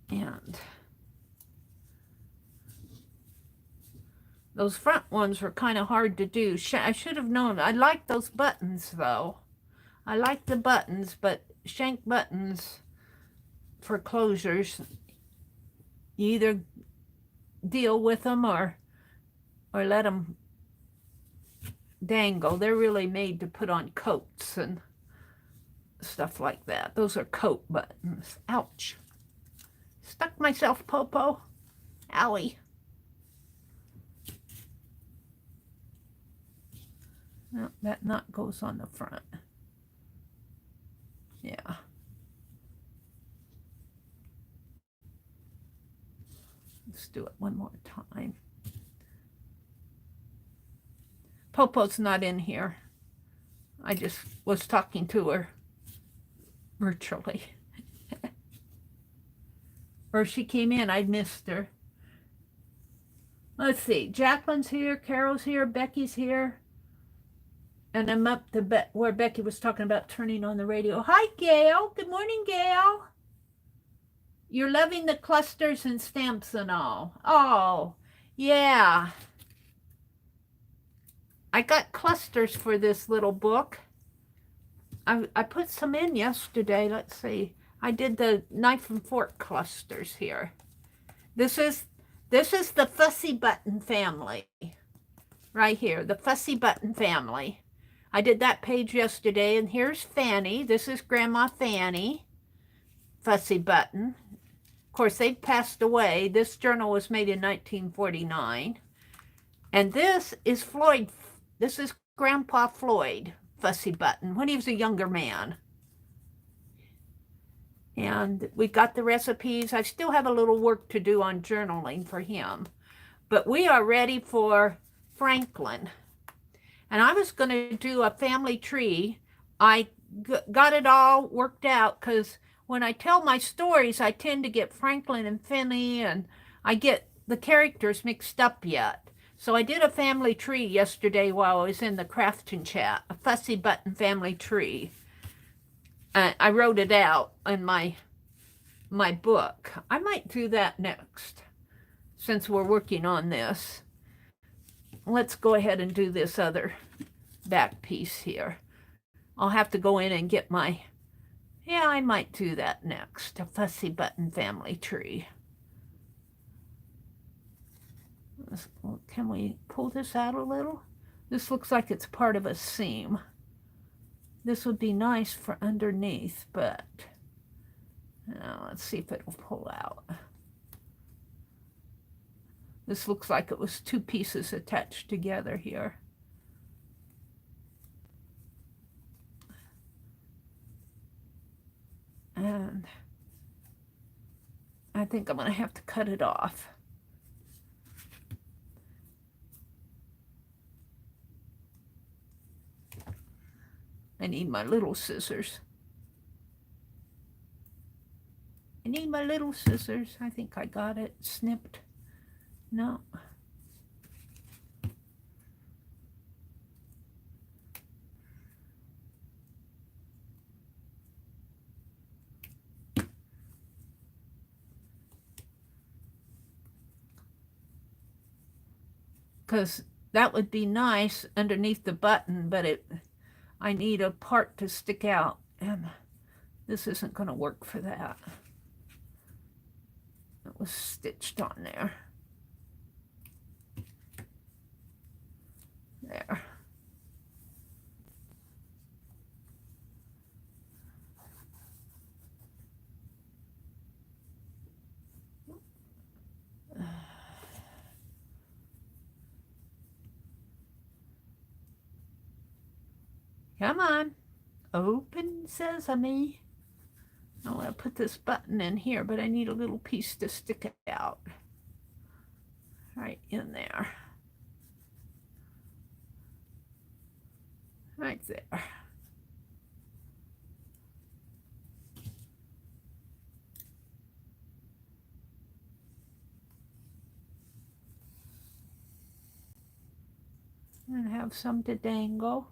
And those front ones were kind of hard to do. I should have known. I like those buttons, though. I like the buttons, but shank buttons for closures, you either deal with them or let them dangle. They're really made to put on coats and stuff like that. Those are coat buttons. Ouch. Stuck myself, Popo. Owie. No, that knot goes on the front. Yeah. Let's do it one more time. Popo's not in here. I just was talking to her virtually. Or she came in, I missed her. Let's see, Jacqueline's here, Carol's here, Becky's here. And I'm up to where Becky was talking about turning on the radio. Hi, Gail. Good morning, Gail. You're loving the clusters and stamps and all. Oh, yeah. I got clusters for this little book. I put some in yesterday. Let's see. I did the knife and fork clusters here. This is the Fussy Button family. Right here, the Fussy Button family. I did that page yesterday, and here's Fanny. This is Grandma Fanny, Fussy Button. Of course, they've passed away. This journal was made in 1949. And this is Floyd. This is Grandpa Floyd, Fussy Button, when he was a younger man. And we got the recipes. I still have a little work to do on journaling for him. But we are ready for Franklin. And I was going to do a family tree. I got it all worked out because when I tell my stories, I tend to get Franklin and Finney, and I get the characters mixed up yet. So I did a family tree yesterday while I was in the crafting chat, a Fussy Button family tree. I wrote it out in my book. I might do that next since we're working on this. Let's go ahead and do this other back piece here. I'll have to go in and get my, yeah, I might do that next, a Fussy Button family tree. Can we pull this out a little? This looks like it's part of a seam. This would be nice for underneath, but let's see if it'll pull out. This looks like it was two pieces attached together here. And I think I'm going to have to cut it off. I need my little scissors. I need my little scissors. I think I got it snipped. No. because that would be nice underneath the button, but I need a part to stick out, and this isn't going to work for that. It was stitched on there. There. Come on. Open sesame. I want to put this button in here, but I need a little piece to stick it out. Right in there. Right there. And have some to dangle.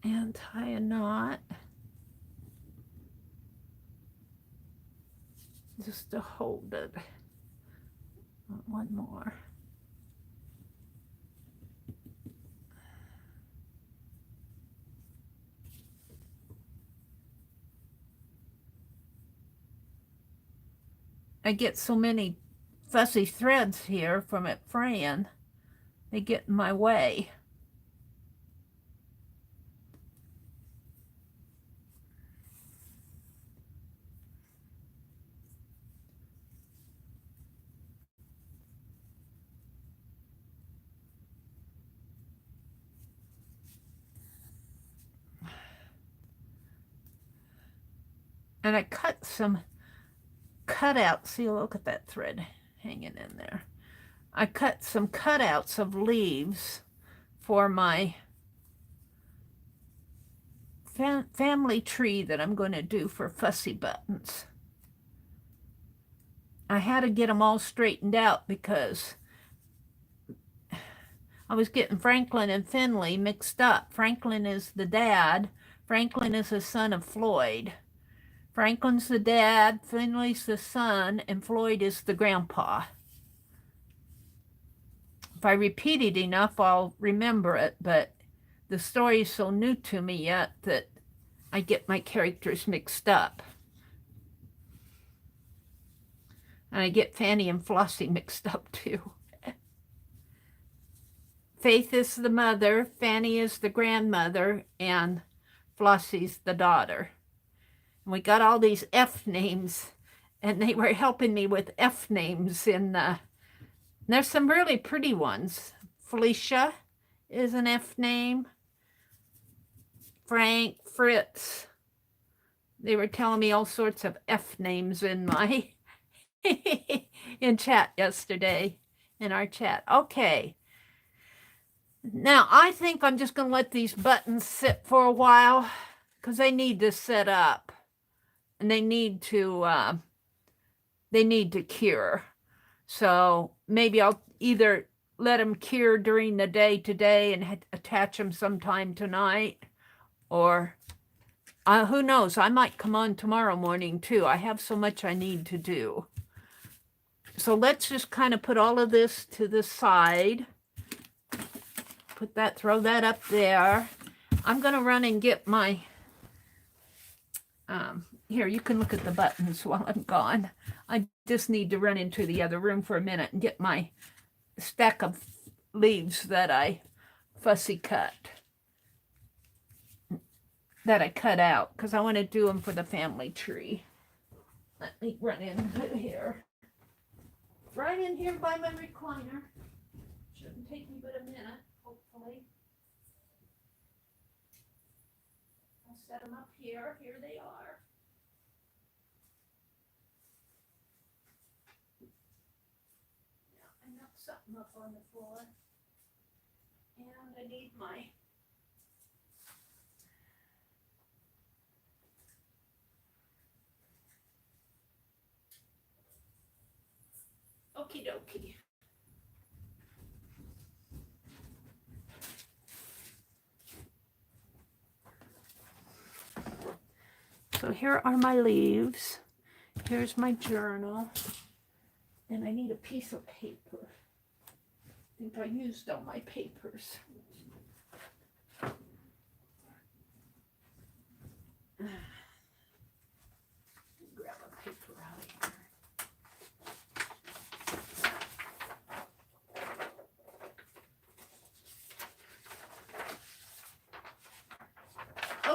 And tie a knot just to hold it. One more. I get so many fuzzy threads here from it fraying. They get in my way. And I cut some cutouts. See, look at that thread hanging in there. I cut some cutouts of leaves for my family tree that I'm going to do for fussy buttons. I had to get them all straightened out because I was getting Franklin and Finley mixed up. Franklin is the dad. Franklin is the son of Floyd. Franklin's the dad, Finley's the son, and Floyd is the grandpa. If I repeat it enough, I'll remember it, but the story is so new to me yet that I get my characters mixed up. And I get Fanny and Flossie mixed up too. Faith is the mother, Fanny is the grandmother, and Flossie's the daughter. And we got all these F names, and they were helping me with F names there's some really pretty ones. Felicia is an F name. Frank, Fritz. They were telling me all sorts of F names in my in chat yesterday, in our chat. Okay. Now, I think I'm just going to let these buttons sit for a while because they need to set up and they need to cure. So maybe I'll either let them cure during the day today and attach them sometime tonight, or who knows, I might come on tomorrow morning too. I have so much I need to do. So let's just kind of put all of this to the side. Put that, throw that up there. I'm going to run and get my, here, you can look at the buttons while I'm gone. I just need to run into the other room for a minute and get my stack of leaves that I fussy cut. That I cut out because I want to do them for the family tree. Let me run into here. Right in here by my recliner. Shouldn't take me but a minute, hopefully. I'll set them up here. Here they are. Now, I knocked something up on the floor. And I need my okie dokie. So here are my leaves. Here's my journal. And I need a piece of paper. I think I used all my papers. Grab a paper out of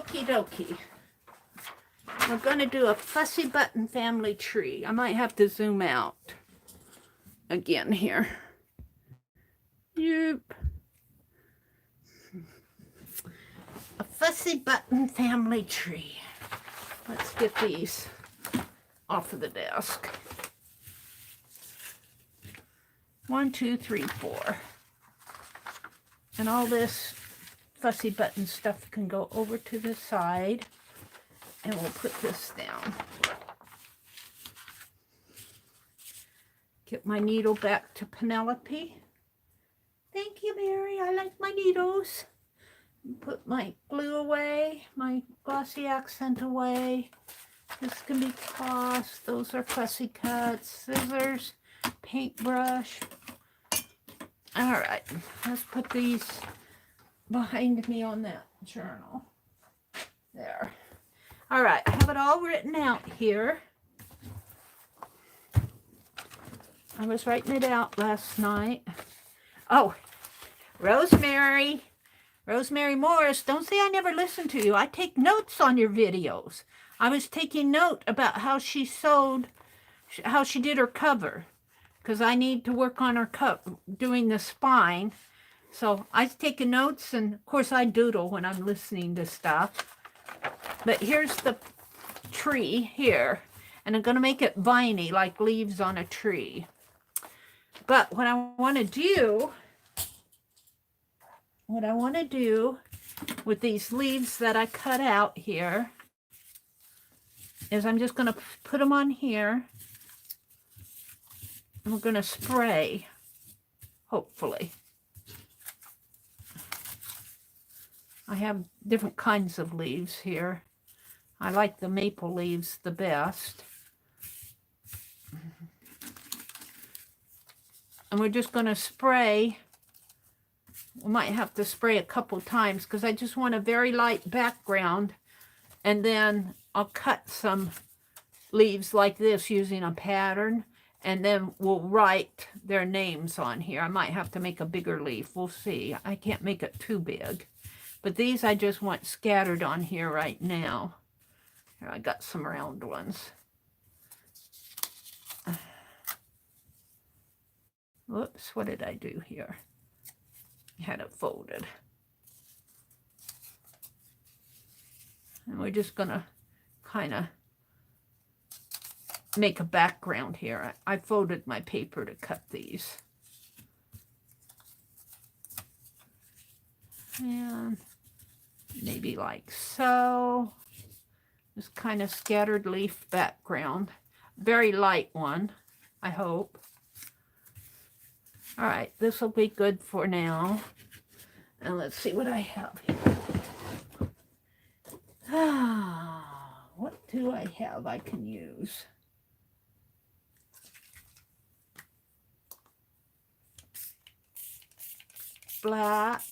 here. Okie dokie. We're going to do a fussy button family tree. I might have to zoom out again here. Yep. A fussy button family tree. Let's get these off of the desk. 1, 2, 3, 4. And all this fussy button stuff can go over to the side. And we'll put this down. Get my needle back to Penelope. Thank you, Mary. I like my needles. Put my glue away, my glossy accent away. This can be tossed. Those are fussy cuts. Scissors, paintbrush. All right, let's put these behind me on that journal. There. All right, I have it all written out here. I was writing it out last night. Oh, Rosemary Morris, don't say I never listened to you. I take notes on your videos. I was taking note about how she sewed, how she did her cover, because I need to work on her doing the spine. So I was taking notes, and of course I doodle when I'm listening to stuff. But here's the tree here, and I'm going to make it viney, like leaves on a tree. But what I want to do with these leaves that I cut out here is I'm just going to put them on here, and we're going to spray, hopefully. I have different kinds of leaves here. I like the maple leaves the best. And we're just going to spray. We might have to spray a couple times because I just want a very light background. And then I'll cut some leaves like this using a pattern. And then we'll write their names on here. I might have to make a bigger leaf. We'll see. I can't make it too big. But these I just want scattered on here right now. Here, I got some round ones. Whoops, what did I do here? I had it folded. And we're just going to kind of make a background here. I folded my paper to cut these. And maybe like so. Just kind of scattered leaf background. Very light one, I hope. All right, this will be good for now. And let's see what I have here. What do I have I can use? Black.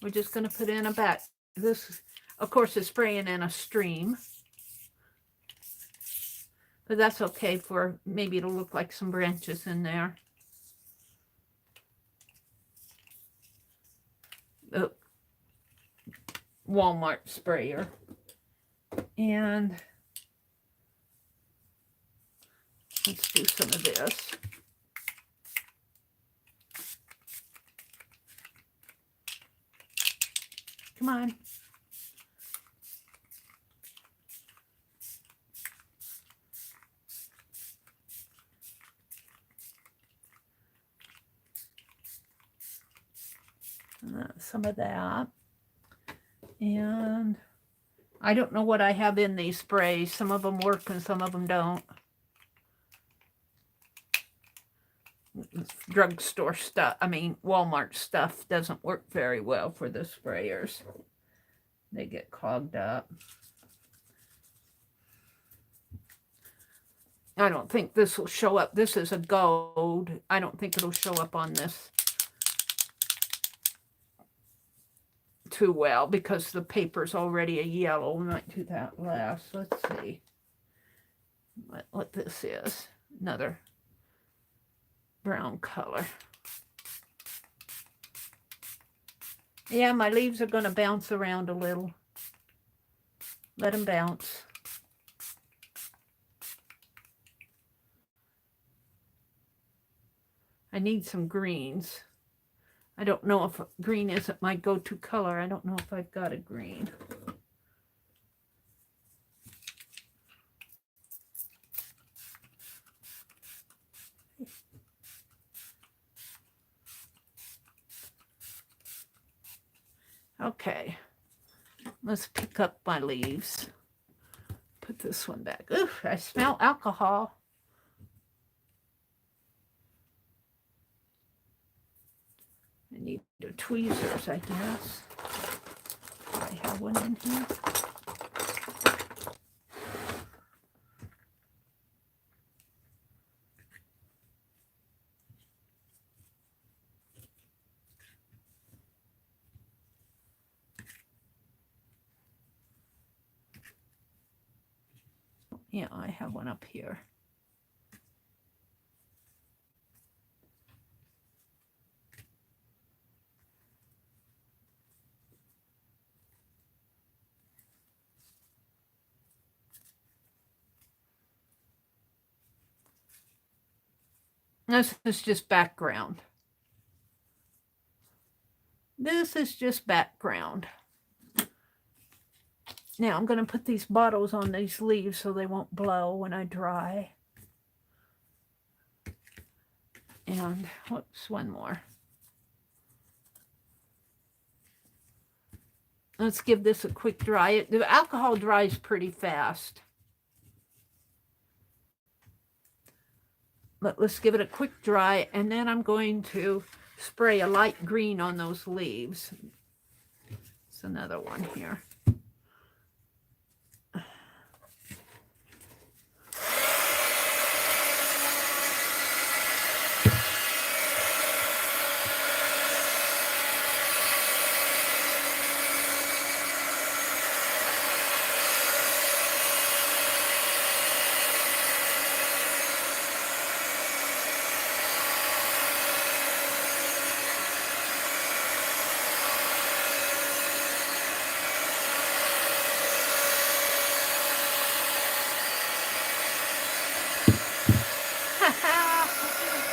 We're just going to put in a back. This, of course, is spraying in a stream. But that's okay for, maybe it'll look like some branches in there. The Walmart sprayer. And let's do some of this. Come on. Let's some of that. And I don't know what I have in these sprays. Some of them work and some of them don't. Drugstore stuff, I mean Walmart stuff doesn't work very well for the sprayers. They get clogged up. I don't think this will show up. This is a gold. I don't think it'll show up on this too well because the paper's already a yellow. We might do that last. Let's see what this is. Another brown color. Yeah, my leaves are going to bounce around a little. Let them bounce. I need some greens. I don't know if green isn't my go-to color. I don't know if I've got a green. Okay, let's pick up my leaves. Put this one back. Oof, I smell alcohol. I need the tweezers, I guess. I have one in here. Yeah, I have one up here. This is just background. This is just background. Now I'm going to put these bottles on these leaves so they won't blow when I dry. And whoops, one more. Let's give this a quick dry. The alcohol dries pretty fast. But let's give it a quick dry, and then I'm going to spray a light green on those leaves. It's another one here.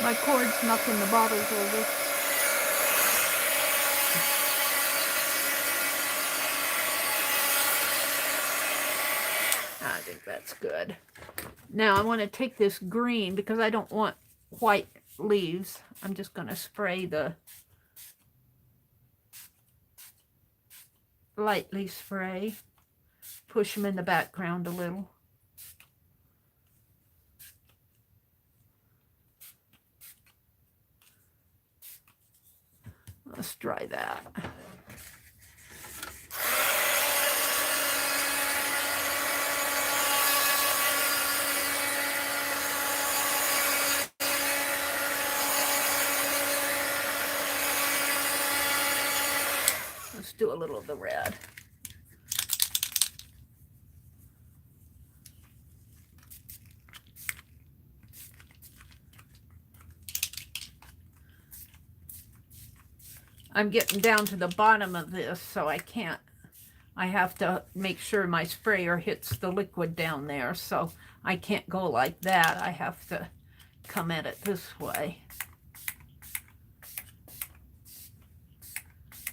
My cord's knocking the bottles over. I think that's good. Now I want to take this green because I don't want white leaves. I'm just going to spray the lightly spray. Push them in the background a little. Let's dry that. Let's do a little of the red. I'm getting down to the bottom of this, so I have to make sure my sprayer hits the liquid down there, so I can't go like that. I have to come at it this way.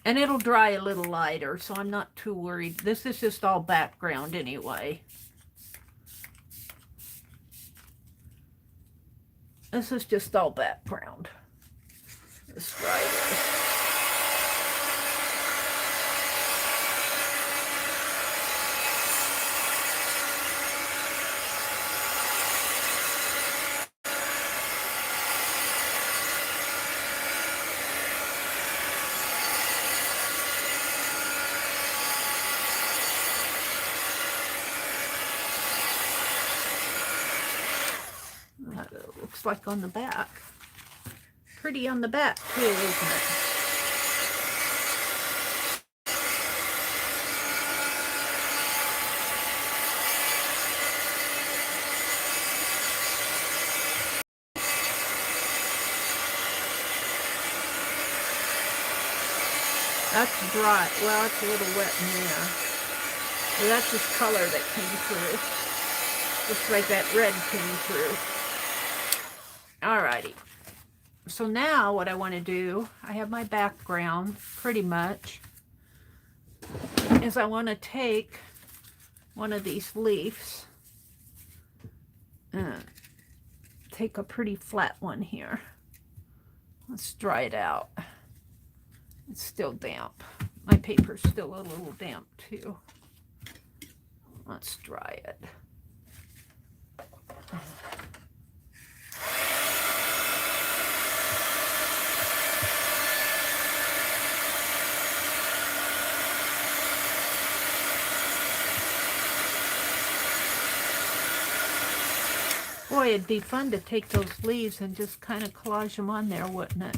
And it'll dry a little lighter, so I'm not too worried. This is just all background anyway. This is just all background. Let's dry this. looks like on the back. Pretty on the back too, isn't it? That's dry. Well, it's a little wet in there. Well, that's this color that came through. Looks like that red came through. Alrighty. So now what I want to do, I have my background pretty much, is I want to take one of these leaves and take a pretty flat one here. Let's dry it out. It's still damp. My paper's still a little damp too. Let's dry it. Boy, it'd be fun to take those leaves and just kind of collage them on there, wouldn't it?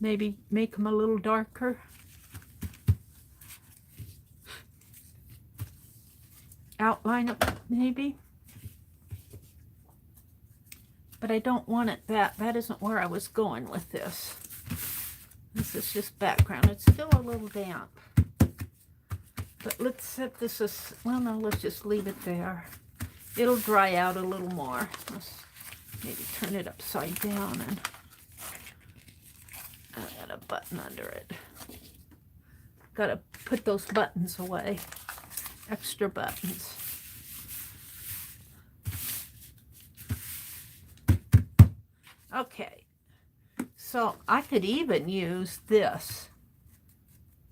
Maybe make them a little darker. Outline them, maybe. But I don't want it that isn't where I was going with this. This is just background. It's still a little damp. But let's set this as, well, no, let's just leave it there. It'll dry out a little more. Let's maybe turn it upside down and I got a button under it. Gotta put those buttons away. Extra buttons. Okay. So I could even use this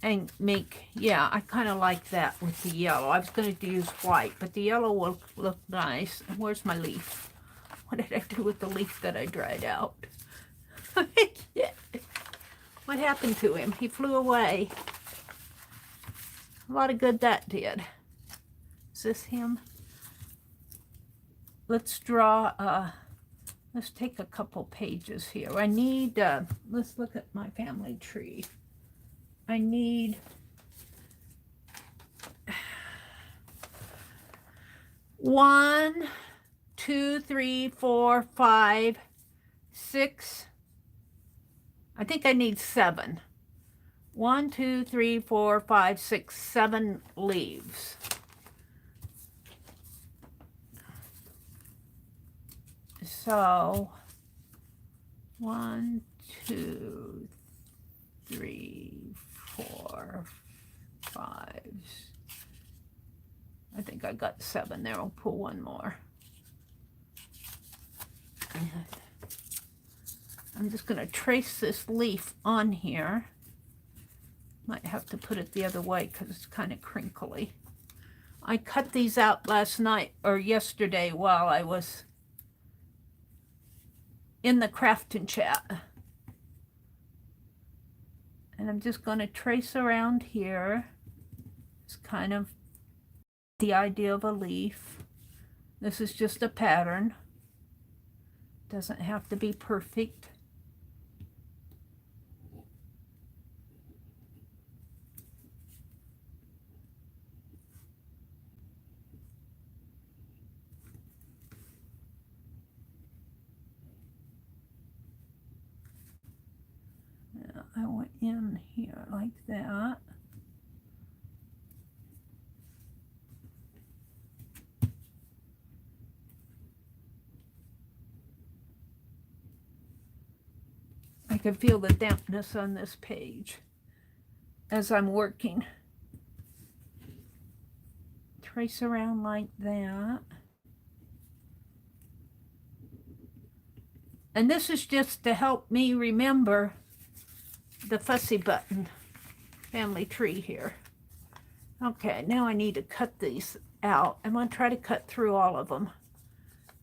and make, yeah, I kind of like that with the yellow. I was going to use white, but the yellow will look nice. And where's my leaf? What did I do with the leaf that I dried out? Yeah. What happened to him? He flew away. A lot of good that did. Is this him? Let's draw, let's take a couple pages here. I need, let's look at my family tree. I need 1, 2, 3, 4, 5, 6. I think I need 7. 1, 2, 3, 4, 5, 6, 7 leaves. So 1, 2, 3, 4, 5. I think I got 7 there. I'll pull one more. And I'm just going to trace this leaf on here. Might have to put it the other way because it's kind of crinkly. I cut these out last night or yesterday while I was in the crafting chat. And I'm just going to trace around here. It's kind of the idea of a leaf. This is just a pattern. Doesn't have to be perfect. I went in here like that. I can feel the dampness on this page as I'm working. Trace around like that. And this is just to help me remember the fussy button family tree here. Okay, now I need to cut these out. I'm going to try to cut through all of them.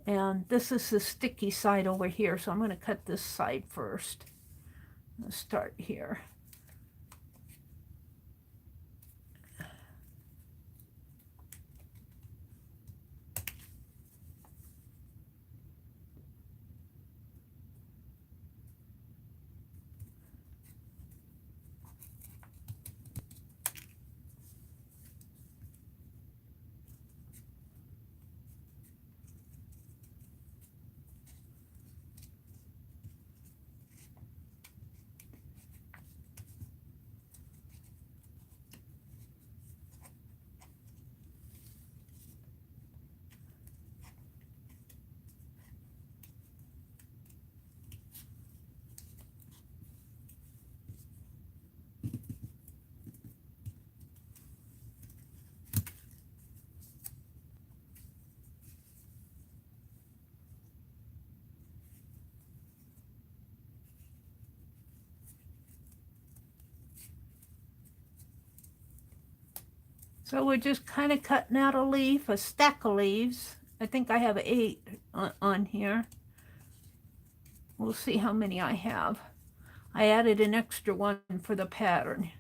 And this is the sticky side over here, so I'm going to cut this side first. Let's start here. So we're just kind of cutting out a leaf, a stack of leaves. I think I have 8 on here. We'll see how many I have. I added an extra one for the pattern.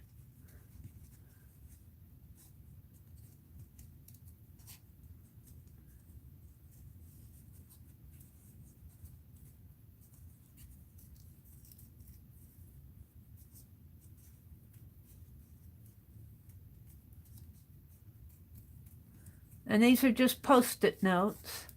And these are just Post-it notes.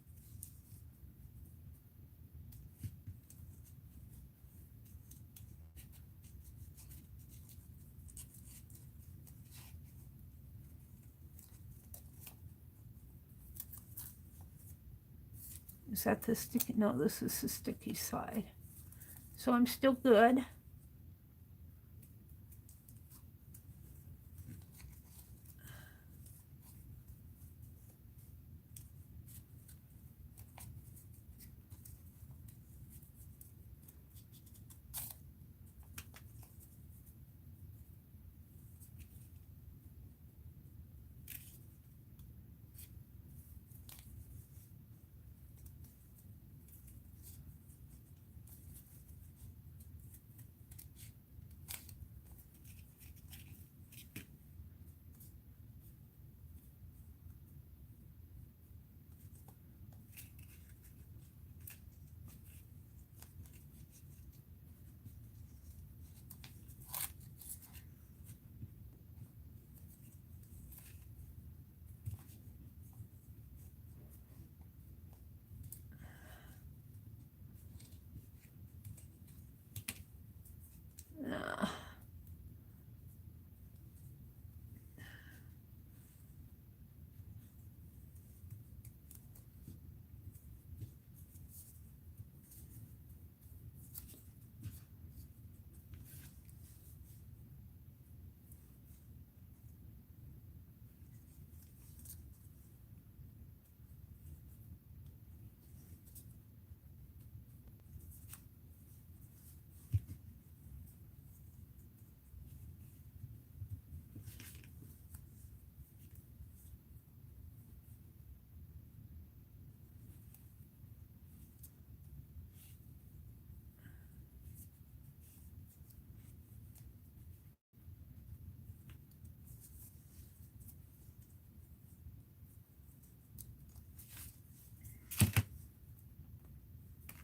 Is that the sticky? No, this is the sticky side. So I'm still good.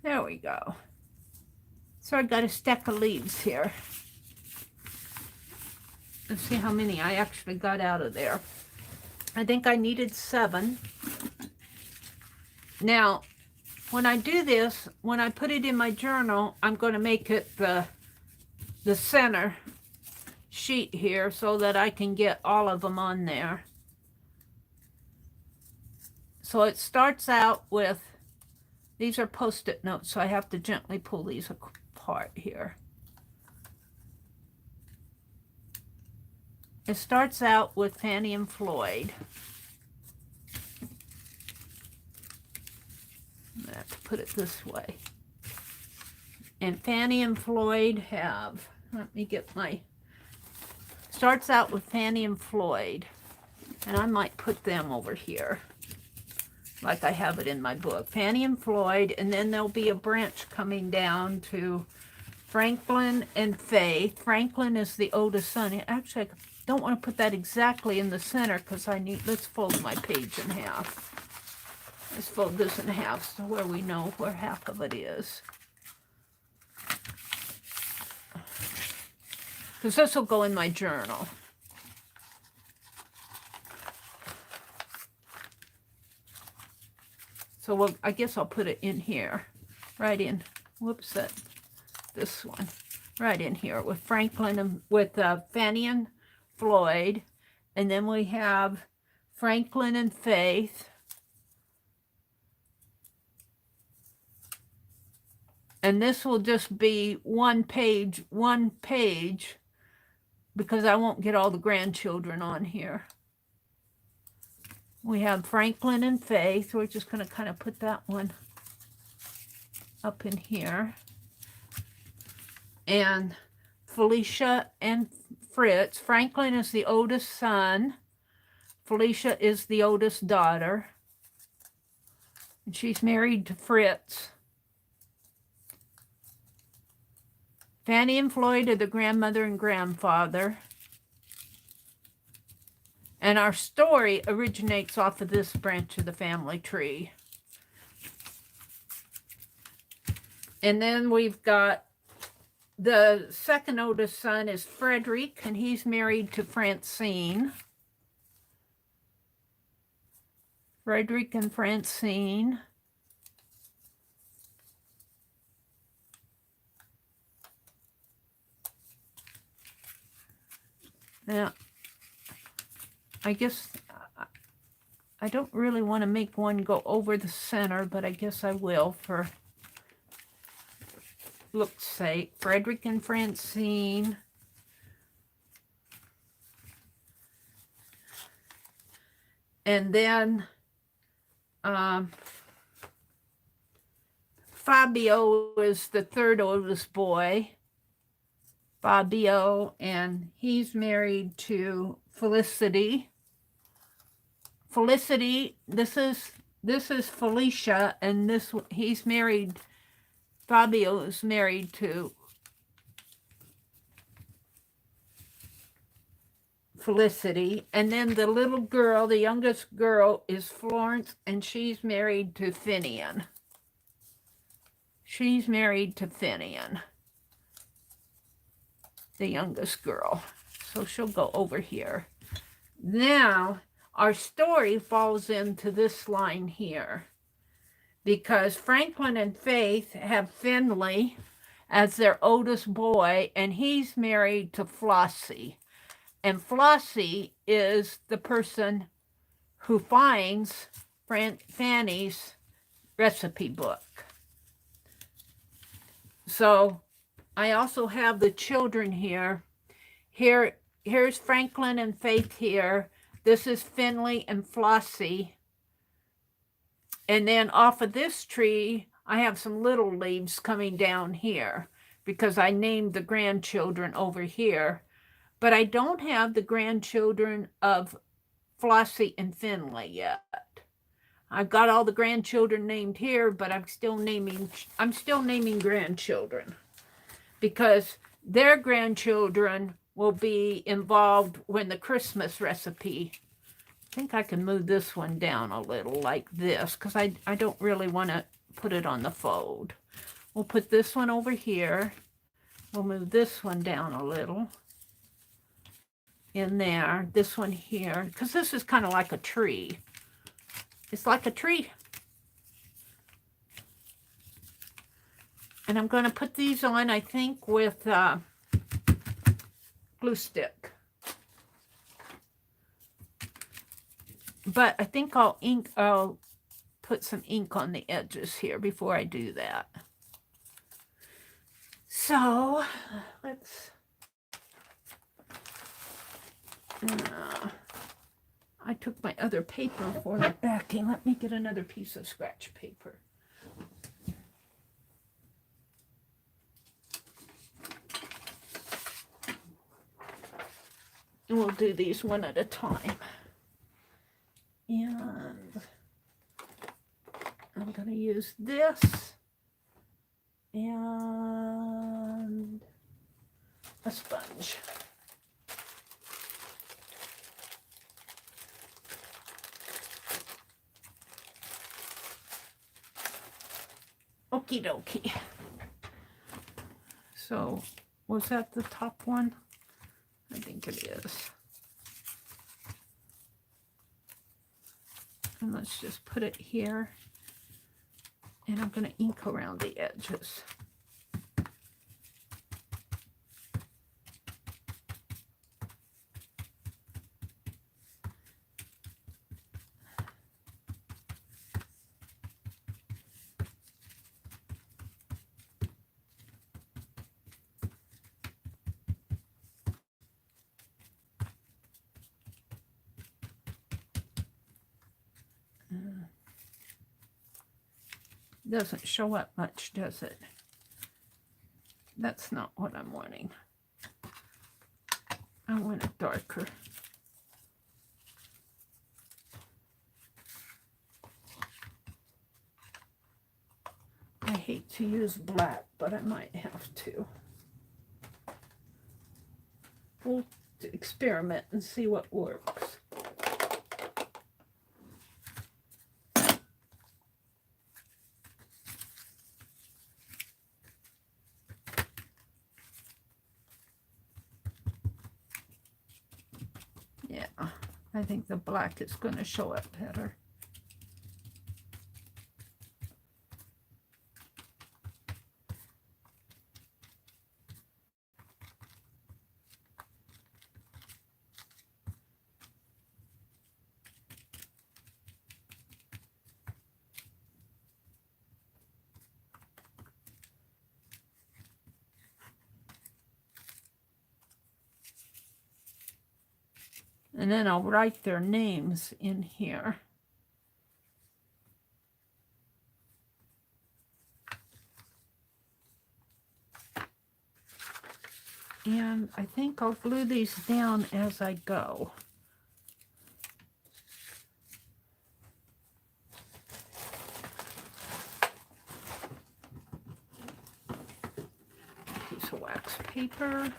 There we go. So I got a stack of leaves here. Let's see how many I actually got out of there. I think I needed 7. Now, when I do this, when I put it in my journal, I'm going to make it the center sheet here so that I can get all of them on there. So it starts out with, these are Post-it notes, so I have to gently pull these apart here. It starts out with Fannie and Floyd. I have to put it this way. And Fannie and Floyd have, let me get my, starts out with Fannie and Floyd. And I might put them over here, like I have it in my book. Fannie and Floyd, and then there'll be a branch coming down to Franklin and Faith. Franklin is the oldest son. Actually, I don't want to put that exactly in the center because I need, let's fold my page in half. Let's fold this in half so where we know where half of it is. Because this will go in my journal. So we'll, I guess I'll put it in here, right in, whoops, this one, right in here with Franklin and with Fannie and Floyd. And then we have Franklin and Faith. And this will just be one page, because I won't get all the grandchildren on here. We have Franklin and Faith. We're just going to kind of put that one up in here. And Felicia and Fritz. Franklin is the oldest son. Felicia is the oldest daughter. And she's married to Fritz. Fanny and Floyd are the grandmother and grandfather. And our story originates off of this branch of the family tree. And then we've got the second oldest son is Frederick, and he's married to Francine. Frederick and Francine. Now, I guess I don't really want to make one go over the center, but I guess I will for look's sake. Frederick and Francine. And then Fabio is the third oldest boy. Fabio, and he's married to Felicity. Felicity, this is Felicia, and he's married. Fabio is married to Felicity, and then the little girl, the youngest girl, is Florence, and she's married to Finian. She's married to Finian, the youngest girl. So she'll go over here. Now, our story falls into this line here, because Franklin and Faith have Finley as their oldest boy, and he's married to Flossie. And Flossie is the person who finds Fanny's recipe book. So I also have the children here. Here's Franklin and Faith here. This is Finley and Flossie. And then off of this tree, I have some little leaves coming down here because I named the grandchildren over here. But I don't have the grandchildren of Flossie and Finley yet. I've got all the grandchildren named here, but I'm still naming grandchildren because their grandchildren will be involved when the Christmas recipe. I think I can move this one down a little like this because I don't really want to put it on the fold. We'll put this one over here. We'll move this one down a little in there. This one here, because this is kind of like a tree. It's like a tree. And I'm going to put these on, I think, with glue stick. But I think I'll put some ink on the edges here before I do that. So let's, I took my other paper for the backing. Let me get another piece of scratch paper. And we'll do these one at a time. And I'm going to use this and a sponge. Okie dokie. So, was that the top one? I think it is. And let's just put it here. And I'm going to ink around the edges. Doesn't show up much, does it? That's not what I'm wanting. I want it darker. to use black, but I might have to. We'll experiment and see what works. Yeah, I think the black is going to show up better. And then I'll write their names in here. And I think I'll glue these down as I go. Piece of wax paper.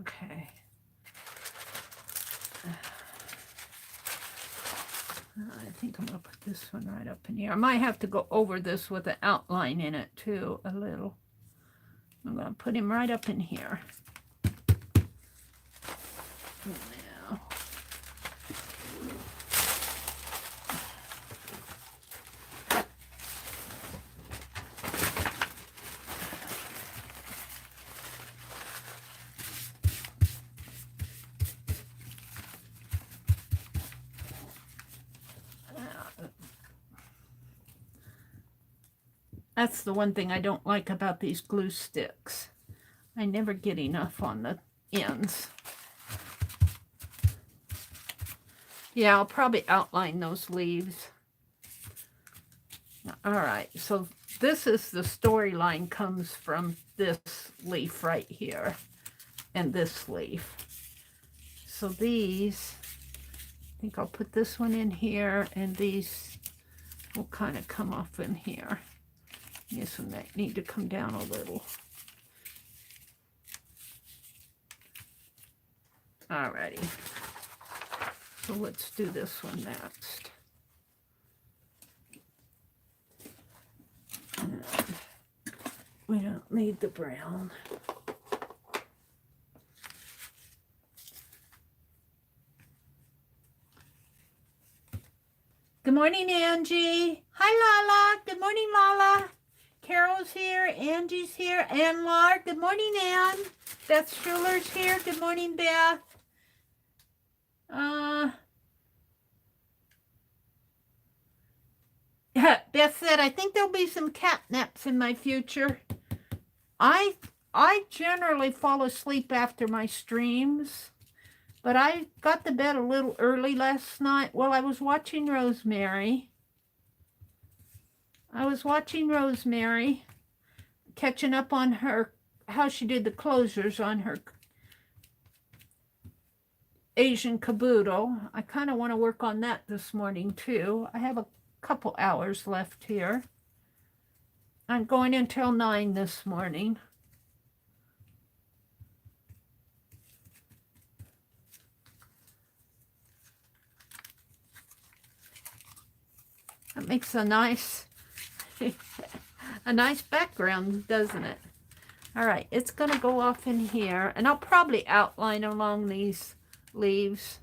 Okay. I think I'm going to put this one right up in here. I might have to go over this with an outline in it too, a little. I'm going to put him right up in here. Now. That's the one thing I don't like about these glue sticks. I never get enough on the ends. Yeah, I'll probably outline those leaves. All right, so this is the storyline comes from this leaf right here and this leaf. So these, I think I'll put this one in here and these will kind of come off in here. This one might need to come down a little. Alrighty. So let's do this one next. And we don't need the brown. Good morning, Angie. Hi, Lala. Good morning, Lala. Carol's here, Angie's here, Ann Lar. Good morning, Ann. Beth Schuler's here. Good morning, Beth. Beth said, I think there'll be some catnaps in my future. I generally fall asleep after my streams, but I got to bed a little early last night while I was watching Rosemary. Catching up on her, how she did the closures on her Asian caboodle. I kind of want to work on that this morning too. I have a couple hours left here. I'm going until 9 this morning. That makes a nice a nice background, doesn't it? All right, it's going to go off in here, and I'll probably outline along these leaves.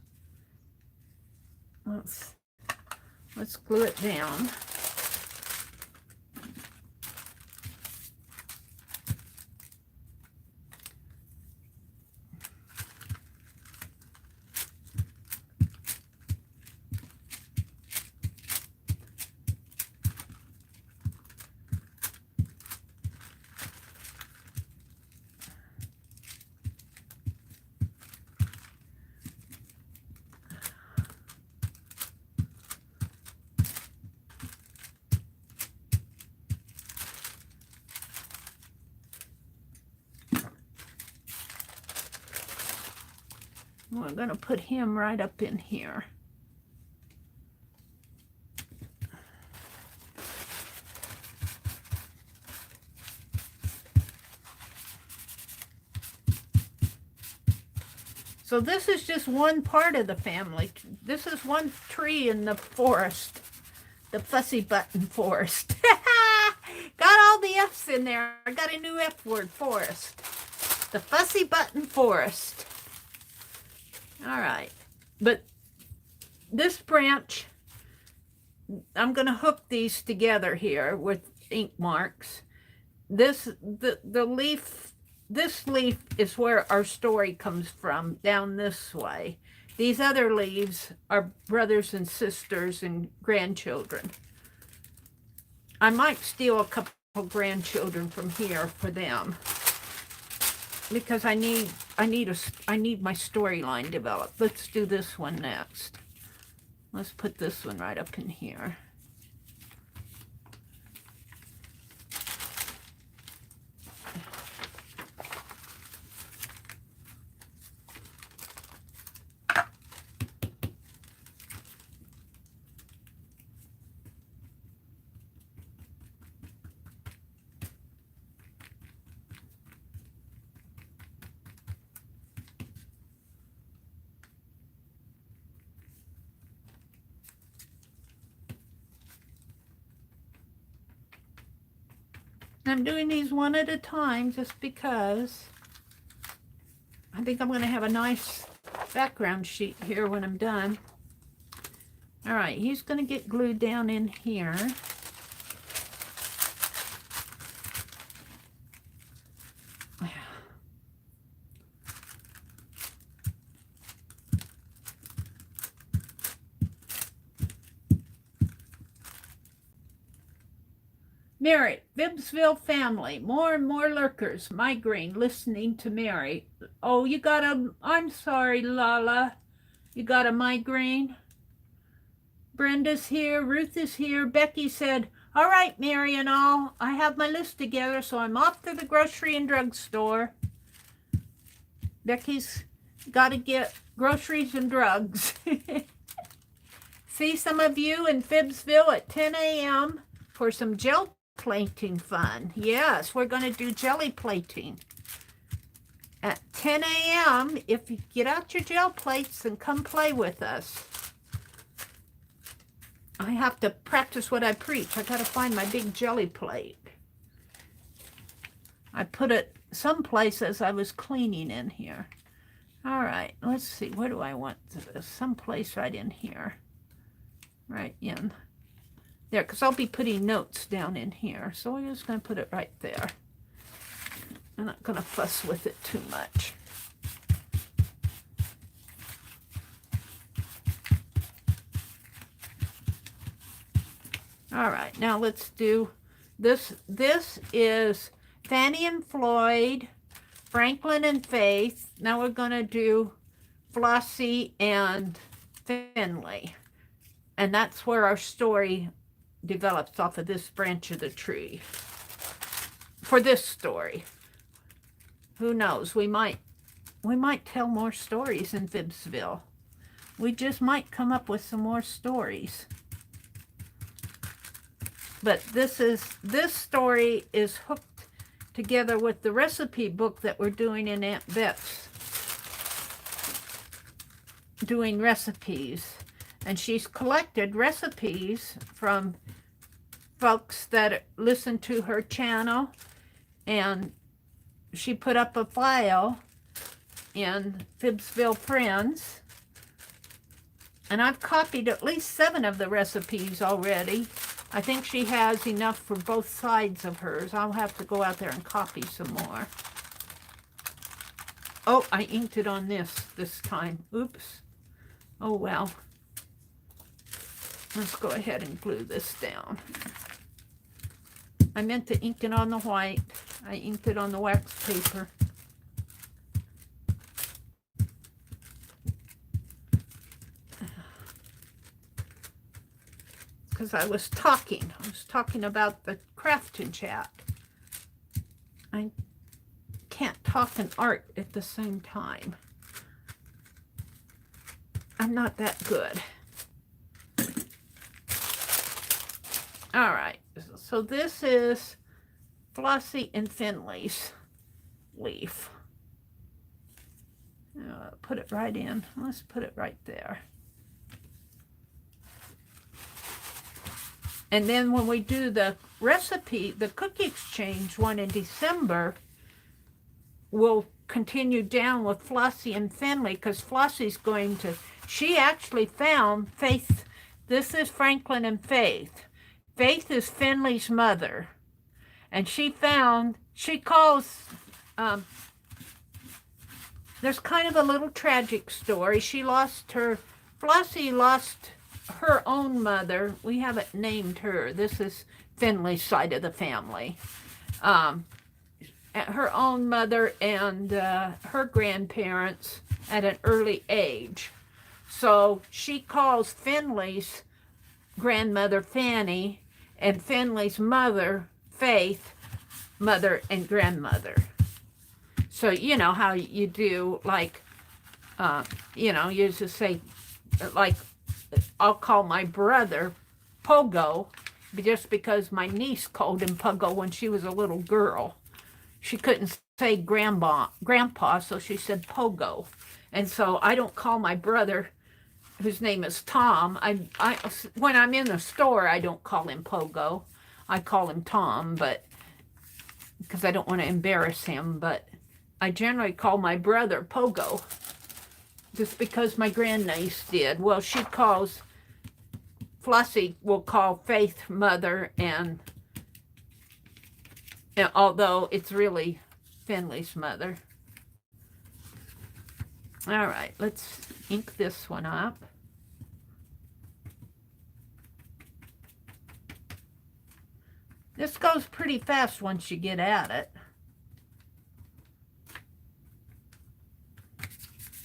Let's glue it down. We're going to put him right up in here. So this is just one part of the family. This is one tree in the forest, the fussy button forest. Got all the F's in there. I got a new F word, forest. The fussy button forest. All right. But this branch, I'm going to hook these together here with ink marks. The leaf, this leaf is where our story comes from, down this way. These other leaves are brothers and sisters and grandchildren. I might steal a couple grandchildren from here for them, because I need my storyline developed. Let's do this one next. Let's put this one right up in here. I'm doing these one at a time just because I think I'm going to have a nice background sheet here when I'm done. All right, he's going to get glued down in here. Meri, Bibbsville family, more and more lurkers, migraine, listening to Meri. Oh, you got a, I'm sorry, Lala. You got a migraine? Brenda's here, Ruth is here. Becky said, all right, Meri and all, I have my list together, so I'm off to the grocery and drugstore. Becky's got to get groceries and drugs. See some of you in Bibbsville at 10 a.m. for some gel plating fun. Yes, we're going to do jelly plating at 10 a.m. If you get out your gel plates and come play with us. I have to practice what I preach. I got to find my big jelly plate. I put it someplace as I was cleaning in here. All right, let's see. Where do I want this? Someplace right in here. Right in there, because I'll be putting notes down in here. So we're just going to put it right there. I'm not going to fuss with it too much. All right, now let's do this. This is Fanny and Floyd, Franklin and Faith. Now we're going to do Flossie and Finley. And that's where our story develops, off of this branch of the tree. For this story. Who knows? We might tell more stories in Bibbsville. We just might come up with some more stories. But this story is hooked together with the recipe book that we're doing in Aunt Bet's. Doing recipes. And she's collected recipes from folks that listen to her channel, and she put up a file in Bibbsville Friends, and I've copied at least 7 of the recipes already. I think she has enough for both sides of hers. I'll have to go out there and copy some more. Oh, I inked it on this time. Oops. Oh well. Let's go ahead and glue this down. I meant to ink it on the white. I inked it on the wax paper. Because I was talking about the crafting chat. I can't talk and art at the same time. I'm not that good. All right, so this is Flossie and Finley's leaf. Put it right in. Let's put it right there. And then when we do the recipe, the cookie exchange one in December, we'll continue down with Flossie and Finley, because Flossie's going to, she actually found Faith. This is Franklin and Faith. Faith is Finley's mother. And she calls, there's kind of a little tragic story. Flossie lost her own mother. We haven't named her. This is Finley's side of the family. Her own mother and her grandparents at an early age. So she calls Finley's grandmother Fanny and Finley's mother Faith, mother and grandmother. So you know how you do, like, you just say, like, I'll call my brother Pogo just because my niece called him Pogo when she was a little girl. She couldn't say grandpa, so she said Pogo. And so I don't call my brother, whose name is Tom. When I'm in the store, I don't call him Pogo. I call him Tom, but because I don't want to embarrass him. But I generally call my brother Pogo, just because my grandniece did. Well, Flossie will call Faith mother, and although it's really Finley's mother. All right, let's ink this one up. This goes pretty fast once you get at it.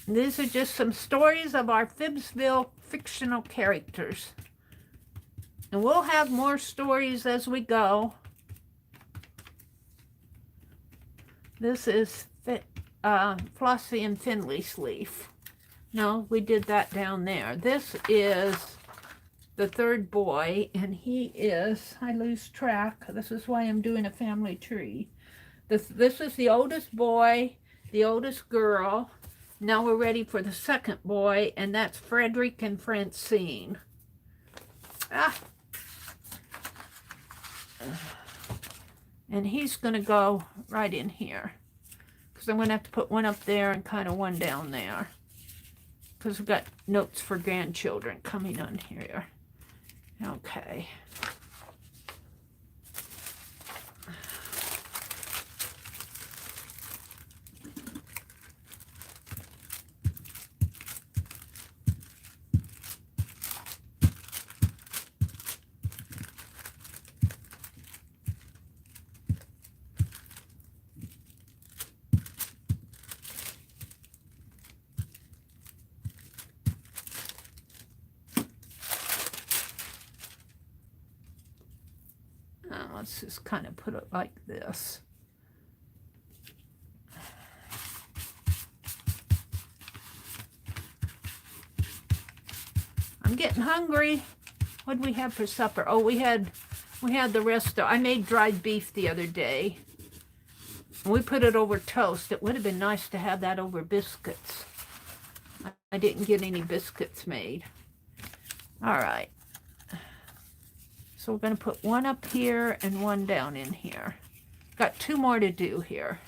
These are just some stories of our Phibbsville fictional characters. And we'll have more stories as we go. This is Flossie and Finley's leaf. No, we did that down there. This is the third boy, and he is, I lose track. This is why I'm doing a family tree. This is the oldest boy, the oldest girl. Now we're ready for the second boy, and that's Frederick and Francine. And he's going to go right in here, because I'm going to have to put one up there and kind of one down there, because we've got notes for grandchildren coming on here. Okay. Let's just kind of put it like this. I'm getting hungry. What did we have for supper? Oh, we had the rest of, I made dried beef the other day. We put it over toast. It would have been nice to have that over biscuits. I didn't get any biscuits made. All right. So we're going to put one up here and one down in here. Got two more to do here.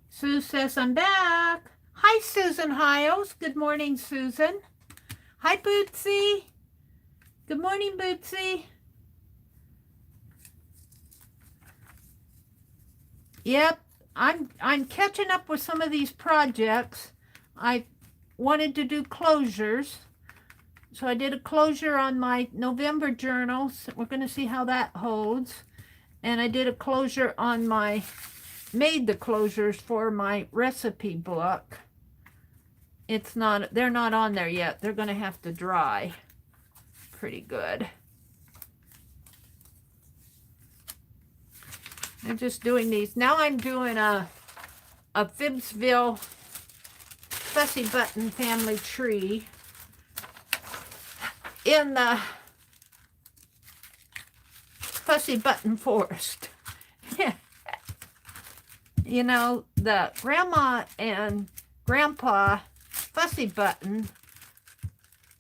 Sue says, I'm back. Hi, Susan Hiles. Good morning, Susan. Hi, Bootsy. Good morning, Bootsy. Yep, I'm catching up with some of these projects. I wanted to do closures. So I did a closure on my November journals. We're going to see how that holds. And I did a closure on made the closures for my recipe book. it's not, they're not on there yet. They're going to have to dry pretty good. I'm just doing these. Now I'm doing a Phibbsville Fussy Button family tree in the Fussy Button forest. You know, the grandma and grandpa Fussy Button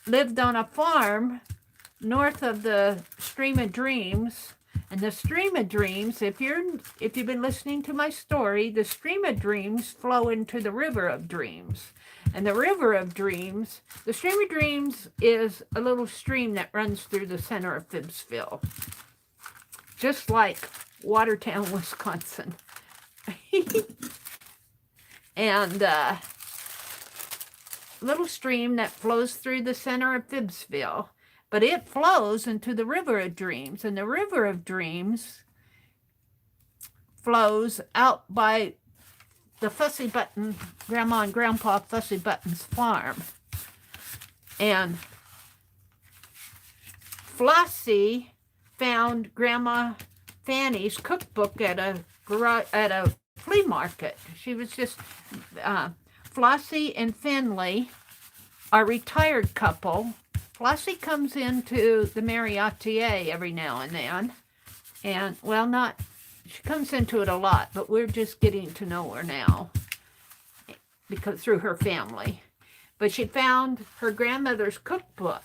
lived on a farm north of the Stream of Dreams. And the Stream of Dreams, if you've been listening to my story, the Stream of Dreams flow into the River of Dreams. And the River of Dreams, the Stream of Dreams is a little stream that runs through the center of Phibbsville. Just like Watertown, Wisconsin. And little stream that flows through the center of Phibbsville. But it flows into the River of Dreams, and the River of Dreams flows out by the Fussy Button, Grandma and Grandpa Fussy Button's farm. And Flossie found Grandma Fanny's cookbook at a flea market. She was just, Flossie and Finley are a retired couple. Flossie comes into the TheMeriAtelier every now and then. And, well, she comes into it a lot, but we're just getting to know her now because through her family. But she found her grandmother's cookbook,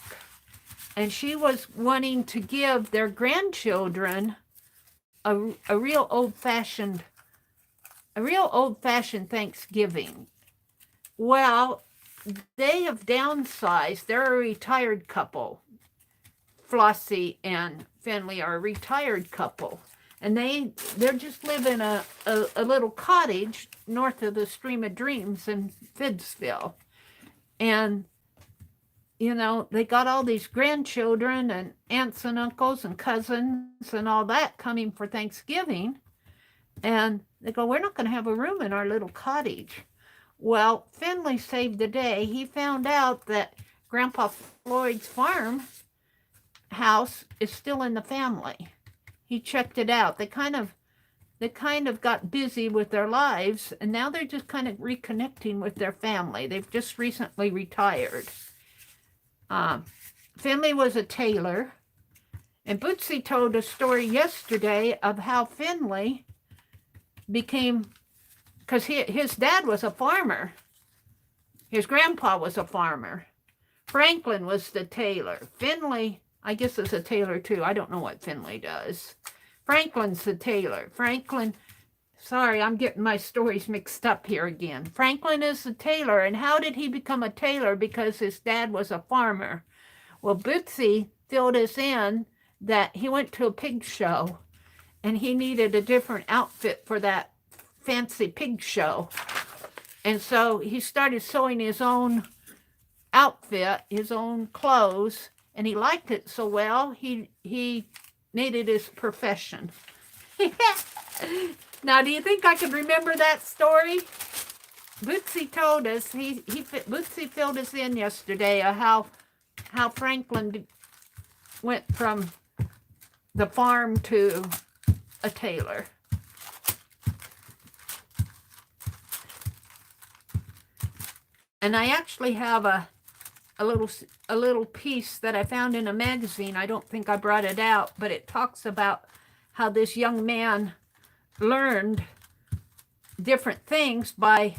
and she was wanting to give their grandchildren a real old-fashioned Thanksgiving. Well, they have downsized. They're a retired couple. Flossie and Finley are a retired couple. And they're just living a little cottage north of the Stream of Dreams in Phibbsville. And, you know, they got all these grandchildren and aunts and uncles and cousins and all that coming for Thanksgiving. And they go, we're not going to have a room in our little cottage. Well, Finley saved the day. He found out that Grandpa Floyd's farm house is still in the family. He checked it out. They kind of got busy with their lives, and now they're just kind of reconnecting with their family. They've just recently retired. Finley was a tailor, and Bootsy told a story yesterday of how Finley became, because his dad was a farmer. His grandpa was a farmer. Franklin was the tailor. Finley, I guess, is a tailor too. I don't know what Finley does. Franklin's the tailor. Sorry, I'm getting my stories mixed up here again. Franklin is the tailor, and how did he become a tailor? Because his dad was a farmer. Well, Bootsy filled us in that he went to a pig show, and he needed a different outfit for that fancy pig show. And so he started sewing his own outfit, his own clothes, and he liked it so well, he made it his profession. Now, do you think I could remember that story? Bootsy told us, Bootsy filled us in yesterday how Franklin went from the farm to a tailor. And I actually have a little piece that I found in a magazine. I don't think I brought it out, but it talks about how this young man learned different things by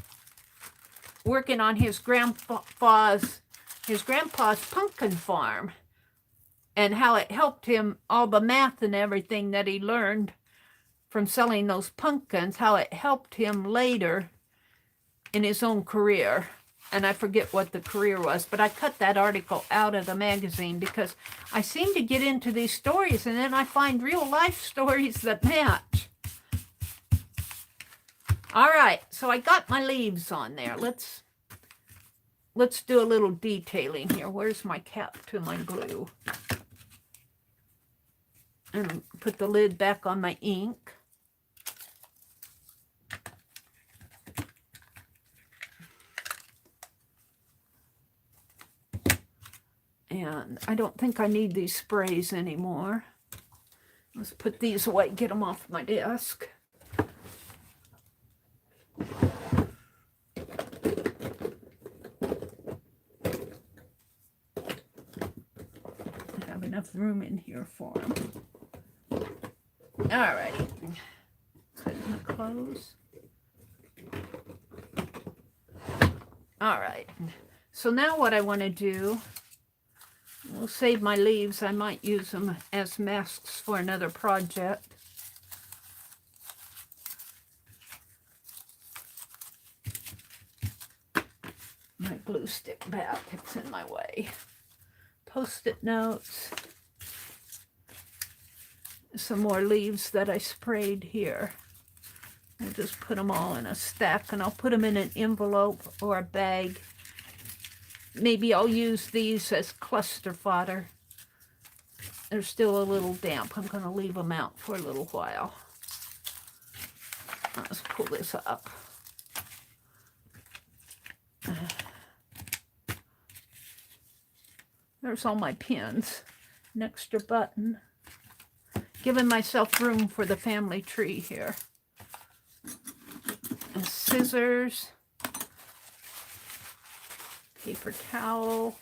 working on his grandpa's pumpkin farm, and how it helped him, all the math and everything that he learned from selling those pumpkins, how it helped him later in his own career. And I forget what the career was, but I cut that article out of the magazine because I seem to get into these stories and then I find real life stories that match. All right, so I got my leaves on there. Let's do a little detailing here. Where's my cap to my glue? And put the lid back on my ink. And I don't think I need these sprays anymore. Let's put these away, get them off my desk. I have enough room in here for them. Alrighty. Putting the clothes. Alright. So now what I want to do, I'll save my leaves. I might use them as masks for another project. My glue stick back, it's in my way. Post-it notes. Some more leaves that I sprayed here. I'll just put them all in a stack, and I'll put them in an envelope or a bag. Maybe I'll use these as cluster fodder. They're still a little damp. I'm going to leave them out for a little while. Let's pull this up. There's all my pins. An extra button. Giving myself room for the family tree here. And scissors. Paper towel.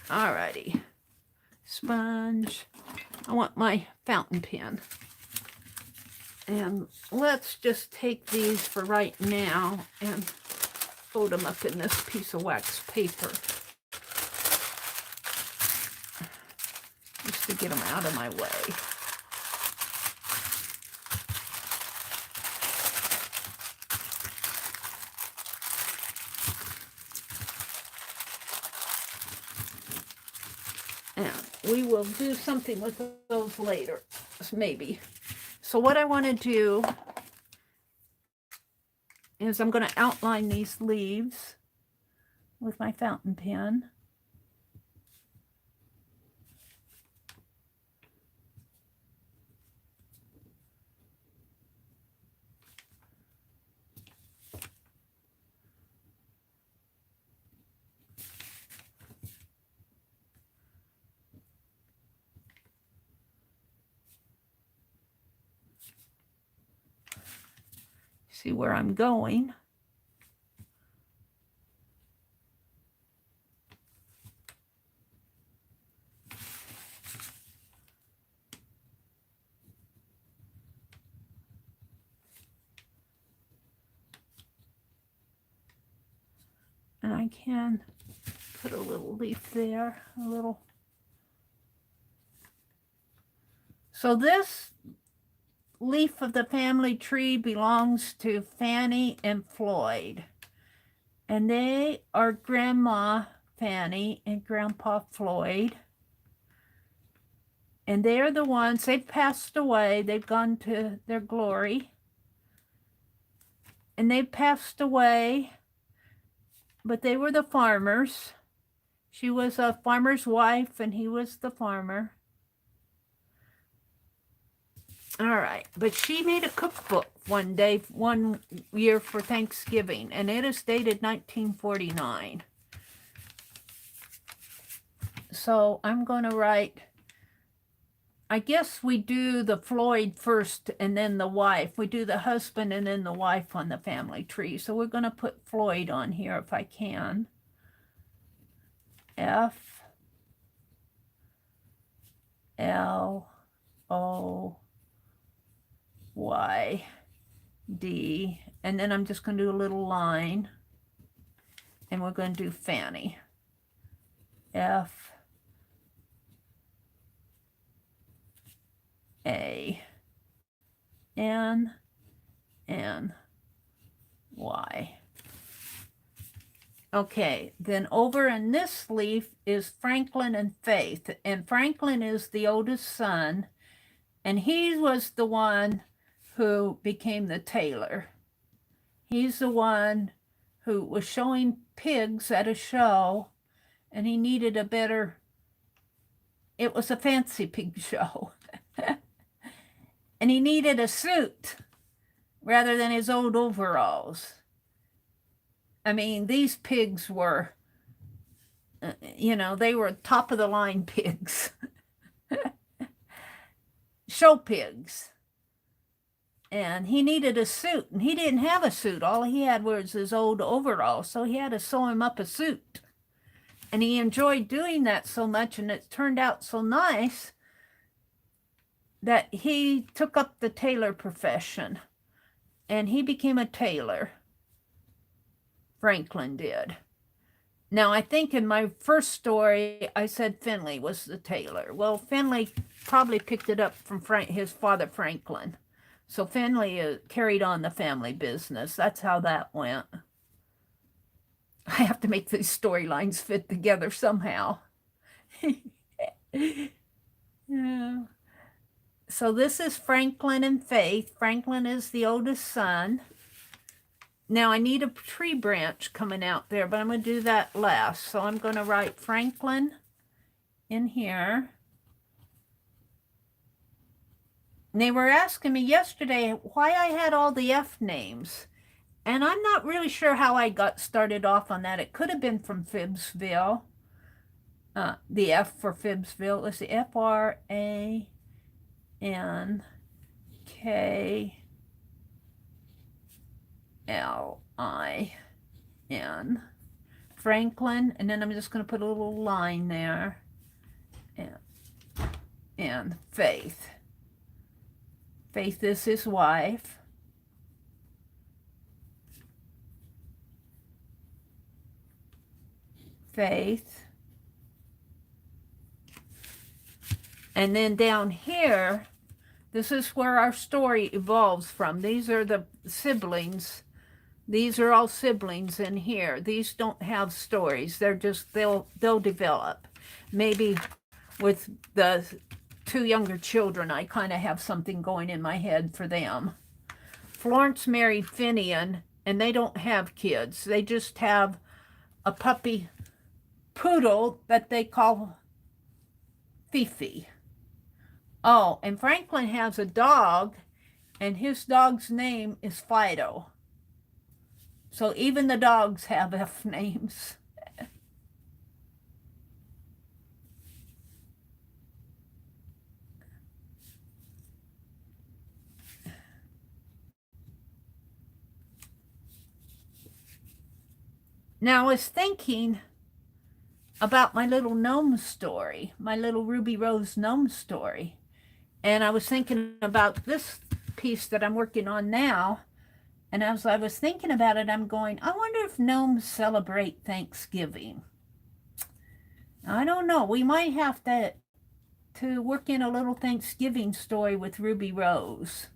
Alrighty. Sponge. I want my fountain pen. And let's just take these for right now and fold them up in this piece of wax paper. Just to get them out of my way. And we will do something with those later, maybe. So what I want to do is I'm going to outline these leaves with my fountain pen. See where I'm going. And I can put a little leaf there, a little. So this leaf of the family tree belongs to Fanny and Floyd. And they are Grandma Fanny and Grandpa Floyd. And they're the ones, they've passed away. They've gone to their glory. And they've passed away, but they were the farmers. She was a farmer's wife and he was the farmer. All right, but she made a cookbook one year for Thanksgiving, and it is dated 1949. So I'm going to write, I guess we do the Floyd first and then the wife. We do the husband and then the wife on the family tree. So we're going to put Floyd on here if I can. F L O Y D, and then I'm just going to do a little line, and we're going to do Fanny. F A N N Y. Okay, then over in this leaf is Franklin and Faith, and Franklin is the oldest son, and he was the one who became the tailor. He's the one who was showing pigs at a show, and he needed a better, it was a fancy pig show. And he needed a suit rather than his old overalls. I mean, these pigs were you know, they were top of the line pigs, show pigs. And he needed a suit, and he didn't have a suit. All he had was his old overalls, so he had to sew him up a suit. And he enjoyed doing that so much, and it turned out so nice that he took up the tailor profession, and he became a tailor. Franklin did. Now, I think in my first story, I said Finley was the tailor. Well, Finley probably picked it up from his father, Franklin. So Finley carried on the family business. That's how that went. I have to make these storylines fit together somehow. Yeah. So this is Franklin and Faith. Franklin is the oldest son. Now I need a tree branch coming out there, but I'm going to do that last. So I'm going to write Franklin in here. And they were asking me yesterday why I had all the F names. And I'm not really sure how I got started off on that. It could have been from Phibbsville. The F for Phibbsville. Let's see, Franklin. Franklin. And then I'm just going to put a little line there. And Faith. Faith is his wife. Faith. And then down here, this is where our story evolves from. These are the siblings. These are all siblings in here. These don't have stories. They're just, they'll develop. Maybe with the two younger children, I kind of have something going in my head for them. Florence married Finian, and they don't have kids. They just have a puppy poodle that they call Fifi. Oh, and Franklin has a dog, and his dog's name is Fido. So even the dogs have F names. Now, I was thinking about my little gnome story, my little Ruby Rose gnome story. And I was thinking about this piece that I'm working on now. And as I was thinking about it, I'm going, I wonder if gnomes celebrate Thanksgiving. I don't know. We might have to work in a little Thanksgiving story with Ruby Rose.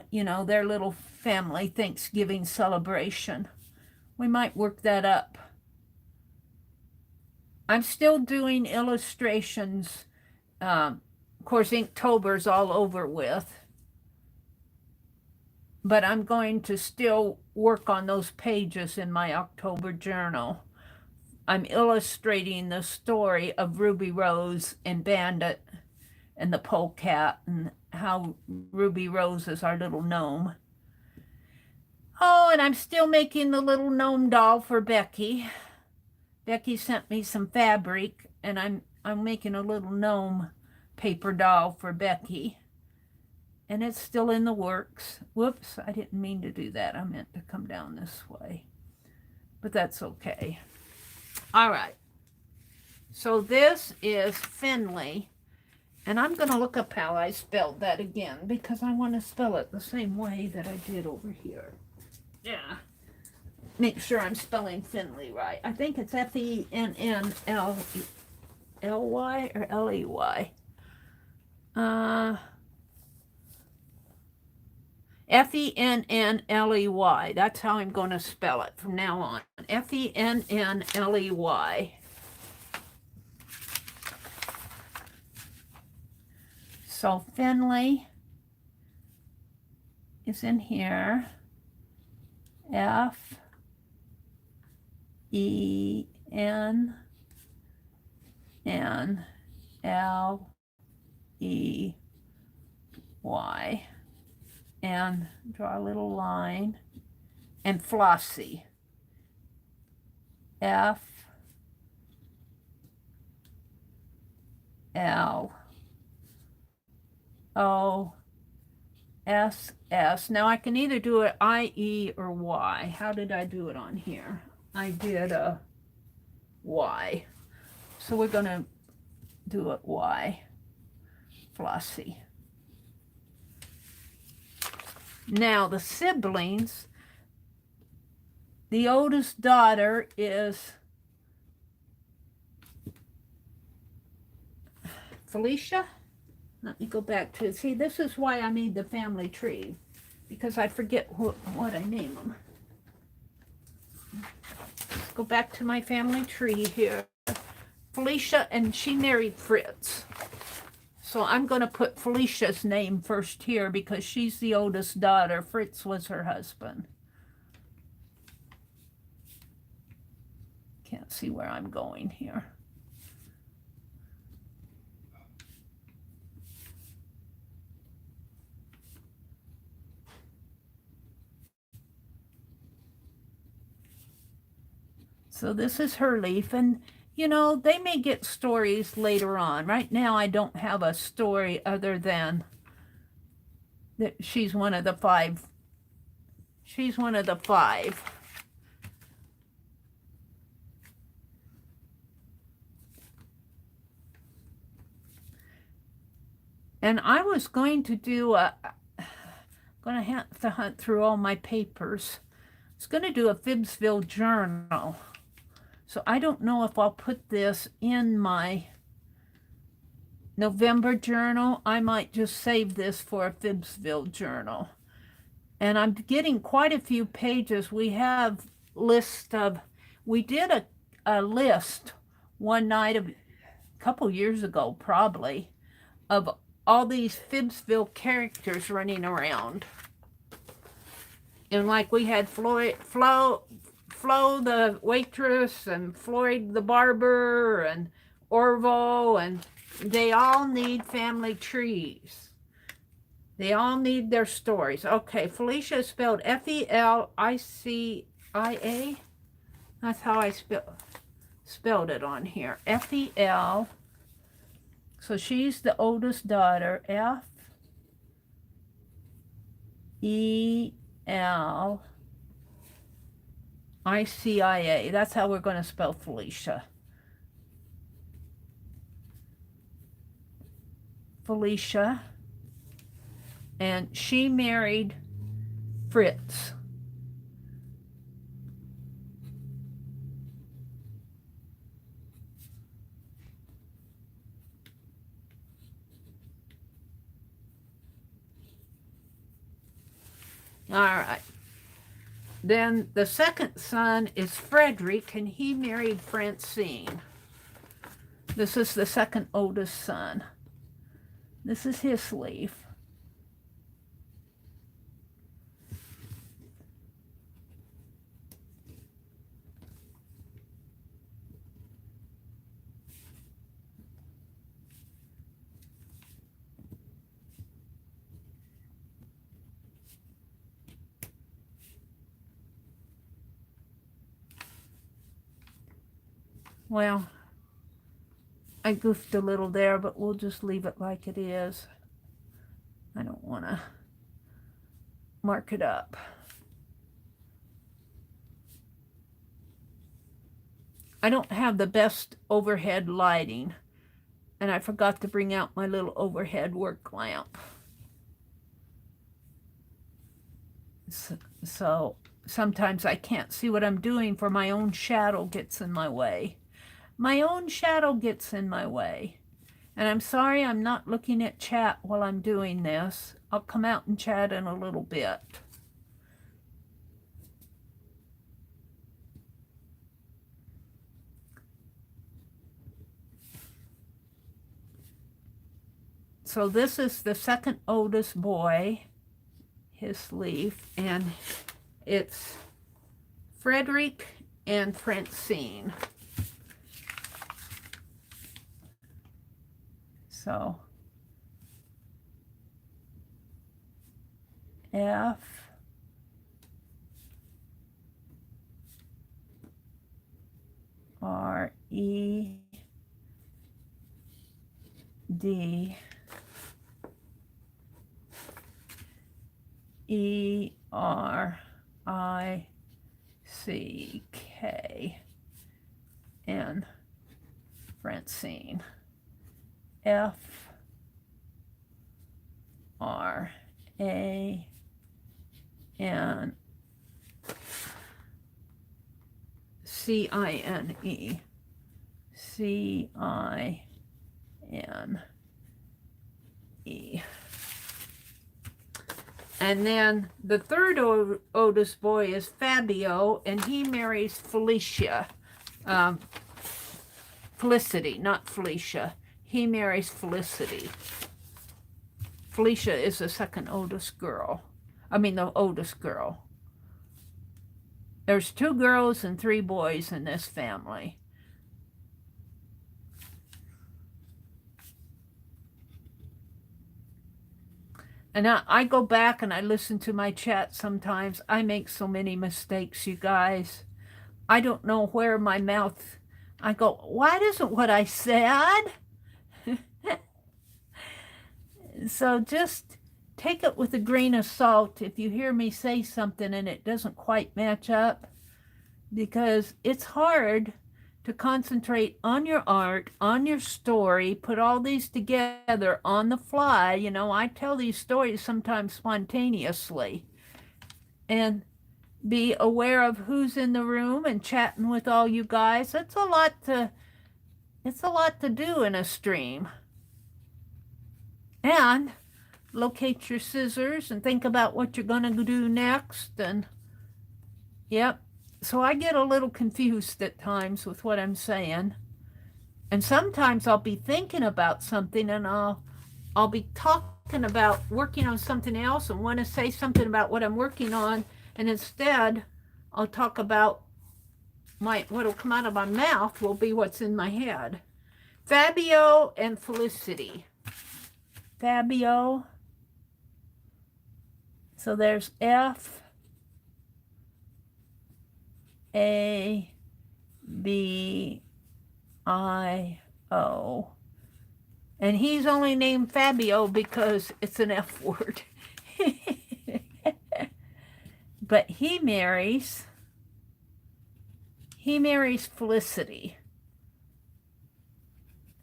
You know, their little family Thanksgiving celebration. We might work that up. I'm still doing illustrations. Of course, Inktober's all over with. But I'm going to still work on those pages in my October journal. I'm illustrating the story of Ruby Rose and Bandit and the polecat, and how Ruby Rose is our little gnome. Oh, and I'm still making the little gnome doll for Becky. Becky sent me some fabric, and I'm making a little gnome paper doll for Becky. And it's still in the works. Whoops, I didn't mean to do that. I meant to come down this way. But that's okay. All right. So this is Finley. And I'm going to look up how I spelled that again, because I want to spell it the same way that I did over here. Yeah. Make sure I'm spelling Finley right. I think it's Fennlly or Ley. Fennley. That's how I'm going to spell it from now on. Fennley. So Finley is in here. Fennley. And draw a little line. And Flossie. F L O S S. Now I can either do it I-E or Y. How did I do it on here? I did a Y. So we're going to do it Y. Flossie. Now the siblings, the oldest daughter is Felicia. Let me go back to, see, this is why I need the family tree, because I forget what I name them. Let's go back to my family tree here. Felicia, and she married Fritz. So I'm going to put Felicia's name first here because she's the oldest daughter. Fritz was her husband. Can't see where I'm going here. So this is her leaf, and you know, they may get stories later on. Right now I don't have a story other than that she's one of the five. She's one of the five. And I was going to do going to have to hunt through all my papers. I was going to do a Phibbsville journal. So I don't know if I'll put this in my November journal. I might just save this for a Phibbsville journal. And I'm getting quite a few pages. We have list of, we did a list one night a couple years ago probably of all these Phibbsville characters running around. And like we had Flo the waitress, and Floyd the barber, and Orvo, and they all need family trees. They all need their stories. Okay, Felicia is spelled F-E-L-I-C-I-A. That's how I spelled it on here. F-E-L. So she's the oldest daughter. F-E-L-I-C-I-A. That's how we're going to spell Felicia. Felicia. And she married Fritz. All right. Then the second son is Frederick, and he married Francine. This is the second oldest son. This is his leaf. Well, I goofed a little there, but we'll just leave it like it is. I don't want to mark it up. I don't have the best overhead lighting, and I forgot to bring out my little overhead work lamp. So sometimes I can't see what I'm doing, for my own shadow gets in my way. My own shadow gets in my way. And I'm sorry I'm not looking at chat while I'm doing this. I'll come out and chat in a little bit. So this is the second oldest boy, his leaf, and it's Frederick and Francine. So F and Francine. Francine. And then the third oldest boy is Fabio, and he marries Felicia. Felicity, not Felicia. He marries Felicity. Felicia is the second oldest girl. I mean, the oldest girl. There's 2 girls and 3 boys in this family. And I go back and I listen to my chat sometimes. I make so many mistakes, you guys. I don't know where my mouth... I go, what isn't what I said? So just take it with a grain of salt if you hear me say something and it doesn't quite match up, because it's hard to concentrate on your art, on your story, put all these together on the fly. You know, I tell these stories sometimes spontaneously, and be aware of who's in the room and chatting with all you guys. It's a lot to do in a stream. And locate your scissors and think about what you're going to do next. And yep. So I get a little confused at times with what I'm saying. And sometimes I'll be thinking about something and I'll be talking about working on something else and want to say something about what I'm working on. And instead, I'll talk about what'll come out of my mouth will be what's in my head. Fabio and Felicity. Fabio. So there's Fabio. And he's only named Fabio because it's an F word. But he marries Felicity.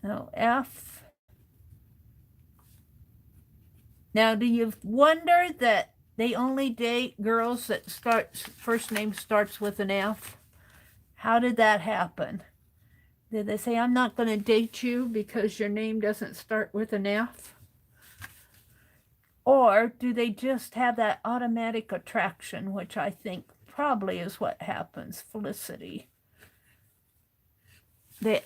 Oh, F. Now, do you wonder that they only date girls that first name starts with an F? How did that happen? Did they say, I'm not going to date you because your name doesn't start with an F? Or do they just have that automatic attraction, which I think probably is what happens, Felicity. They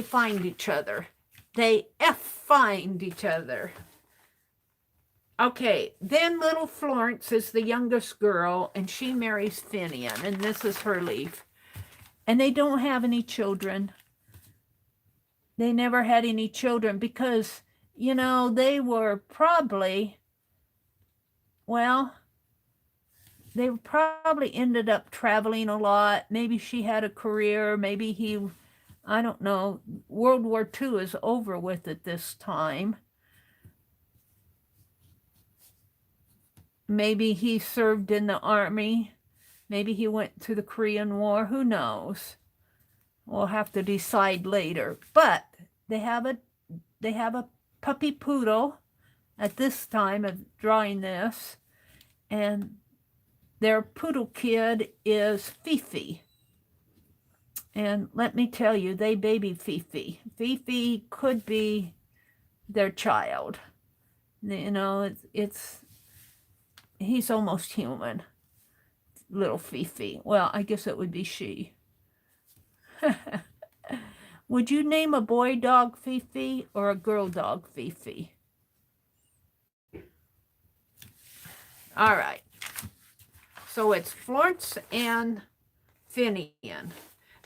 find each other. They find each other. Okay, then little Florence is the youngest girl, and she marries Finian, and this is her leaf. And they don't have any children. They never had any children because, you know, they were probably, well, they probably ended up traveling a lot. Maybe she had a career. Maybe he, I don't know. World War II is over with at this time. Maybe he served in the army. Maybe he went to the Korean War. Who knows? We'll have to decide later. But they have a puppy poodle at this time of drawing this. And their poodle kid is Fifi. And let me tell you, they baby Fifi. Fifi could be their child. You know, he's almost human. Little Fifi. Well, I guess it would be she. Would you name a boy dog Fifi or a girl dog Fifi? All right. So it's Florence and Finian.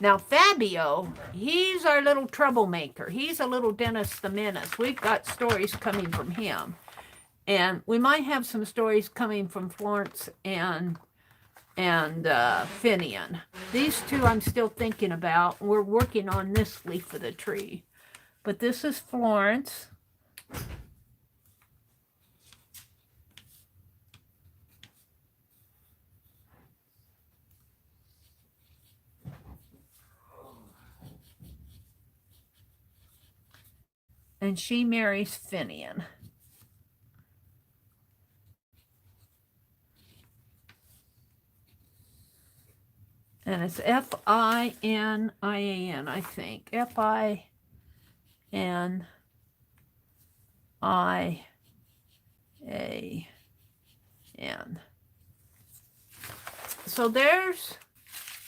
Now, Fabio, he's our little troublemaker. He's a little Dennis the Menace. We've got stories coming from him. And we might have some stories coming from Florence and and Finian. These two I'm still thinking about. We're working on this leaf of the tree. But this is Florence. And she marries Finian. And it's F-I-N-I-A-N, I think. F-I-N-I-A-N. So there's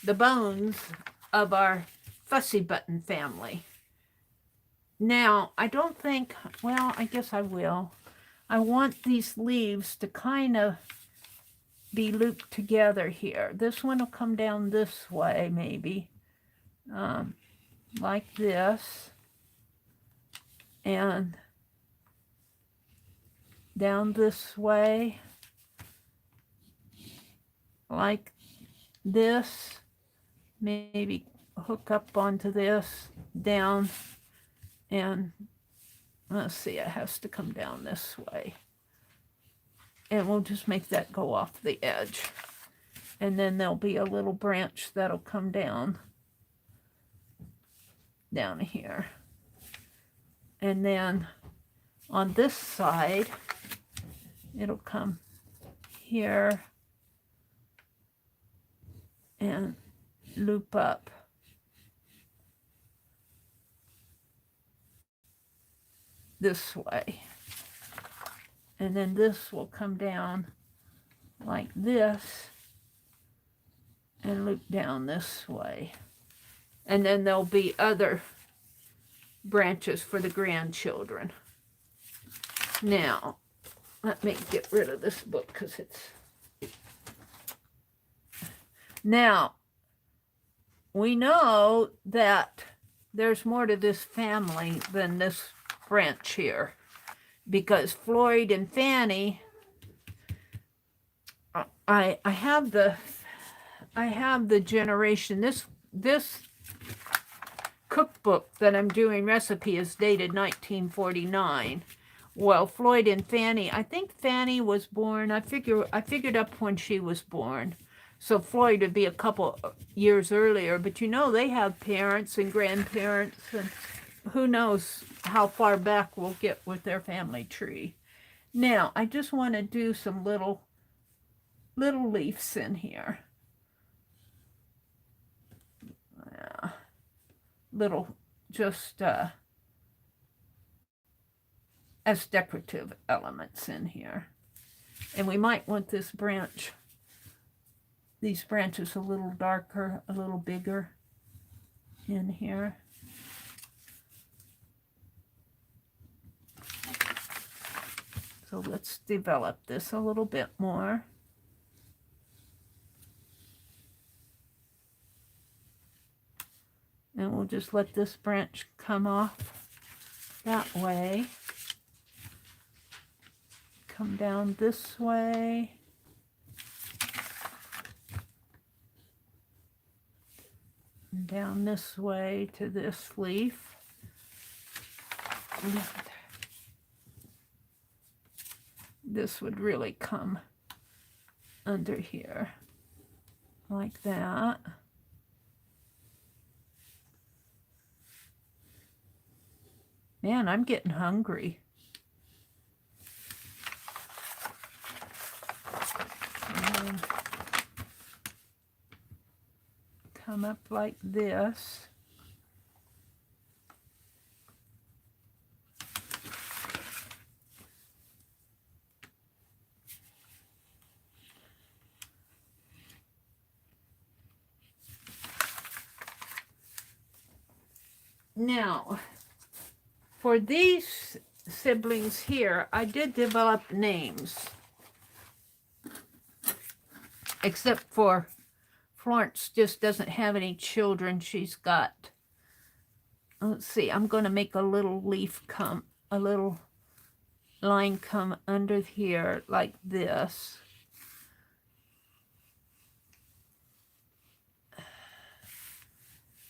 the bones of our fussy button family. Now, I don't think, well, I guess I will. I want these leaves to kind of be looped together here. This one will come down this way, maybe, like this, and down this way, like this, maybe hook up onto this, down, and let's see, it has to come down this way. And we'll just make that go off the edge. And then there'll be a little branch that'll come down here. And then on this side, it'll come here and loop up. This way. And then this will come down like this and loop down this way. And then there'll be other branches for the grandchildren. Now, let me get rid of this book because it's... Now, we know that there's more to this family than this branch here, because Floyd and Fanny, I have the generation, this cookbook that I'm doing recipe is dated 1949. Well, Floyd and Fanny, I think Fanny was born, I figured up when she was born. So Floyd would be a couple years earlier, but you know, they have parents and grandparents, and who knows how far back we'll get with their family tree. Now, I just want to do some little leaves in here. Little, just as decorative elements in here. And we might want this branch, these branches a little darker, a little bigger in here. So let's develop this a little bit more. And we'll just let this branch come off that way. Come down this way. And down this way to this leaf. This would really come under here like that. Man, I'm getting hungry. And come up like this. Now, for these siblings here, I did develop names. Except for Florence just doesn't have any children. She's got, let's see, I'm going to make a little leaf come, a little line come under here like this.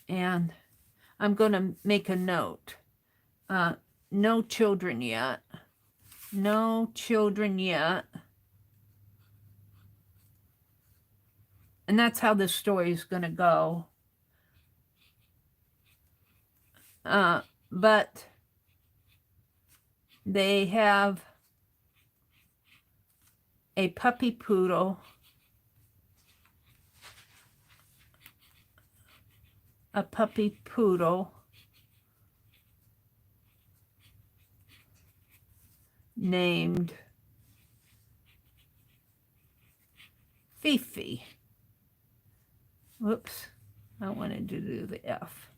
And I'm going to make a note. No children yet. No children yet. And that's how this story is going to go. But they have a puppy poodle, named Fifi. Whoops, I wanted to do the F.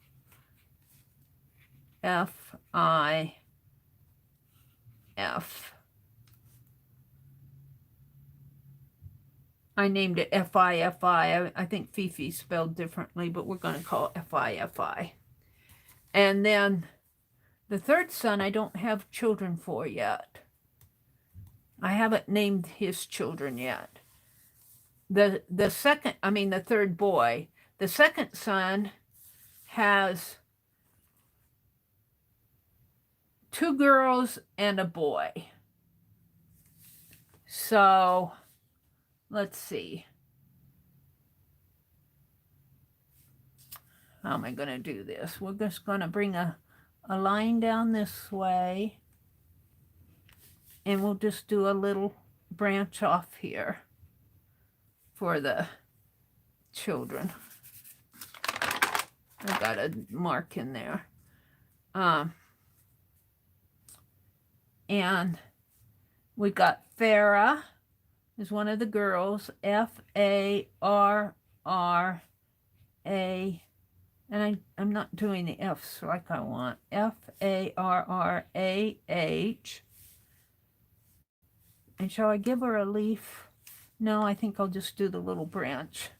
F-I-F. I named it F-I-F-I. I think Fifi spelled differently, but we're going to call it F-I-F-I. And then the third son I don't have children for yet. I haven't named his children yet. The third boy. The second son has 2 girls and a boy. So let's see. How am I going to do this? We're just going to bring a line down this way. And we'll just do a little branch off here for the children. I got a mark in there. And we got Farah is one of the girls. F-A-R-R-A. And I'm not doing the F's like I want. F-A-R-R-A-H. And shall I give her a leaf? No, I think I'll just do the little branch.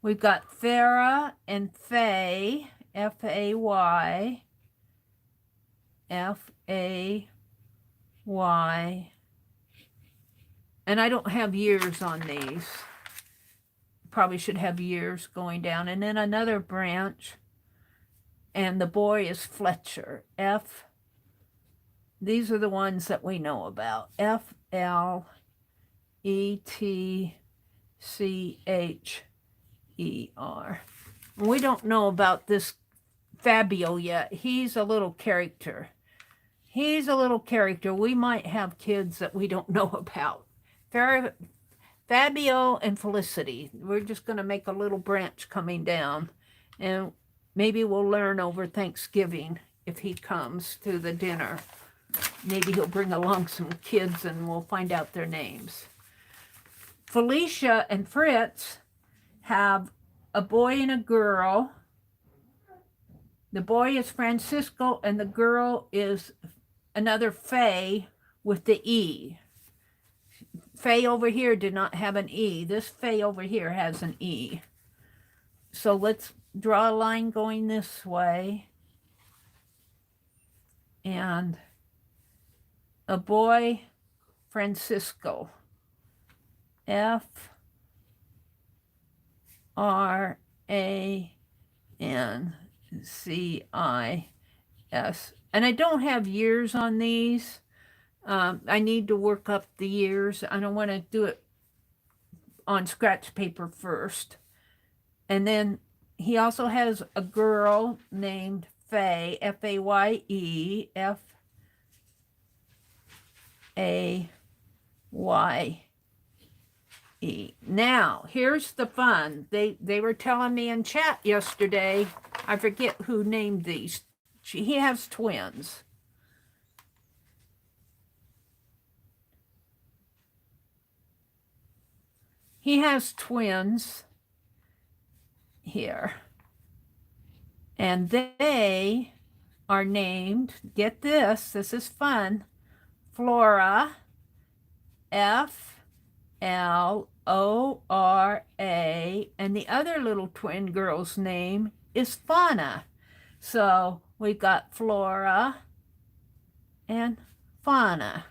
We've got Farah and Faye. F-A-Y. F-A-Y. And I don't have years on these. Probably should have years going down. And then another branch. And the boy is Fletcher. These are the ones that we know about. F-L-E-T-C-H-E-R. We don't know about this Fabio yet. He's a little character. We might have kids that we don't know about. Fabio and Felicity. We're just going to make a little branch coming down. And maybe we'll learn over Thanksgiving if he comes to the dinner. Maybe he'll bring along some kids and we'll find out their names. Felicia and Fritz have a boy and a girl. The boy is Francisco and the girl is another Faye with the E. Faye over here did not have an E. This Faye over here has an E. So let's draw a line going this way. And a boy, Francisco. F-R-A-N-C-I-S. And I don't have years on these. I need to work up the years. I don't want to do it on scratch paper first. And then he also has a girl named Faye, F-A-Y-E, F-A-Y-E. Now, here's the fun. They were telling me in chat yesterday, I forget who named these. He has twins. He has twins here. And they are named, get this is fun, Flora, F-L-O-R-A, and the other little twin girl's name is Fauna. So we've got Flora and Fauna.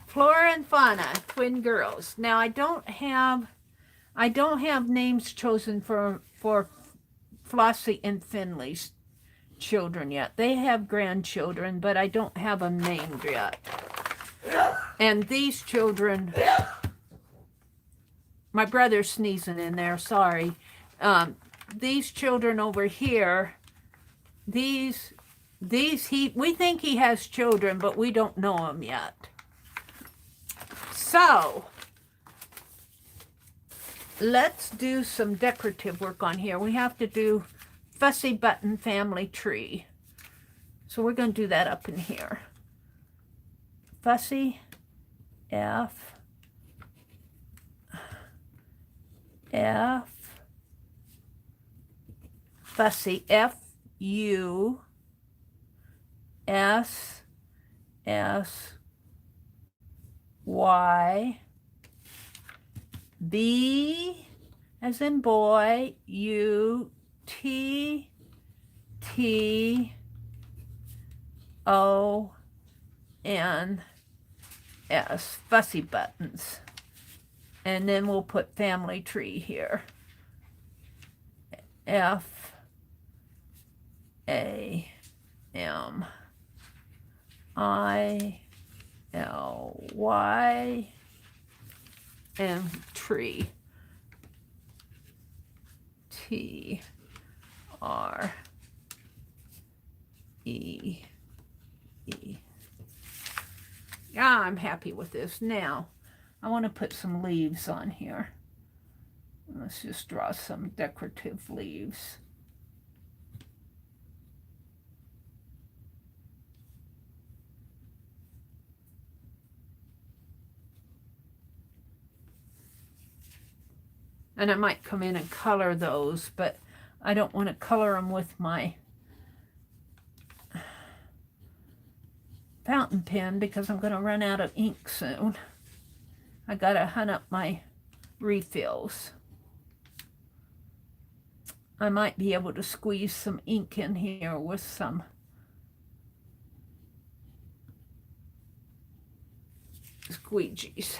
Flora and Fauna, twin girls. Now I don't have I don't have names chosen for Flossie and Finley's children yet. They have grandchildren, but I don't have them named yet. And these children, my brother's sneezing in there, sorry. These children over here, we think he has children, but we don't know them yet. So, let's do some decorative work on here. We have to do Fussy Button Family Tree. So we're going to do that up in here. Fussy, F, Fussy, F-U, S-S-Y, B as in boy, U-T-T-O-N-S, Fussy Buttons. And then we'll put family tree here. F-A-M-I-L-Y and tree. T-R-E-E. Yeah, I'm happy with this. Now, I want to put some leaves on here. Let's just draw some decorative leaves. And I might come in and color those, but I don't want to color them with my fountain pen because I'm going to run out of ink soon. I got to hunt up my refills. I might be able to squeeze some ink in here with some squeegees.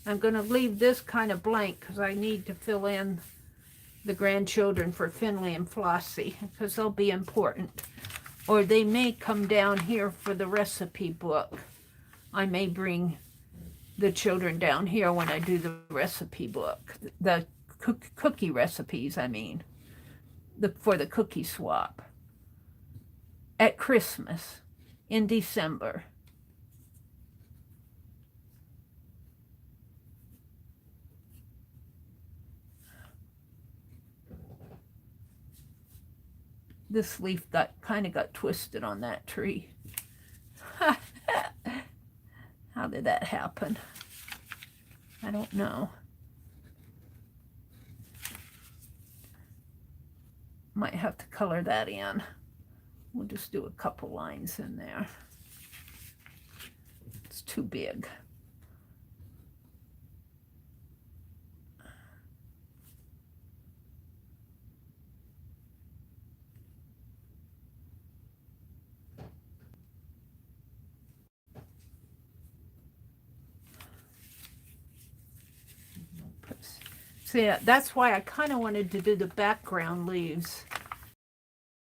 I'm going to leave this kind of blank because I need to fill in the grandchildren for Finley and Flossie because they'll be important. Or they may come down here for the recipe book. I may bring the children down here when I do the recipe book. The cookie recipes, I mean. For the cookie swap. At Christmas. In December. This leaf kind of got twisted on that tree. How did that happen? I don't know. Might have to color that in. We'll just do a couple lines in there. It's too big. See, that's why I kind of wanted to do the background leaves.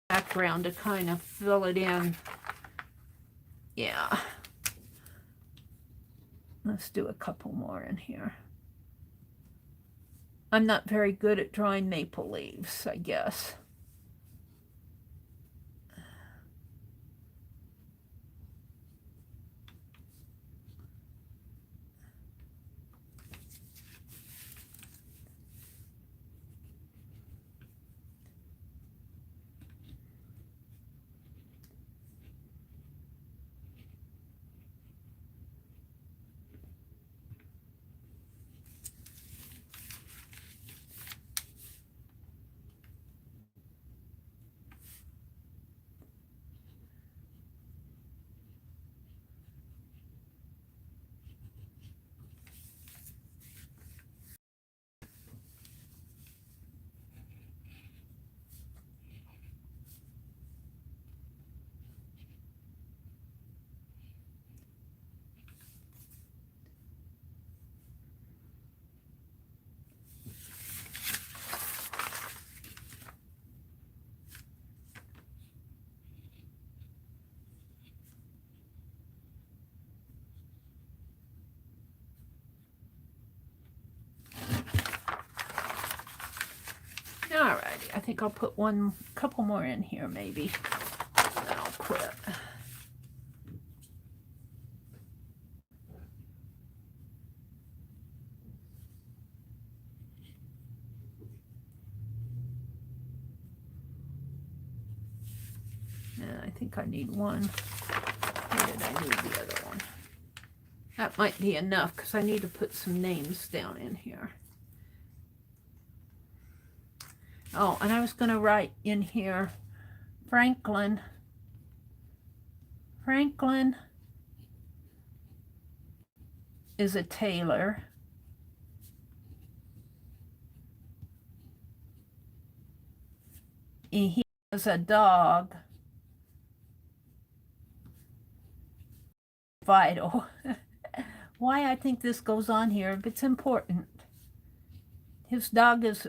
Background to kind of fill it in. Yeah. Let's do a couple more in here. I'm not very good at drawing maple leaves, I guess. think I'll put couple more in here maybe. Then I'll quit. And I think I need one. Where did I need the other one? That might be enough because I need to put some names down in here. Oh, and I was going to write in here, Franklin. Franklin is a tailor. And he has a dog, Vital. Why I think this goes on here, but it's important. His dog is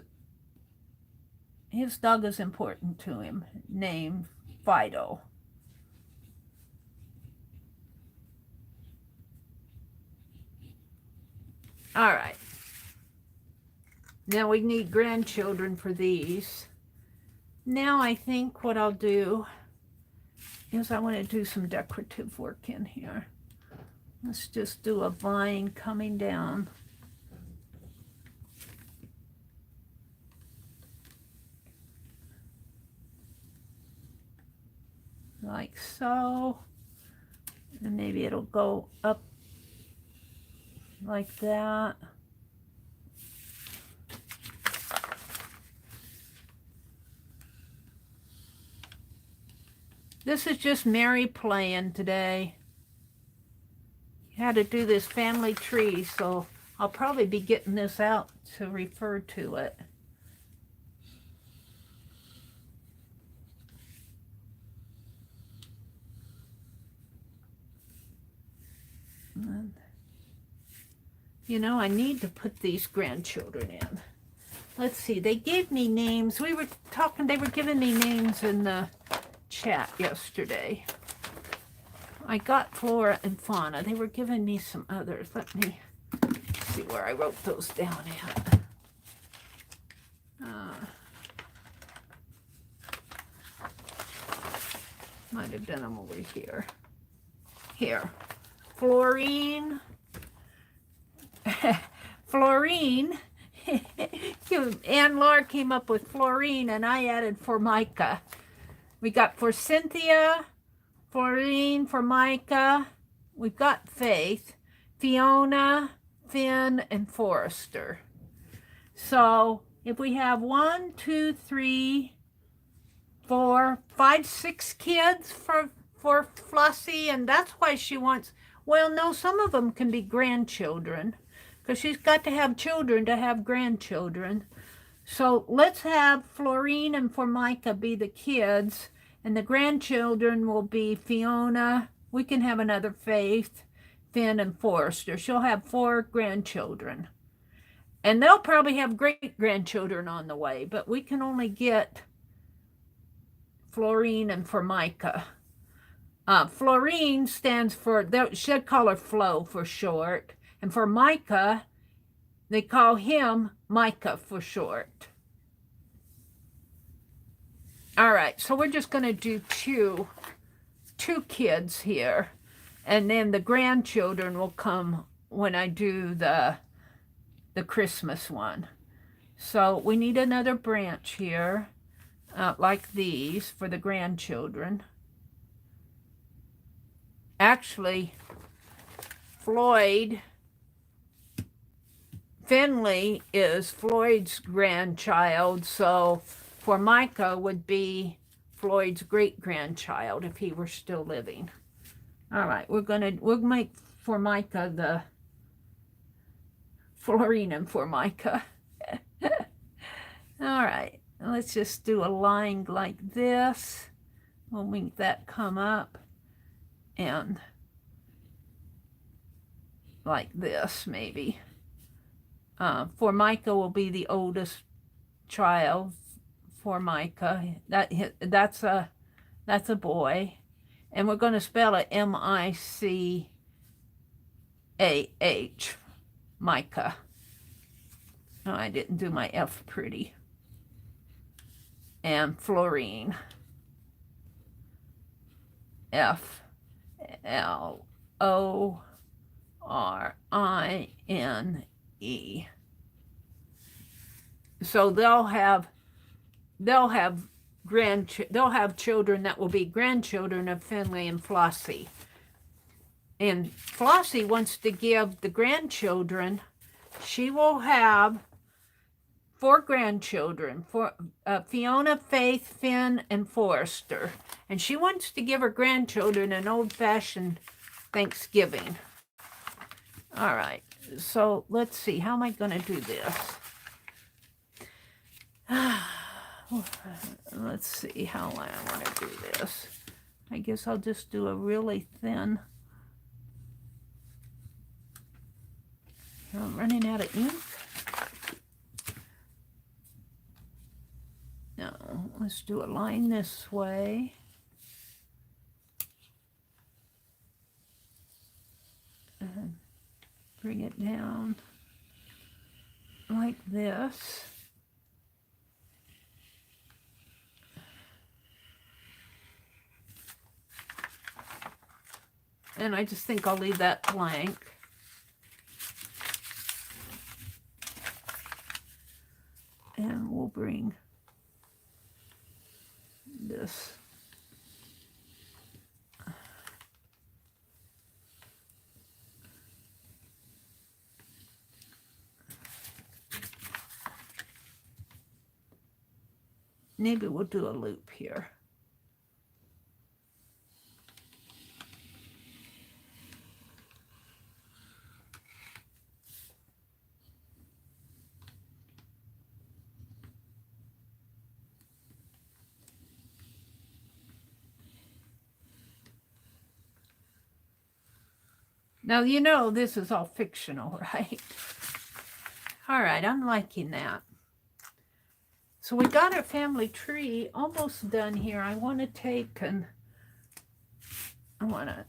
important to him, named Fido. All right. Now we need grandchildren for these. Now I think what I'll do is I want to do some decorative work in here. Let's just do a vine coming down. Like so. And maybe it'll go up like that. This is just Mary playing today. Had to do this family tree, so I'll probably be getting this out to refer to it. And, you know, I need to put these grandchildren in. Let's see, they gave me names. We were talking, they were giving me names in the chat yesterday. I got Flora and Fauna. They were giving me some others. Let me see where I wrote those down at. Might have done them over here. Here. Florine. Florine. Ann Laura came up with Florine, and I added Formica. We got for Cynthia, Florine, Formica. We've got Faith, Fiona, Finn, and Forrester. So if we have 1, 2, 3, 4, 5, 6 kids for Flossie, and that's why she wants, well, no, some of them can be grandchildren, because she's got to have children to have grandchildren. So let's have Florine and Formica be the kids, and the grandchildren will be Fiona. We can have another Faith, Finn, and Forrester. She'll have 4 grandchildren. And they'll probably have great-grandchildren on the way, but we can only get Florine and Formica. Florine stands for, they should call her Flo for short. And Formica, they call him Micah for short. All right, so we're just going to do two kids here. And then the grandchildren will come when I do the Christmas one. So we need another branch here, like these, for the grandchildren. Actually, Finley is Floyd's grandchild, so Formica would be Floyd's great-grandchild if he were still living. All right, we'll make Formica the Florine and Formica. All right, let's just do a line like this. We'll make that come up and like this maybe. Formica will be the oldest child. Formica, that's a boy, and we're going to spell it M-I-C-A-H, Micah. Oh, I didn't do my F pretty. and fluorine. F-L-O-R-I-N-E. So they'll have children that will be grandchildren of Finley and Flossie. And Flossie wants to give the grandchildren, she will have 4 grandchildren, Fiona, Faith, Finn, and Forrester. And she wants to give her grandchildren an old-fashioned Thanksgiving. All right, so let's see. How am I going to do this? Let's see how I want to do this. I guess I'll just do a really thin. I'm running out of ink. No, let's do a line this way. And bring it down like this. And I just think I'll leave that blank. And we'll bring this. Maybe we'll do a loop here. Now, you know this is all fictional, right? All right, I'm liking that. So we got our family tree almost done here. I want to take and I want to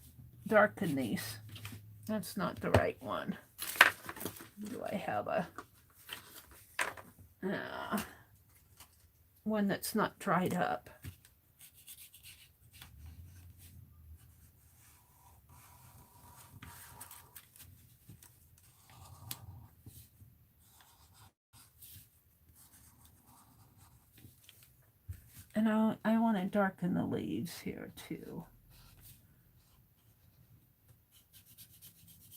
darken these. That's not the right one. Do I have a one that's not dried up? And I want to darken the leaves here too.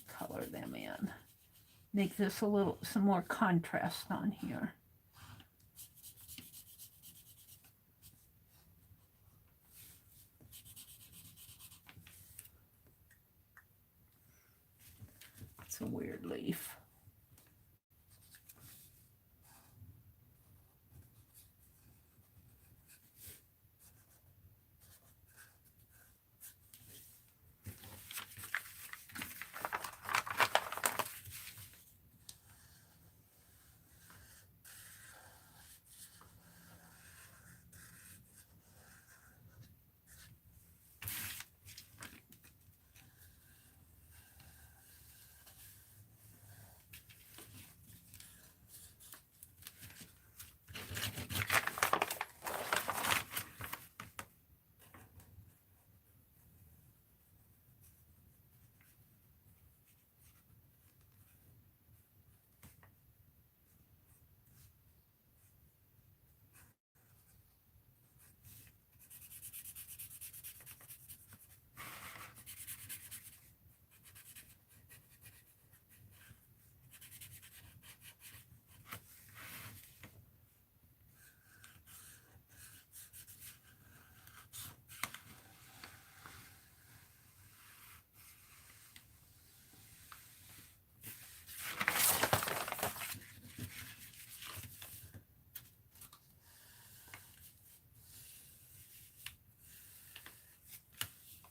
Color them in. Make this some more contrast on here. It's a weird leaf.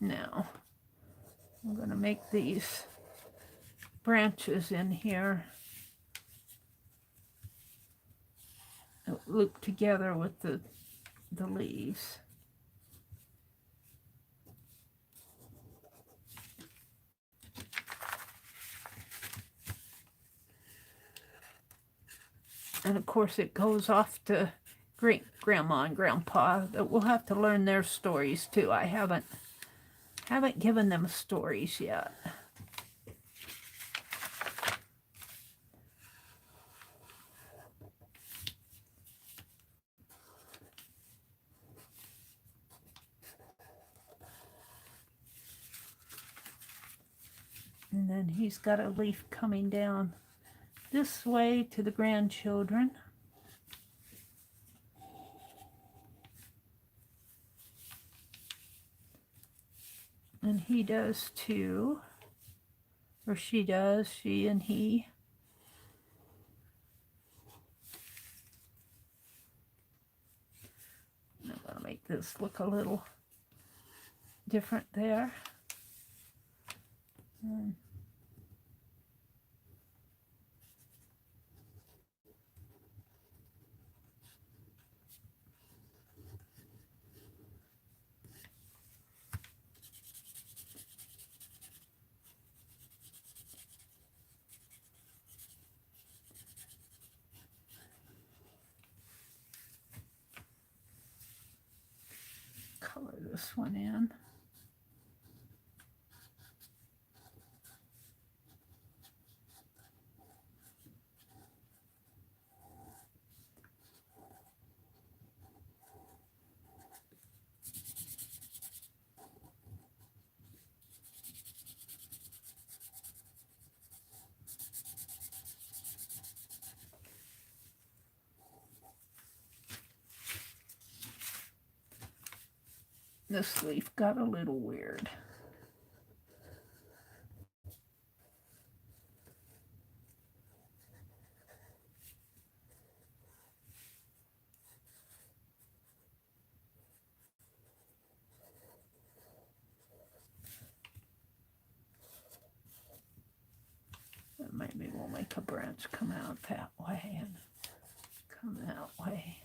Now, I'm going to make these branches in here loop together with the leaves. And of course it goes off to Grandma and Grandpa that we'll have to learn their stories too. I haven't given them stories yet. And then he's got a leaf coming down this way to the grandchildren. And he does too. Or she does, she and he. I'm going to make this look a little different there. Color this one in. This leaf got a little weird. Maybe we'll make a branch come out that way and come that way.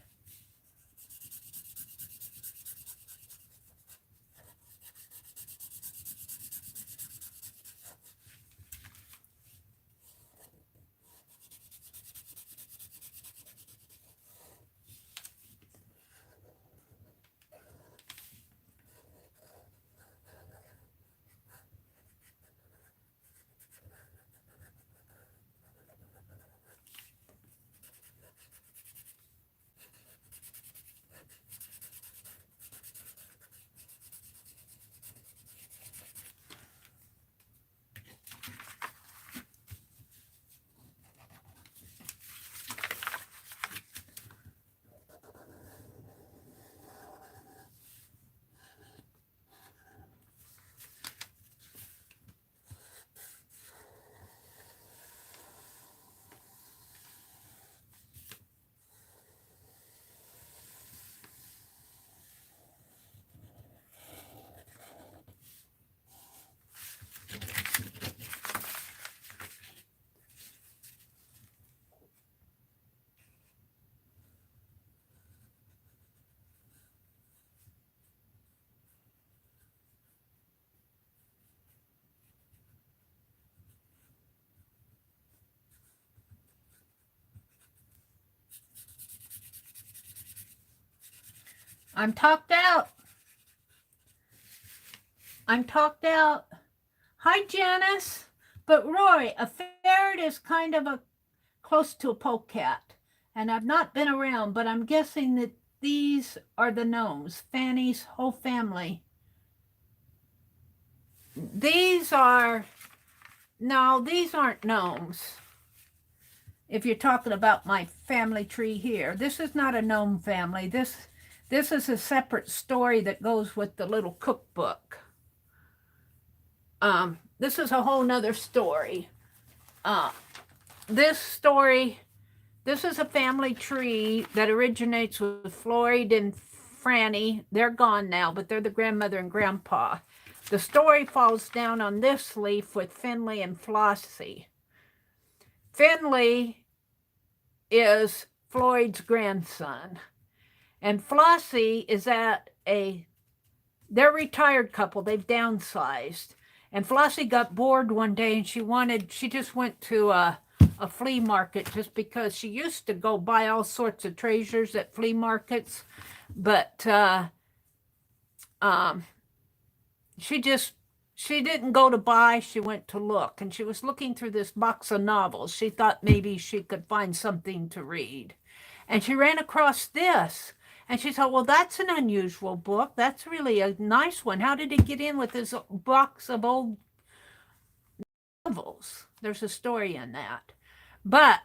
I'm talked out. I'm talked out. Hi, Janice. But Roy, a ferret is kind of close to a polecat. And I've not been around, but I'm guessing that these are the gnomes. Fanny's whole family. These are... No, these aren't gnomes. If you're talking about my family tree here. This is not a gnome family. This is a separate story that goes with the little cookbook. This is a whole nother story. This is a family tree that originates with Floyd and Franny. They're gone now, but they're the grandmother and grandpa. The story falls down on this leaf with Finley and Flossie. Finley is Floyd's grandson. And Flossie is they're a retired couple. They've downsized. And Flossie got bored one day and she just went to a a flea market just because she used to go buy all sorts of treasures at flea markets, but she didn't go to buy, she went to look, and she was looking through this box of novels. She thought maybe she could find something to read. And she ran across this, and she thought, well, that's an unusual book. That's really a nice one. How did it get in with this box of old novels? There's a story in that. But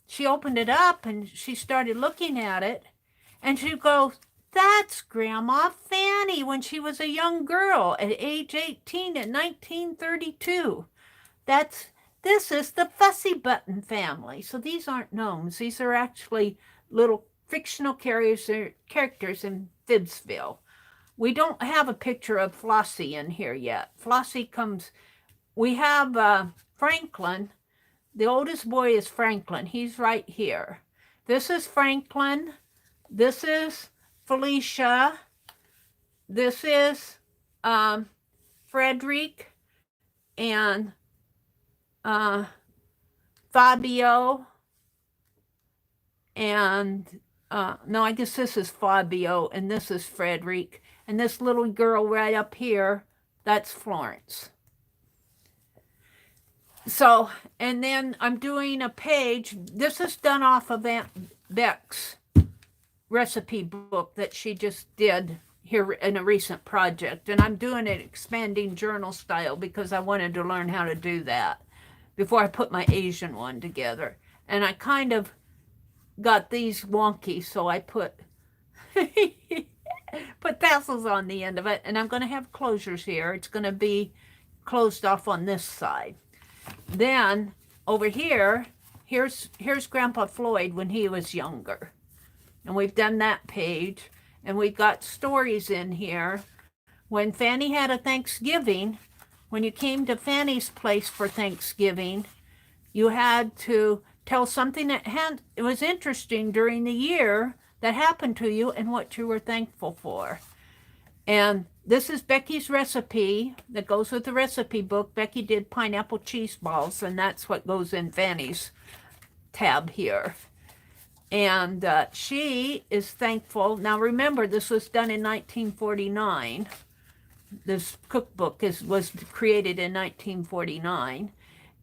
she opened it up, and she started looking at it, and she goes, that's Grandma Fanny when she was a young girl at age 18 in 1932. This is the Fussy Button family. So these aren't gnomes. These are actually little fictional characters in Fibbsville. We don't have a picture of Flossie in here yet. Flossie comes, we have Franklin. The oldest boy is Franklin. He's right here. This is Franklin. This is Felicia. This is Frederick and Fabio, and no, I guess this is Fabio, and this is Frederick, and this little girl right up here, that's Florence. So, and then I'm doing a page. This is done off of Aunt Beck's recipe book that she just did here in a recent project, and I'm doing it expanding journal style because I wanted to learn how to do that before I put my Asian one together. And I kind of got these wonky, so I put tassels on the end of it, and I'm going to have closures here. It's going to be closed off on this side. Then over here, here's Grandpa Floyd when he was younger. And we've done that page, and we've got stories in here. When Fanny had a Thanksgiving, when you came to Fanny's place for Thanksgiving, you had to tell something that it was interesting during the year that happened to you and what you were thankful for. And this is Becky's recipe that goes with the recipe book. Becky did pineapple cheese balls, and that's what goes in Fanny's tab here. And she is thankful. Now remember, this was done in 1949. This cookbook was created in 1949.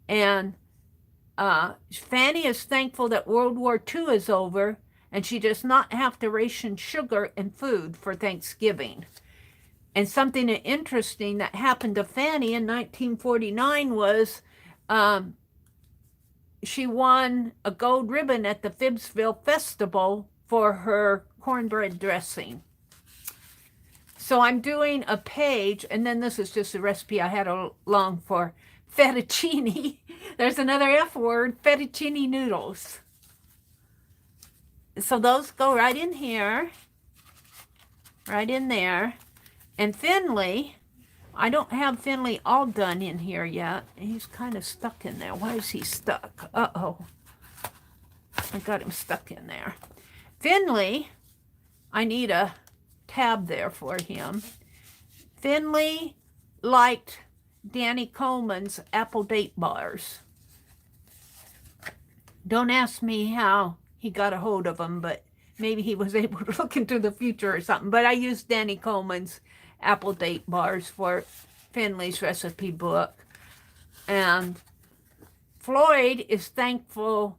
And Fanny is thankful that World War II is over and she does not have to ration sugar and food for Thanksgiving. And something interesting that happened to Fanny in 1949 was she won a gold ribbon at the Fibbsville Festival for her cornbread dressing. So I'm doing a page, and then this is just a recipe I had along for fettuccine. There's another F word, fettuccine noodles. So those go right in here, right in there. And Finley, I don't have Finley all done in here yet. He's kind of stuck in there. Why is he stuck? Uh-oh. I got him stuck in there. Finley, I need a tab there for him. Finley liked Danny Coleman's apple date bars. Don't ask me how he got a hold of them, but maybe he was able to look into the future or something. But I used Danny Coleman's apple date bars for Finley's recipe book. And Floyd is thankful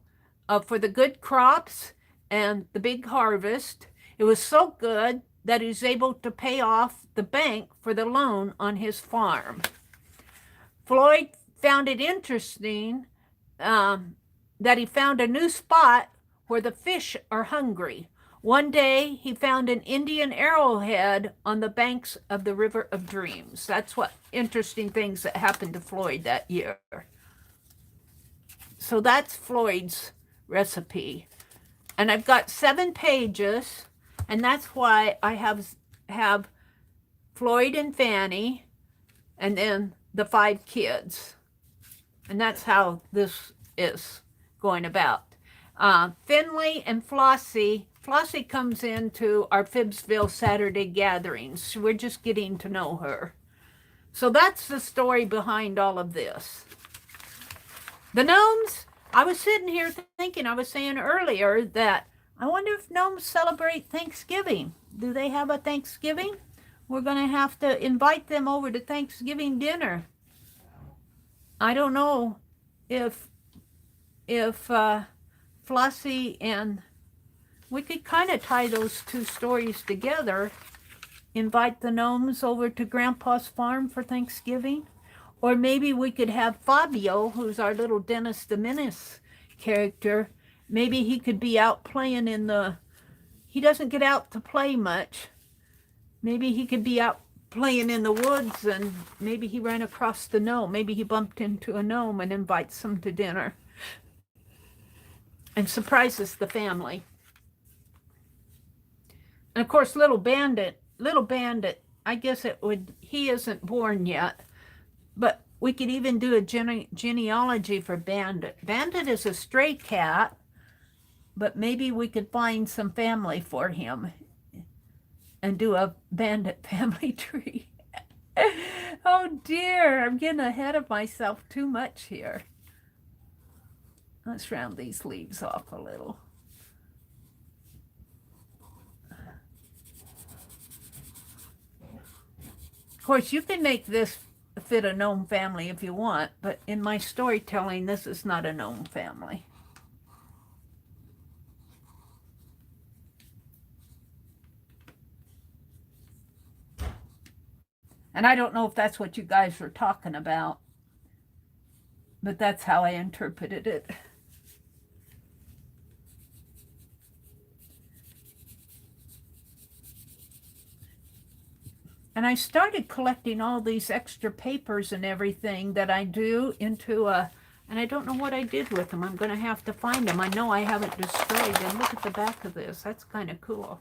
for the good crops and the big harvest. It was so good that he was able to pay off the bank for the loan on his farm. Floyd found it interesting that he found a new spot where the fish are hungry. One day he found an Indian arrowhead on the banks of the River of Dreams. That's what interesting things that happened to Floyd that year. So that's Floyd's recipe. And I've got 7 pages, and that's why I have Floyd and Fanny, and then the 5 kids. And that's how this is going about. Finley and Flossie comes into our Fibbsville Saturday gatherings. We're just getting to know her. So that's the story behind all of this. The gnomes, I was sitting here thinking, I was saying earlier that I wonder if gnomes celebrate Thanksgiving. Do they have a Thanksgiving? We're going to have to invite them over to Thanksgiving dinner. I don't know if Flossie and we could kind of tie those two stories together. Invite the gnomes over to Grandpa's farm for Thanksgiving. Or maybe we could have Fabio, who's our little Dennis the Menace character. Maybe he could be out playing in the... He doesn't get out to play much. Maybe he could be out playing in the woods, and maybe he ran across the gnome. Maybe he bumped into a gnome and invites them to dinner and surprises the family. And of course, little bandit, I guess he isn't born yet, but we could even do a genealogy for Bandit. Bandit is a stray cat, but maybe we could find some family for him and do a Bandit family tree. Oh dear, I'm getting ahead of myself too much here. Let's round these leaves off a little. Of course, you can make this fit a gnome family if you want, but in my storytelling, this is not a gnome family. And I don't know if that's what you guys were talking about, but that's how I interpreted it. And I started collecting all these extra papers and everything that I do into a, and I don't know what I did with them. I'm going to have to find them. I know I haven't destroyed them. Look at the back of this. That's kind of cool.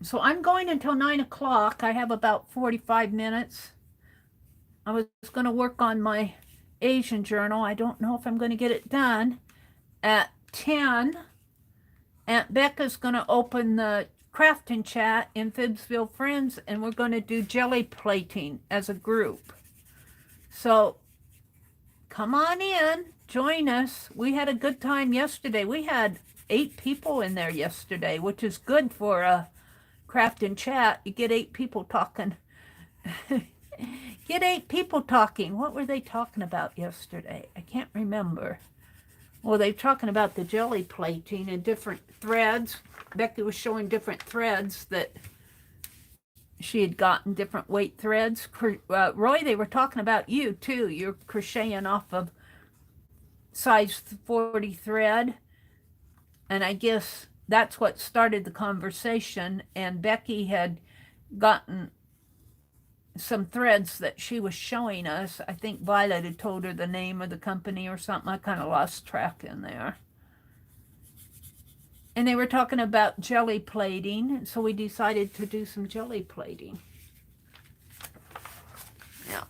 So I'm going until 9 o'clock. I have about 45 minutes. I was going to work on my Asian journal. I don't know if I'm going to get it done. At 10, Aunt Becca's going to open the crafting chat in Fibbsville Friends, and we're going to do jelly plating as a group. So come on in, join us. We had a good time yesterday. We had 8 people in there yesterday, which is good for a crafting chat. You get 8 people talking. Get 8 people talking. What were they talking about yesterday? I can't remember. Well, they're talking about the jelly plating and different threads. Becky was showing different threads that she had gotten, different weight threads. Roy, they were talking about you, too. You're crocheting off of size 40 thread. And I guess that's what started the conversation. And Becky had gotten some threads that she was showing us. I think Violet had told her the name of the company or something. I kind of lost track in there. And they were talking about jelly plating, so we decided to do some jelly plating. Now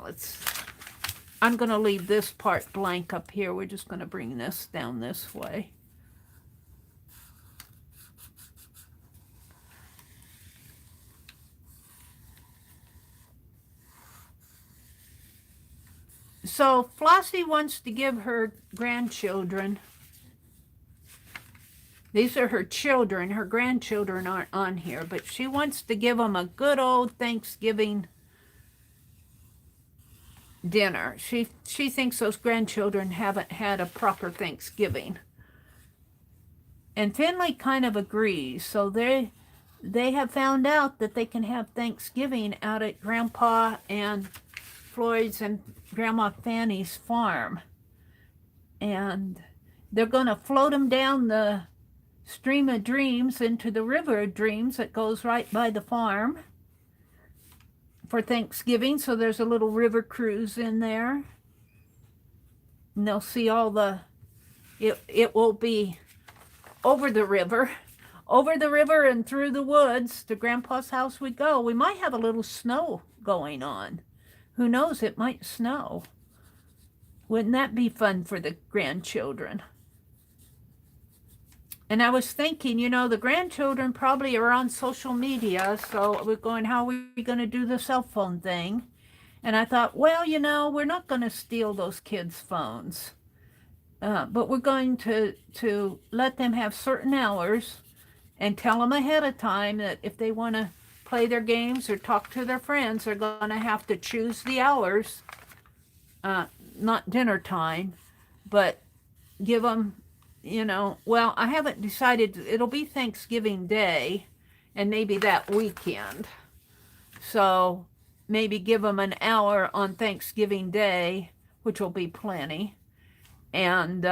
I'm going to leave this part blank up here. We're just going to bring this down this way. So Flossie wants to give her grandchildren, these are her children, her grandchildren aren't on here, but she wants to give them a good old Thanksgiving dinner. She thinks those grandchildren haven't had a proper Thanksgiving. And Finley kind of agrees. So they have found out that they can have Thanksgiving out at Grandpa and Floyd's and Grandma Fanny's farm. And they're going to float them down the stream of dreams into the river of dreams that goes right by the farm for Thanksgiving. So there's a little river cruise in there. And they'll see all the, it will be over the river and through the woods. To Grandpa's house we go. We might have a little snow going on. Who knows, it might snow. Wouldn't that be fun for the grandchildren? And I was thinking, you know, the grandchildren probably are on social media, so we're going, how are we going to do the cell phone thing? And I thought, well, you know, we're not going to steal those kids' phones, but we're going to let them have certain hours and tell them ahead of time that if they want to play their games or talk to their friends, they're going to have to choose the hours, not dinner time, but give them, you know, well, I haven't decided. It'll be Thanksgiving Day and maybe that weekend. So maybe give them an hour on Thanksgiving Day, which will be plenty. And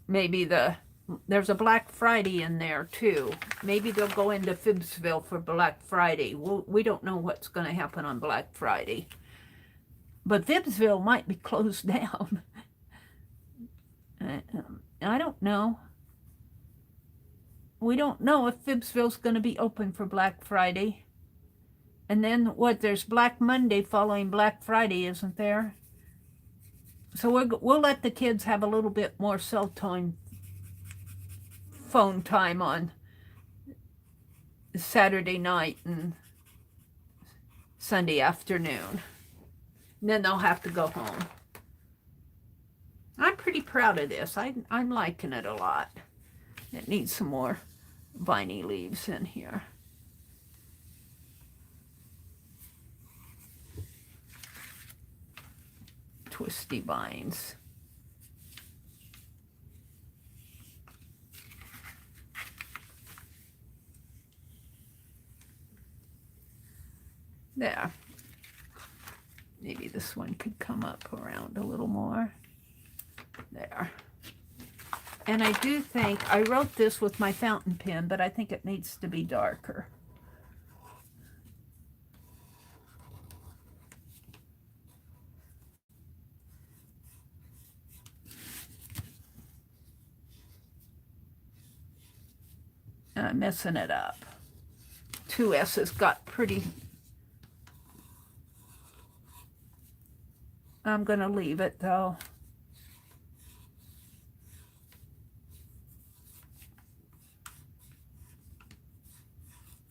maybe there's a Black Friday in there too. Maybe they'll go into Phibbsville for Black Friday. We don't know what's going to happen on Black Friday. But Phibbsville might be closed down. I don't know. We don't know if Phibbsville's going to be open for Black Friday. And then what? There's Black Monday following Black Friday, isn't there? So we'll let the kids have a little bit more phone time on Saturday night and Sunday afternoon. And then they'll have to go home. I'm pretty proud of this. I'm liking it a lot. It needs some more viney leaves in here. Twisty vines. There. Maybe this one could come up around a little more. There. And I do think, I wrote this with my fountain pen, but I think it needs to be darker. And I'm messing it up. 2S's got pretty... I'm going to leave it though.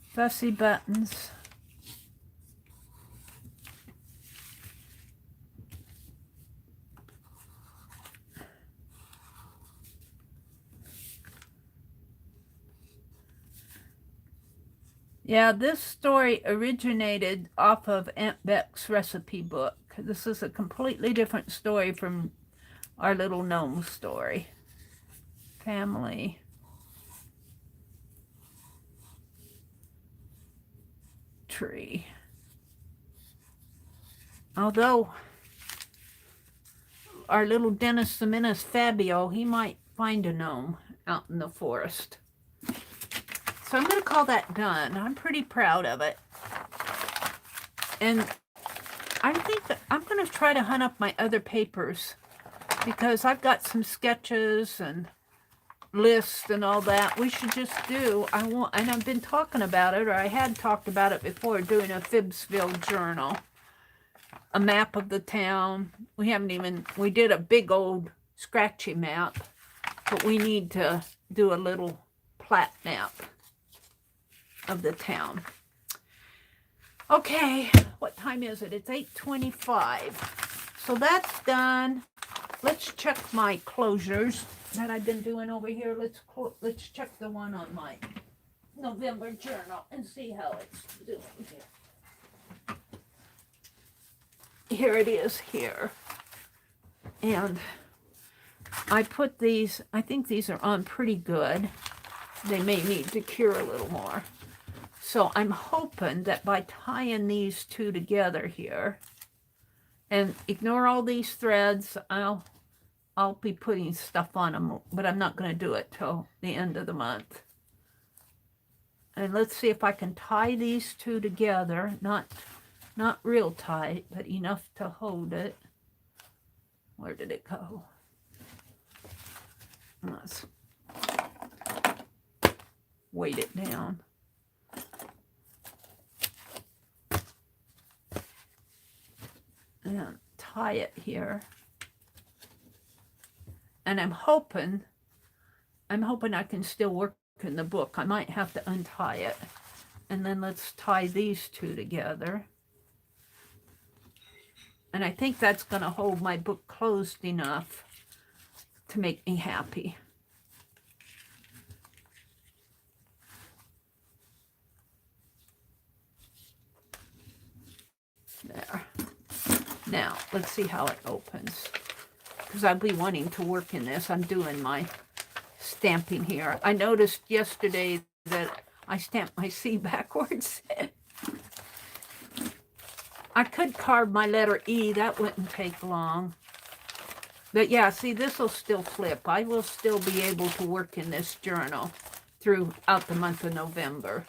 Fussy buttons. Yeah, this story originated off of Aunt Beck's recipe book. This is a completely different story from our little gnome story. Family. Tree. Although our little Dennis the Menace Fabio, he might find a gnome out in the forest. So I'm going to call that done. I'm pretty proud of it. And I think that I'm going to try to hunt up my other papers because I've got some sketches and lists and all that. We should just do, and I've been talking about it, or I had talked about it before, doing a Phibbsville journal. A map of the town. We did a big old scratchy map, but we need to do a little plat map of the town. Okay, what time is it? It's 8:25. So that's done. Let's check my closures that I've been doing over here. Let's check the one on my November journal and see how it's doing here. Here it is here. And I put these, I think these are on pretty good. They may need to cure a little more. So I'm hoping that by tying these two together here, and ignore all these threads, I'll be putting stuff on them, but I'm not going to do it till the end of the month. And let's see if I can tie these two together, not real tight, but enough to hold it. Where did it go? Let's weight it down. And tie it here. And I'm hoping I can still work in the book. I might have to untie it. And then let's tie these two together. And I think that's going to hold my book closed enough to make me happy. There. Now, let's see how it opens. Because I'll be wanting to work in this. I'm doing my stamping here. I noticed yesterday that I stamped my C backwards. I could carve my letter E. That wouldn't take long. But yeah, see, this will still flip. I will still be able to work in this journal throughout the month of November.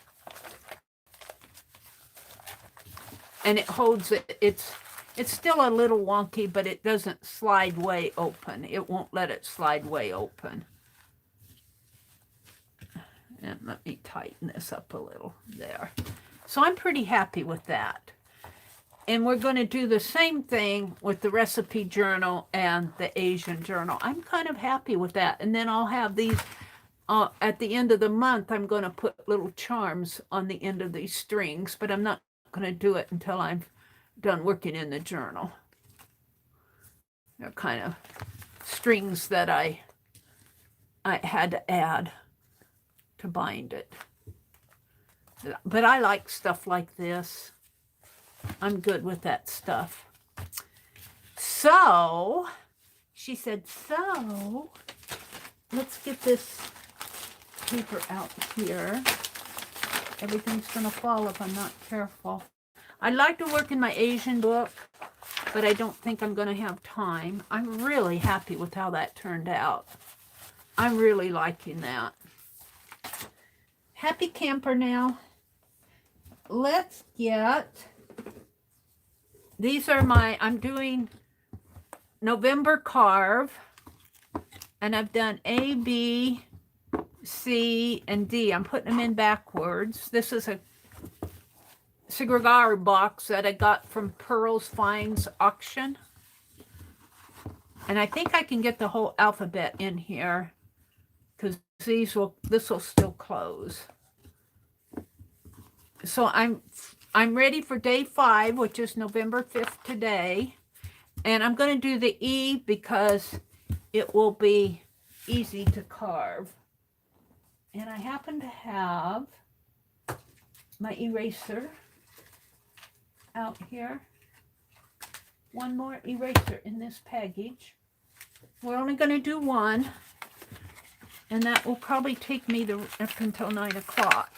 And it holds it. It's still a little wonky, but it doesn't slide way open. It won't let it slide way open. And let me tighten this up a little there. So I'm pretty happy with that. And we're going to do the same thing with the recipe journal and the Asian journal. I'm kind of happy with that. And then I'll have these, at the end of the month, I'm going to put little charms on the end of these strings, but I'm not going to do it until I'm done working in the journal. They're kind of strings that I had to add to bind it. But I like stuff like this. I'm good with that stuff. So, she said, so, let's get this paper out here. Everything's going to fall if I'm not careful. I'd like to work in my Asian book, but I don't think I'm going to have time. I'm really happy with how that turned out. I'm really liking that. Happy camper now. Let's get, these are my, I'm doing November carve, and I've done A, B, C, and D. I'm putting them in backwards. This is a cigar box that I got from Pearl's Finds auction. And I think I can get the whole alphabet in here, because this will still close. So I'm ready for day 5, which is November 5th today. And I'm going to do the E because it will be easy to carve. And I happen to have my eraser out here. One more eraser in this package. We're only going to do one. And that will probably take me up until 9 o'clock.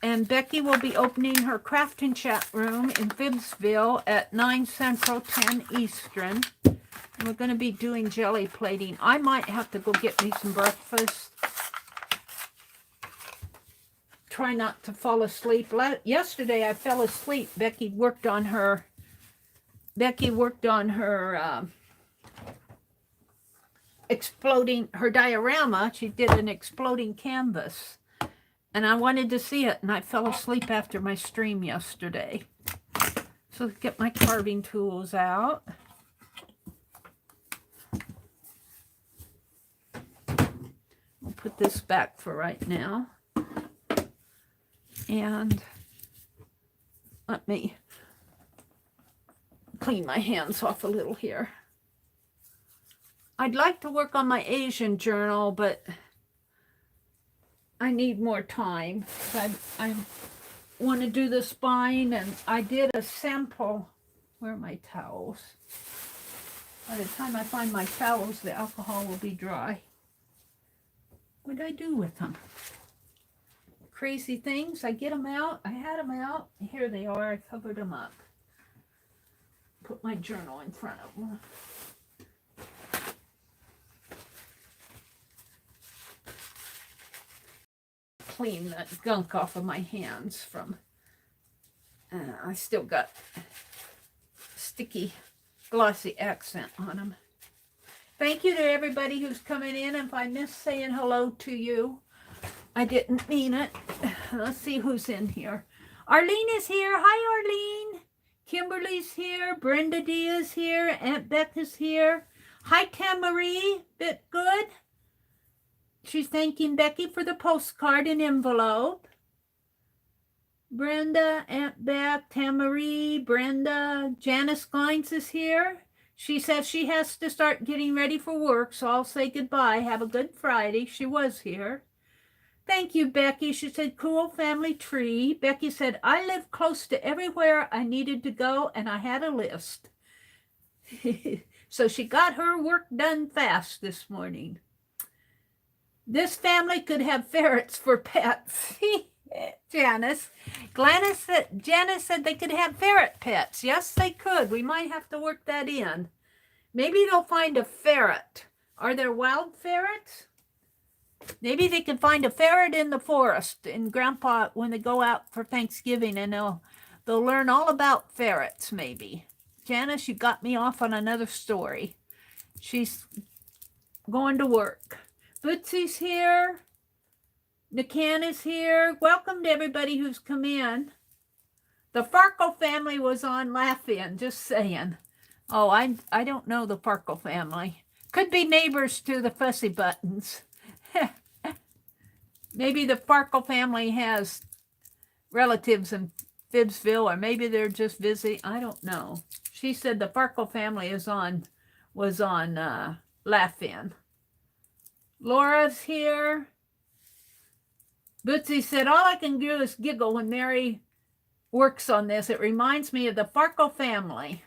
And Becky will be opening her craft and chat room in Bibbsville at 9 Central, 10 Eastern. And we're going to be doing jelly plating. I might have to go get me some breakfast. Try not to fall asleep. Yesterday I fell asleep. Becky worked on her exploding, her diorama. She did an exploding canvas. And I wanted to see it, and I fell asleep after my stream yesterday. So let's get my carving tools out. We'll put this back for right now. And let me clean my hands off a little here. I'd like to work on my Asian journal, but I need more time. I want to do the spine, and I did a sample. Where are my towels? By the time I find my towels, the alcohol will be dry. What did I do with them? Crazy things. I get them out. I had them out. Here they are. I covered them up. Put my journal in front of them. Clean that gunk off of my hands from, I still got sticky glossy accent on them. Thank you to everybody who's coming in. If I missed saying hello to you, I didn't mean it. Let's see who's in here. Arlene is here. Hi, Arlene. Kimberly's here. Brenda D is here. Aunt Beth is here. Hi, Tamarie. Bit good. She's thanking Becky for the postcard and envelope. Brenda, Aunt Beth, Tamarie, Brenda, Janice Glines is here. She says she has to start getting ready for work, so I'll say goodbye. Have a good Friday. She was here. Thank you, Becky. She said, cool family tree. Becky said, I live close to everywhere I needed to go, and I had a list. So she got her work done fast this morning. This family could have ferrets for pets. Janice. Janice said they could have ferret pets. Yes, they could. We might have to work that in. Maybe they'll find a ferret. Are there wild ferrets? Maybe they can find a ferret in the forest in Grandpa when they go out for Thanksgiving, and they'll learn all about ferrets, maybe. Janice, you got me off on another story. She's going to work. Bootsy's here. Nikan is here. Welcome to everybody who's come in. The Farkle family was on Laugh-In, just saying. Oh, I don't know the Farkle family. Could be neighbors to the Fussy Buttons. Maybe the Farkle family has relatives in Phibbsville, or maybe they're just visiting. I don't know. She said the Farkle family was on Laugh-In. Laura's here. Bootsy said, all I can do is giggle when Mary works on this. It reminds me of the Farkle family.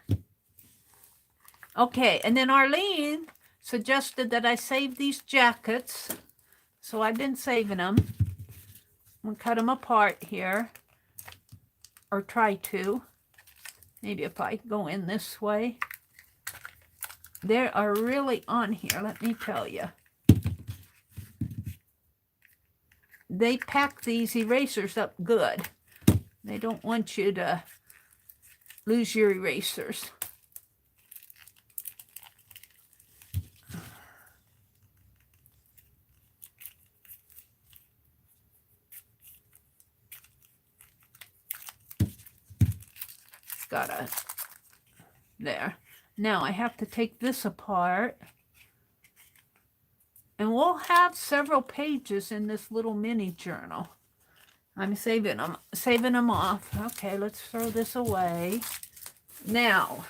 Okay, and then Arlene suggested that I save these jackets. So I've been saving them. I'm going to cut them apart here. Or try to. Maybe if I go in this way. They are really on here, let me tell you. They pack these erasers up good. They don't want you to lose your erasers. There. Now I have to take this apart. And we'll have several pages in this little mini journal. I'm saving them off. Okay, let's throw this away. Now,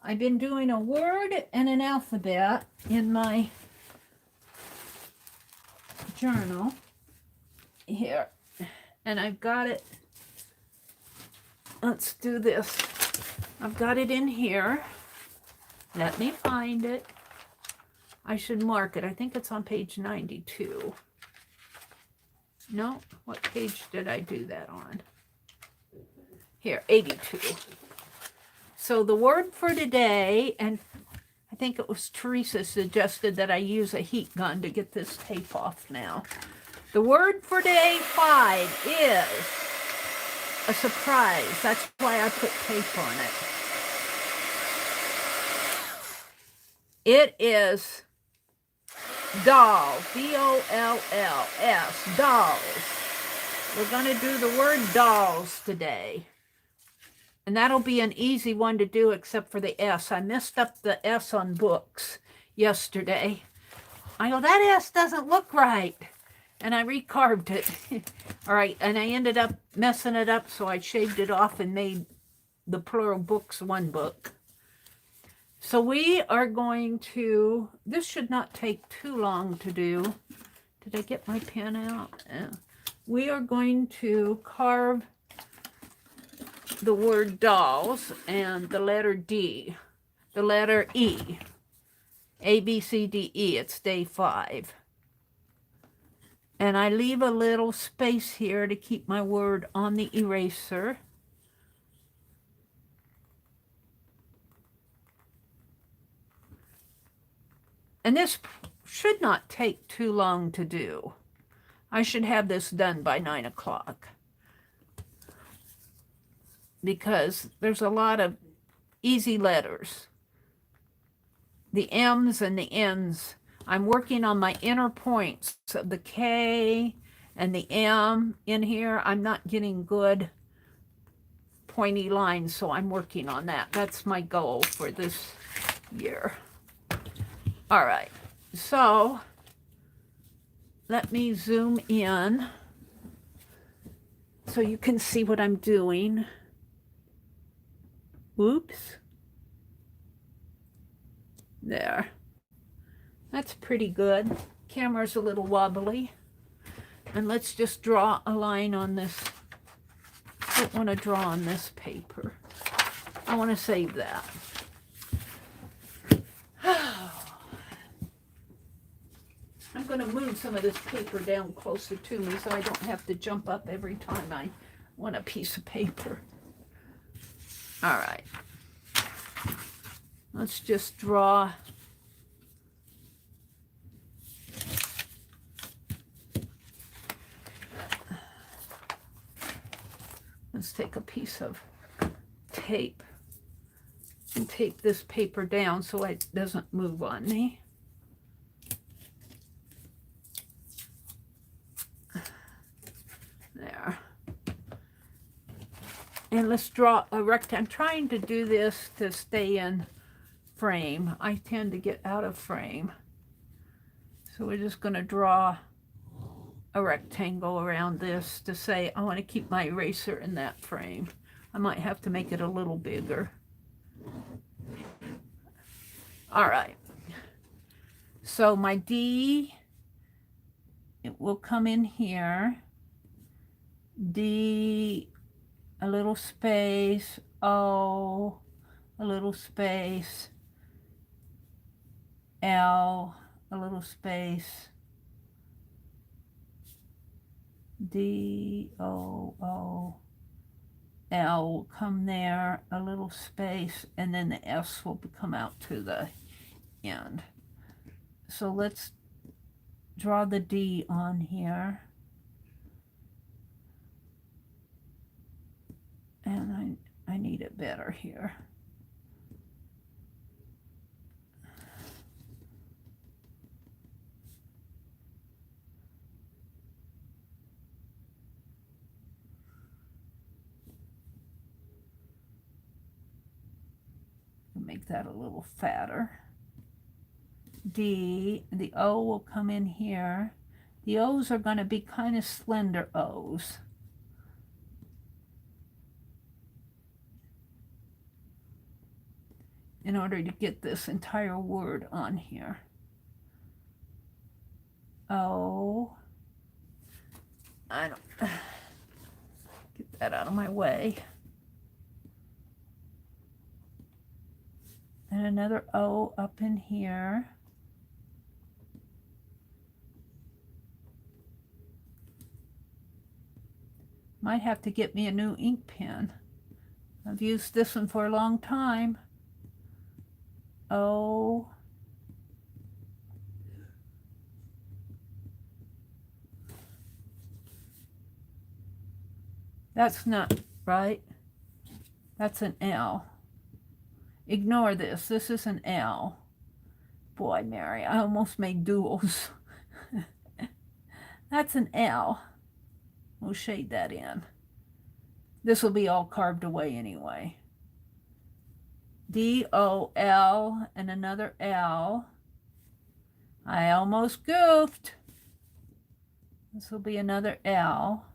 I've been doing a word and an alphabet in my journal here. And I've got it. Let's do this. I've got it in here. Let me find it. I should mark it. I think it's on page 92. No, what page did I do that on? Here, 82. So the word for today, and I think it was Teresa suggested that I use a heat gun to get this tape off now. The word for day 5 is a surprise. That's why I put tape on it. It is dolls, D-O-L-L-S, dolls. We're going to do the word dolls today. And that'll be an easy one to do except for the S. I messed up the S on books yesterday. I go, that S doesn't look right. And I recarved it. All right, and I ended up messing it up, so I shaved it off and made the plural books one book. So we are going to, this should not take too long to do. Did I get my pen out? We are going to carve the word dolls and the letter D, the letter E, A, B, C, D, E. It's day 5. And I leave a little space here to keep my word on the eraser. And this should not take too long to do. I should have this done by 9 o'clock. Because there's a lot of easy letters. The M's and the N's. I'm working on my inner points of the K and the M in here. I'm not getting good pointy lines, so I'm working on that. That's my goal for this year. All right, so let me zoom in so you can see what I'm doing. Whoops. There. That's pretty good. Camera's a little wobbly. And let's just draw a line on this. I don't want to draw on this paper. I want to save that. I'm going to move some of this paper down closer to me so I don't have to jump up every time I want a piece of paper. All right. Let's just draw. Let's take a piece of tape and tape this paper down so it doesn't move on me. There. And let's draw a rectangle. I'm trying to do this to stay in frame. I tend to get out of frame. So we're just going to draw a rectangle around this to say I want to keep my eraser in that frame. I might have to make it a little bigger. All right. So my D, it will come in here. D, a little space, O, a little space, L, a little space, D, O, O, L will come there, a little space, and then the S will come out to the end. So let's draw the D on here. And I need it better here. Make that a little fatter. D, the O will come in here. The O's are going to be kind of slender O's. In order to get this entire word on here. O, I don't, get that out of my way. And another O up in here. Might have to get me a new ink pen. I've used this one for a long time. O. That's not right. That's an L. Ignore this. This is an L. Boy, Mary, I almost made duals. That's an L. We'll shade that in. This will be all carved away anyway. D-O-L and another L. I almost goofed. This will be another L.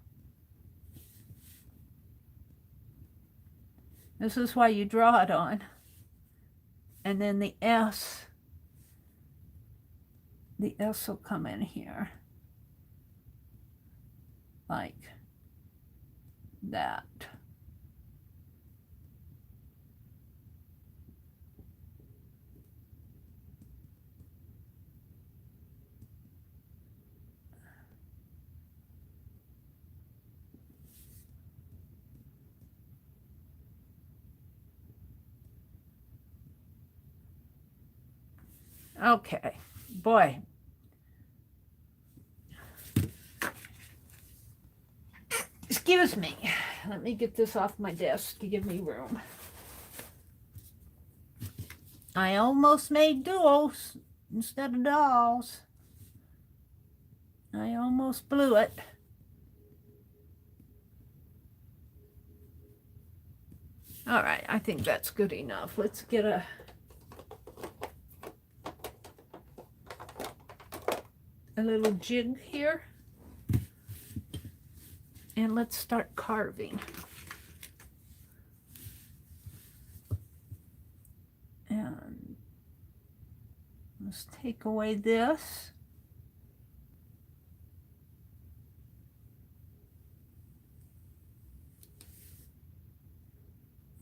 This is why you draw it on. And then the S will come in here. Like that. Okay, boy. Excuse me. Let me get this off my desk to give me room. I almost made duos instead of dolls. I almost blew it. All right, I think that's good enough. Let's get a a little jig here. And let's start carving. And let's take away this.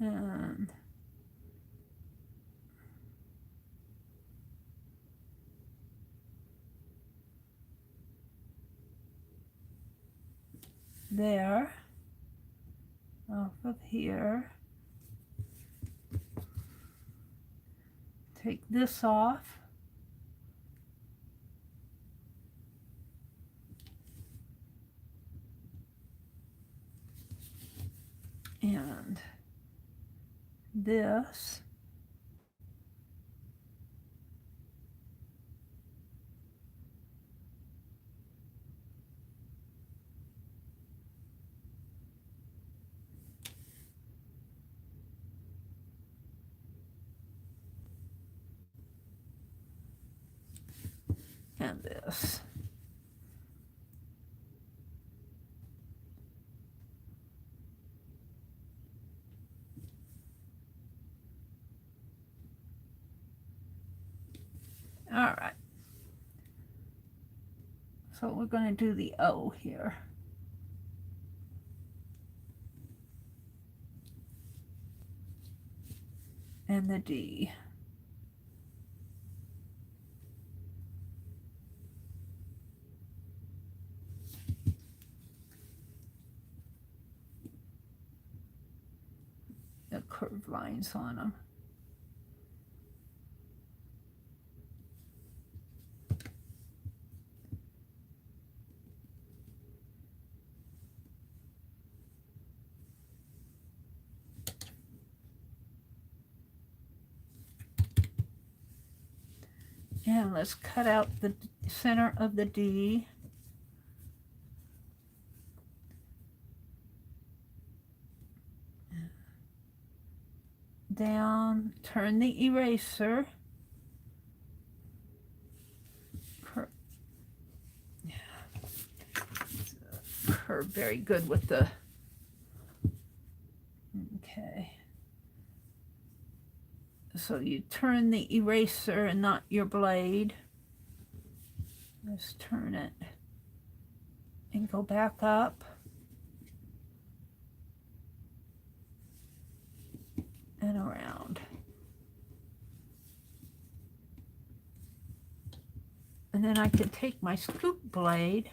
And there, off of here. Take this off. And this. And this. All right. So we're going to do the O here. And the D. The curved lines on them. And let's cut out the center of the D. Down, turn the eraser. Curve very good with the, okay. So you turn the eraser and not your blade. Just turn it and go back up. And around. And then I could take my scoop blade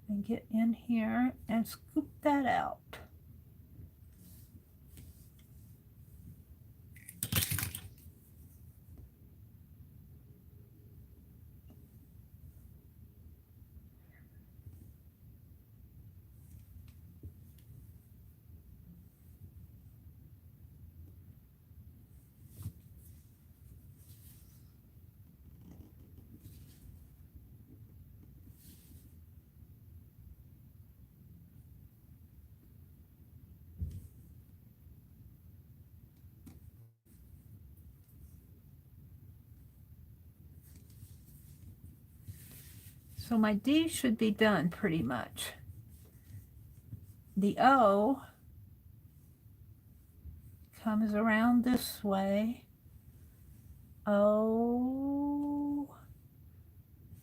and get in here and scoop that out. So my D should be done pretty much. The O comes around this way. O,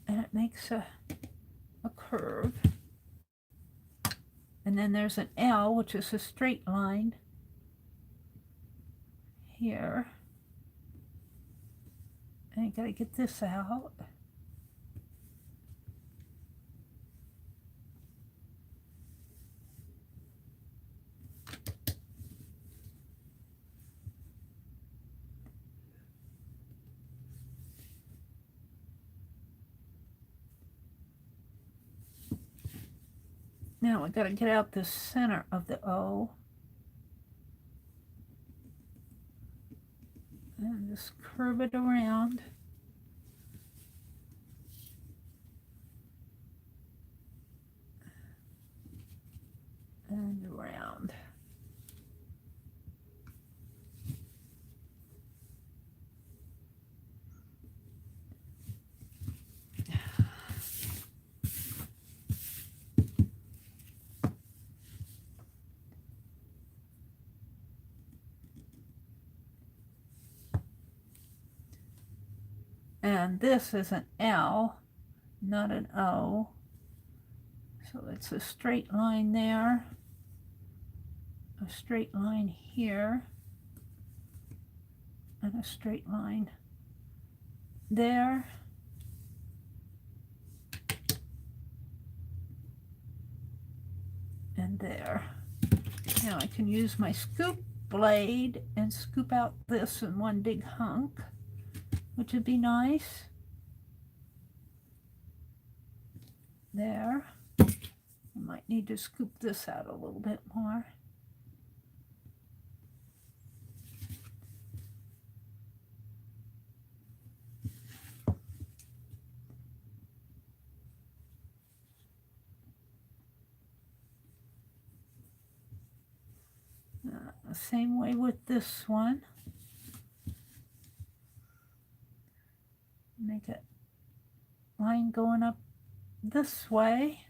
and it makes a curve. And then there's an L, which is a straight line here. And you gotta get this out. Now we got to get out the center of the O. And just curve it around. And around. And this is an L, not an O. So it's a straight line there, a straight line here, and a straight line there. And there. Now I can use my scoop blade and scoop out this in one big hunk, which would be nice. There. I might need to scoop this out a little bit more. The same way with this one. Make a line going up this way.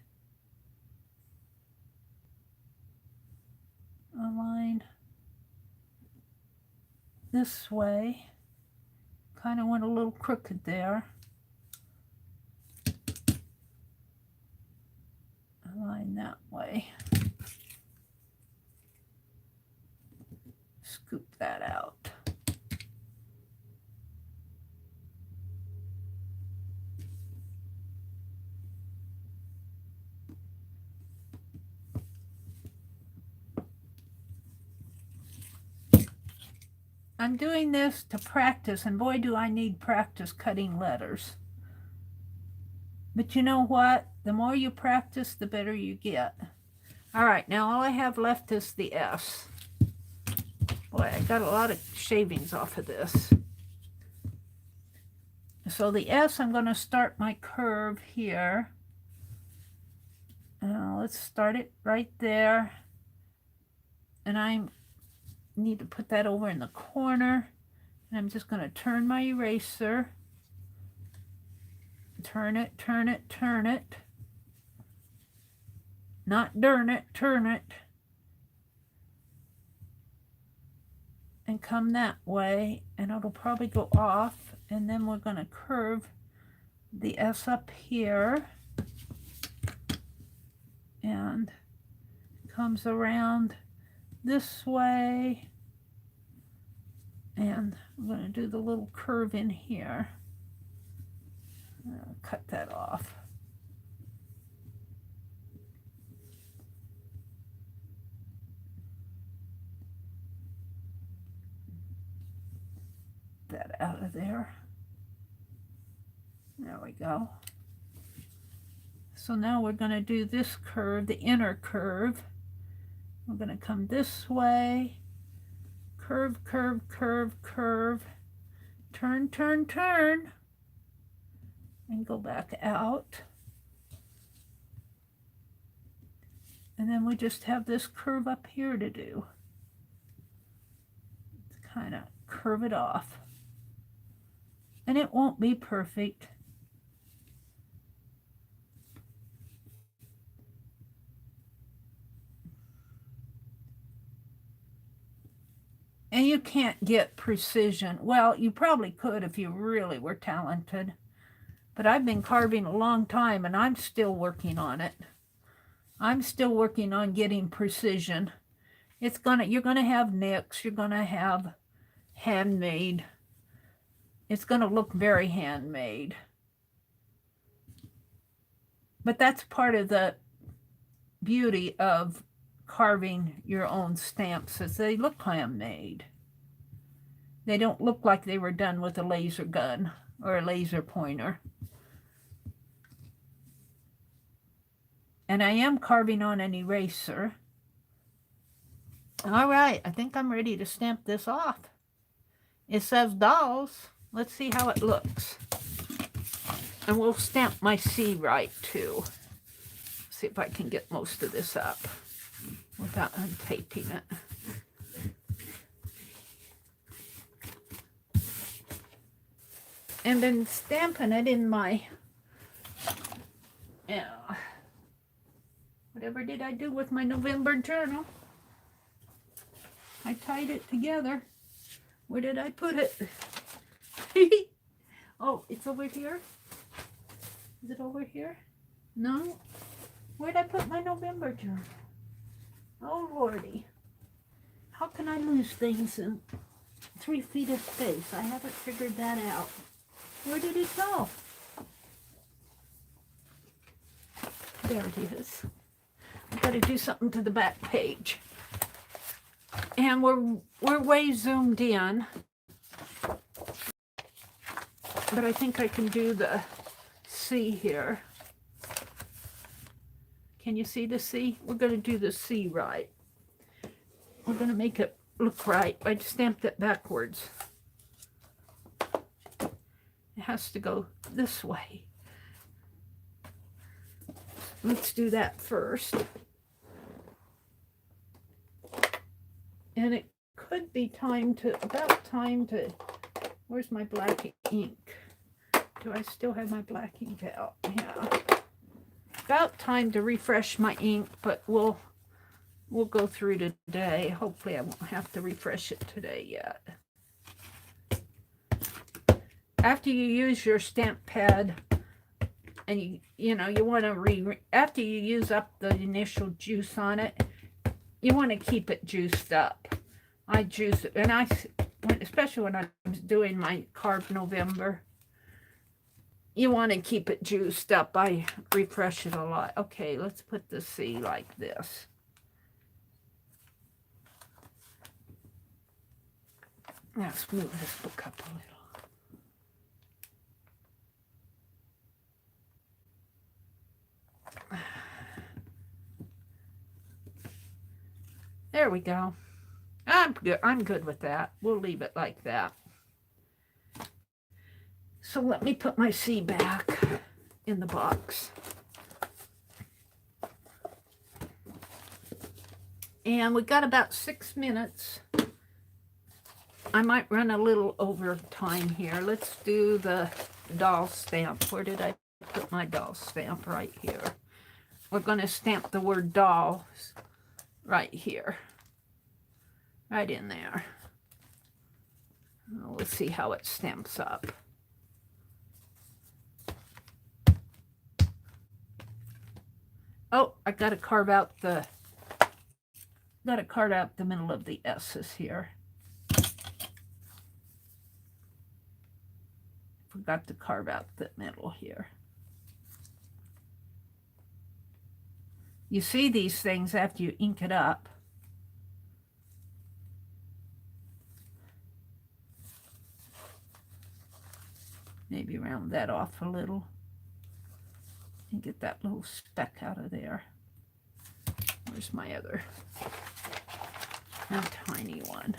A line this way. Kind of went a little crooked there. A line that way. Scoop that out. I'm doing this to practice, and boy do I need practice cutting letters. But you know what? The more you practice, the better you get. All right, now all I have left is the S. Boy, I got a lot of shavings off of this. So the S, I'm going to start my curve here. Let's start it right there. And I need to put that over in the corner. And I'm just going to turn my eraser. Turn it, turn it, turn it. Not darn it, turn it. And come that way, and it'll probably go off, and then we're going to curve the S up here, and comes around this way, and I'm going to do the little curve in here. I'll cut that off. That out of there. There we go. So now we're going to do this curve, the inner curve. We're going to come this way, curve, curve, curve, curve, turn, turn, turn, and go back out. And then we just have this curve up here to do. Kind of curve it off. And it won't be perfect. And you can't get precision. Well, you probably could if you really were talented. But I've been carving a long time, and I'm still working on it. I'm still working on getting precision. You're gonna have nicks. You're gonna have handmade. It's gonna look very handmade. But that's part of the beauty of carving your own stamps, is they look handmade. They don't look like they were done with a laser gun or a laser pointer. And I am carving on an eraser. All right, I think I'm ready to stamp this off. It says dolls. Let's see how it looks. And we'll stamp my C right too. See if I can get most of this up without untaping it. And been stamping it in my, whatever did I do with my November journal? I tied it together. Where did I put it? Oh, it's over here? Is it over here? No? Where'd I put my November journal? Oh, Lordy. How can I lose things in 3 feet of space? I haven't figured that out. Where did it go? There it is. I've got to do something to the back page. And we're way zoomed in. But I think I can do the C here. Can you see the C? We're going to do the C right. We're going to make it look right. I stamped it backwards. It has to go this way. Let's do that first. And it could be about time to, where's my black ink? Do I still have my black ink out? Yeah. About time to refresh my ink, but we'll go through today. Hopefully I won't have to refresh it today yet. After you use your stamp pad, and you want to after you use up the initial juice on it, you want to keep it juiced up. I juice it, and especially when I'm doing my carved November, you want to keep it juiced up. I refresh it a lot. Okay, let's put the C like this. Let's move this book up a little. There we go. I'm good with that. We'll leave it like that. So let me put my C back in the box. And we got about 6 minutes. I might run a little over time here. Let's do the doll stamp. Where did I put my doll stamp? Right here. We're going to stamp the word dolls right here. Right in there. Let's see how it stamps up. Oh, I got to carve out the middle of the S's here. Forgot to carve out the middle here. You see these things after you ink it up. Maybe round that off a little and get that little speck out of there. Where's my other tiny one?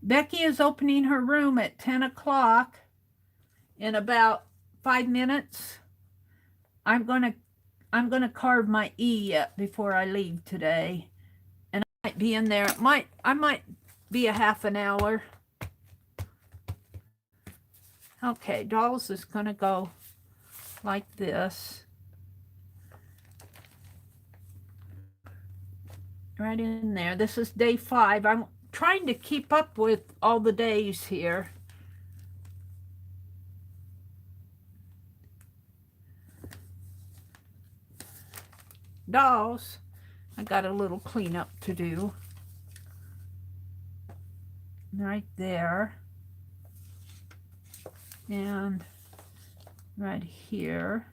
Becky is opening her room at 10 o'clock in about 5 minutes. I'm gonna carve my E yet before I leave today, and I might be in there. I might be a half an hour. Okay, dolls is gonna go like this, right in there. This is day 5. I'm trying to keep up with all the days here. Dolls, I got a little cleanup to do. Right there. And right here.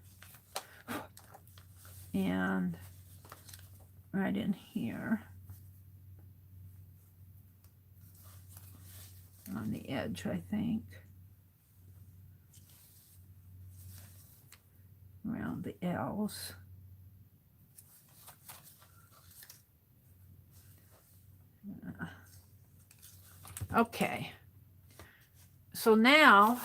And right in here. On the edge, I think. Around the L's. Okay. So now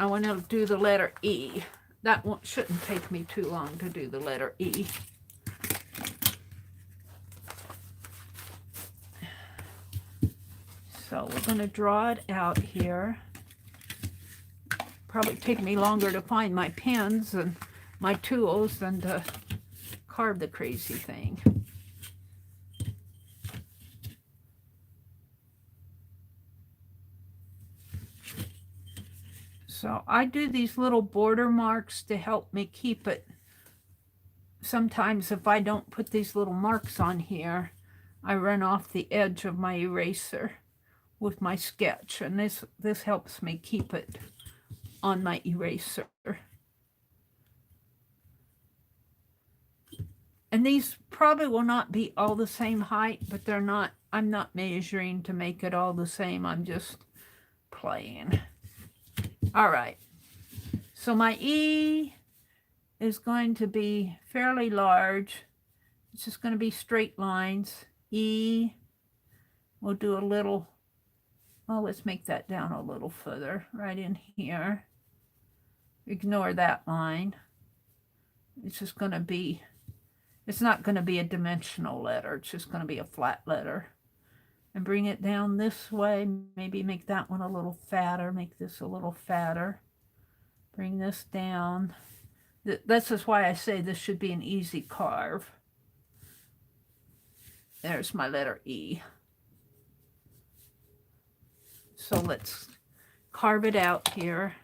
I want to do the letter E. That shouldn't take me too long to do the letter E. So we're going to draw it out here. Probably take me longer to find my pens and my tools than to carve the crazy thing. So I do these little border marks to help me keep it. Sometimes if I don't put these little marks on here, I run off the edge of my eraser with my sketch, and this helps me keep it on my eraser. And these probably will not be all the same height, but they're not, I'm not measuring to make it all the same. I'm just playing. All right. So my E is going to be fairly large. It's just going to be straight lines. E, we'll do a little, well, let's make that down a little further, right in here. Ignore that line. It's just going to be, it's not going to be a dimensional letter. It's just going to be a flat letter. And bring it down this way. Maybe make that one a little fatter. Make this a little fatter. Bring this down. This is why I say this should be an easy carve. There's my letter E. So let's carve it out here.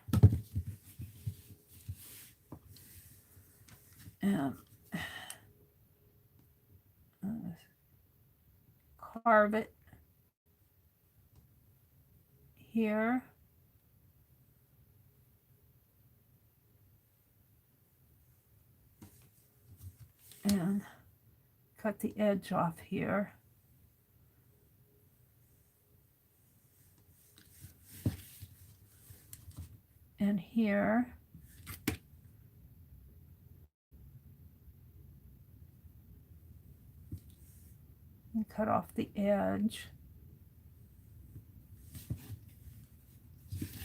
And carve it here. And cut the edge off here. And here. And cut off the edge.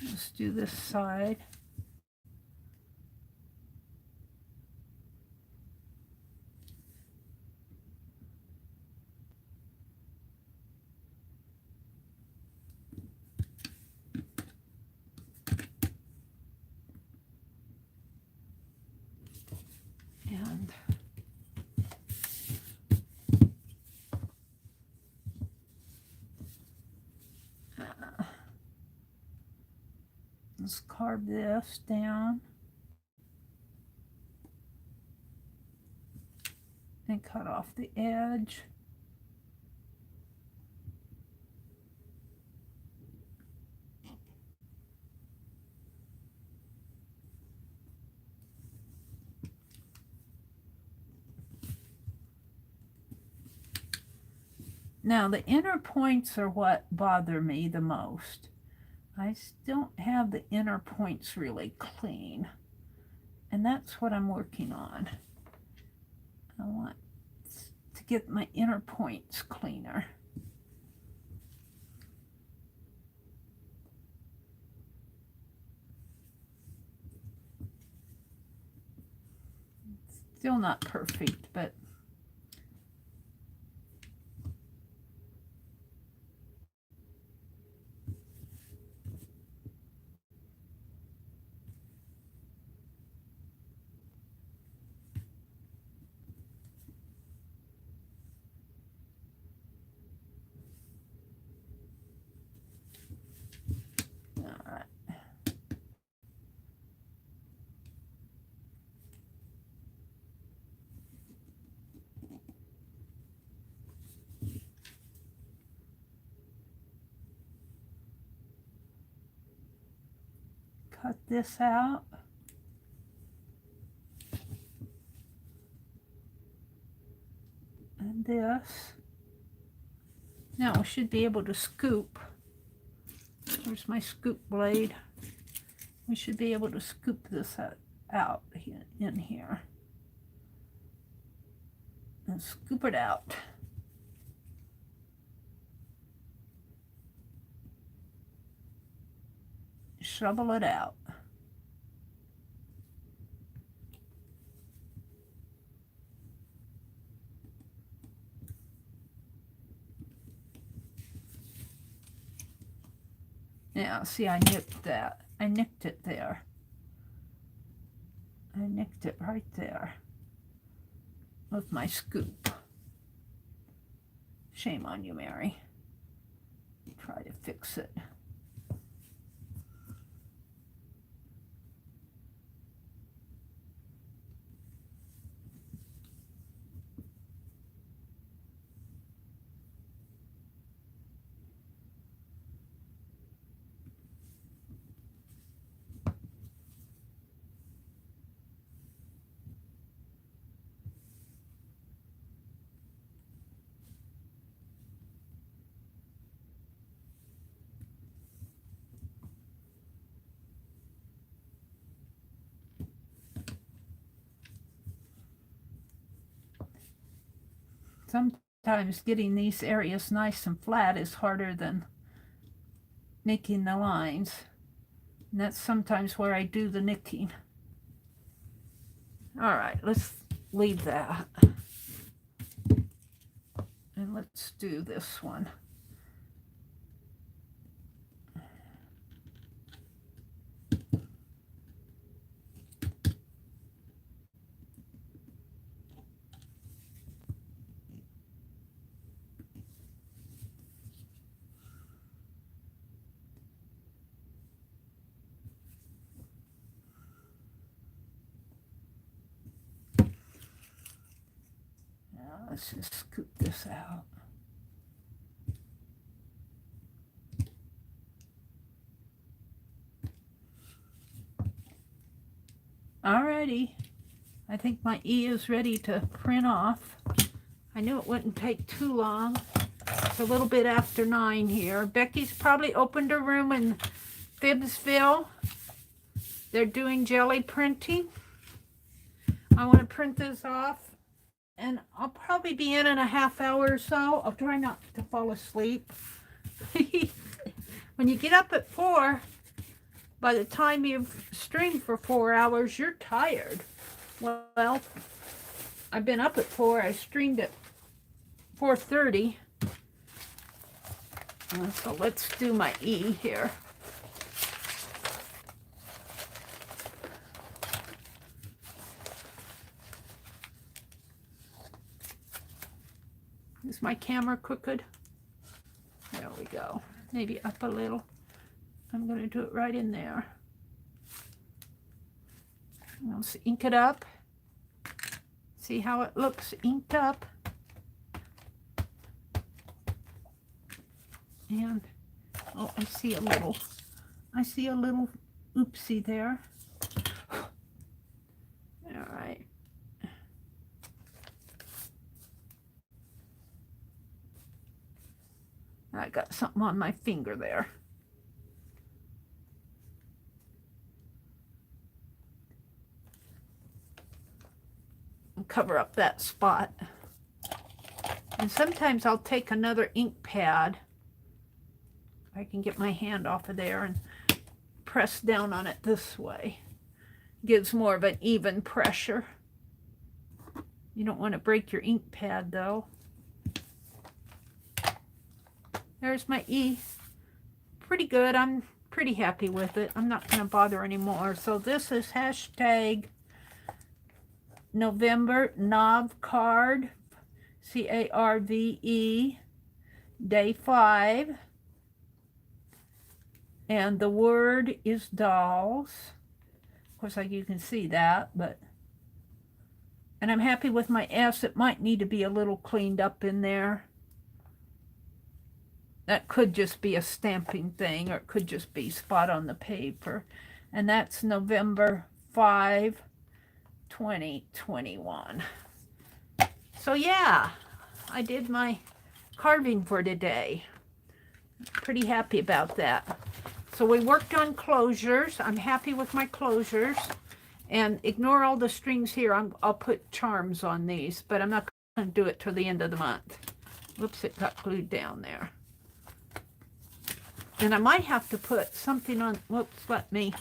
Let's do this side. And let's carve this down and cut off the edge. Now the inner points are what bother me the most. I don't have the inner points really clean, and that's what I'm working on. I want to get my inner points cleaner. Still not perfect, but cut this out. And this. Now I should be able to scoop. Where's my scoop blade? We should be able to scoop this out in here. And scoop it out. Shovel it out. Now, see, I nicked that. I nicked it there. I nicked it right there with my scoop. Shame on you, Mary. Try to fix it. Sometimes getting these areas nice and flat is harder than making the lines. And that's sometimes where I do the nicking. All right, let's leave that. And let's do this one. Now let's just scoop this out. Alrighty, I think my E is ready to print off. I knew it wouldn't take too long. It's a little bit after 9 here. Becky's probably opened her room in Phibbsville. They're doing jelly printing. I want to print this off, and I'll probably be in a half hour or so. I'll try not to fall asleep. When you get up at 4, by the time you've streamed for 4 hours, you're tired. Well, I've been up at 4. I streamed at 4:30. So let's do my E here. Is my camera crooked? There we go. Maybe up a little. I'm going to do it right in there. I'll ink it up. See how it looks inked up. And, oh, I see a little oopsie there. All right. I got something on my finger there. I'll cover up that spot. And sometimes I'll take another ink pad. I can get my hand off of there and press down on it this way. Gives more of an even pressure. You don't want to break your ink pad though. There's my E. Pretty good. I'm pretty happy with it. I'm not going to bother anymore. So this is hashtag November Nav card, CARVE, day 5. And the word is dolls. Of course, like you can see that, but. And I'm happy with my S. It might need to be a little cleaned up in there. That could just be a stamping thing, or it could just be spot on the paper. And that's November 5, 2021. So yeah, I did my carving for today. Pretty happy about that. So we worked on closures. I'm happy with my closures. And ignore all the strings here. I'll put charms on these, but I'm not going to do it till the end of the month. Whoops, it got glued down there. And I might have to put something on, whoops, let me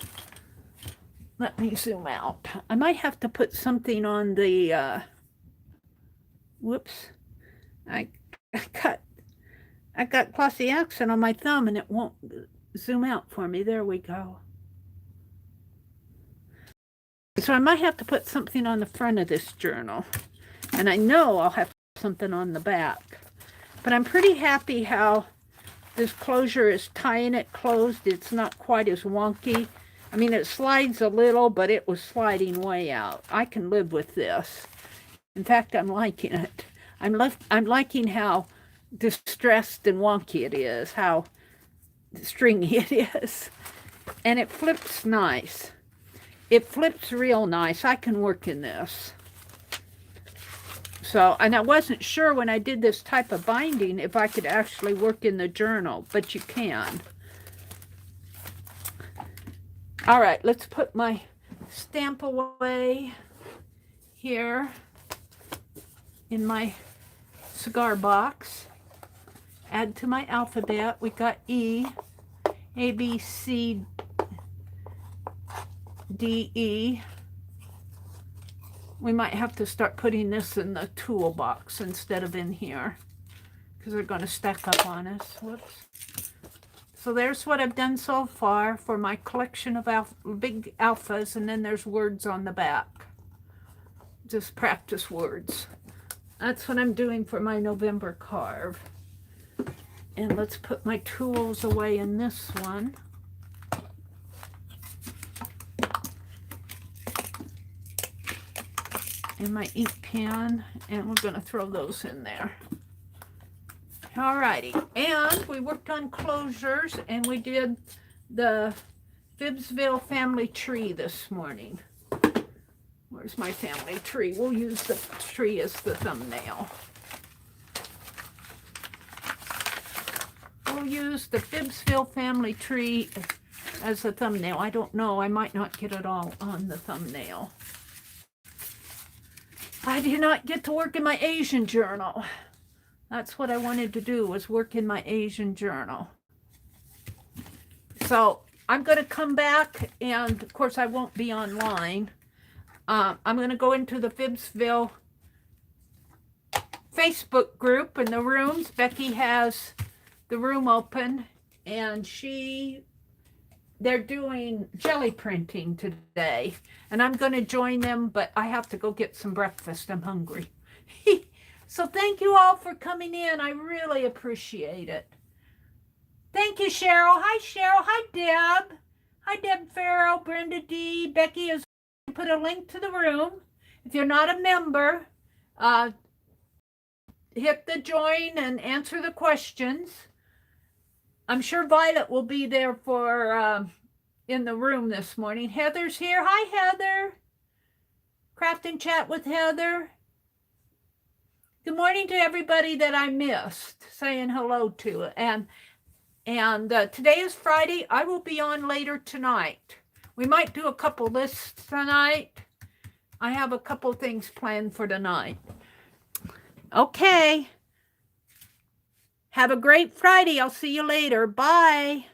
zoom out. I might have to put something on the, whoops, I got glossy accent on my thumb and it won't zoom out for me. There we go. So I might have to put something on the front of this journal. And I know I'll have something on the back. But I'm pretty happy how this closure is tying it closed. It's not quite as wonky. I mean, it slides a little, but it was sliding way out. I can live with this. In fact, I'm liking it. I'm liking how distressed and wonky it is, how stringy it is. And it flips nice. It flips real nice. I can work in this. So, and I wasn't sure when I did this type of binding if I could actually work in the journal, but you can. All right, let's put my stamp away here in my cigar box. Add to my alphabet. We got E, A, B, C, D, E. We might have to start putting this in the toolbox instead of in here, because they're going to stack up on us. Whoops. So there's what I've done so far for my collection of big alphas, and then there's words on the back. Just practice words. That's what I'm doing for my November carve. And let's put my tools away in this one. And my ink pen, and we're going to throw those in there. Alrighty, and we worked on closures, and we did the Phibbsville family tree this morning. Where's my family tree? We'll use the tree as the thumbnail. We'll use the Phibbsville family tree as a thumbnail. I don't know, I might not get it all on the thumbnail. I did not get to work in my Asian journal. That's what I wanted to do, was work in my Asian journal. So I'm going to come back, and of course I won't be online. I'm going to go into the Phibbsville Facebook group and the rooms. Becky has the room open, and they're doing jelly printing today. And I'm going to join them, but I have to go get some breakfast. I'm hungry. So thank you all for coming in. I really appreciate it. Thank you, Cheryl. Hi, Cheryl. Hi, Deb. Hi, Deb Farrell, Brenda D. Becky has put a link to the room. If you're not a member, hit the join and answer the questions. I'm sure Violet will be there for in the room this morning. Heather's here. Hi, Heather. Craft and chat with Heather. Good morning to everybody that I missed, saying hello to. And today is Friday. I will be on later tonight. We might do a couple lists tonight. I have a couple things planned for tonight. Okay. Have a great Friday. I'll see you later. Bye.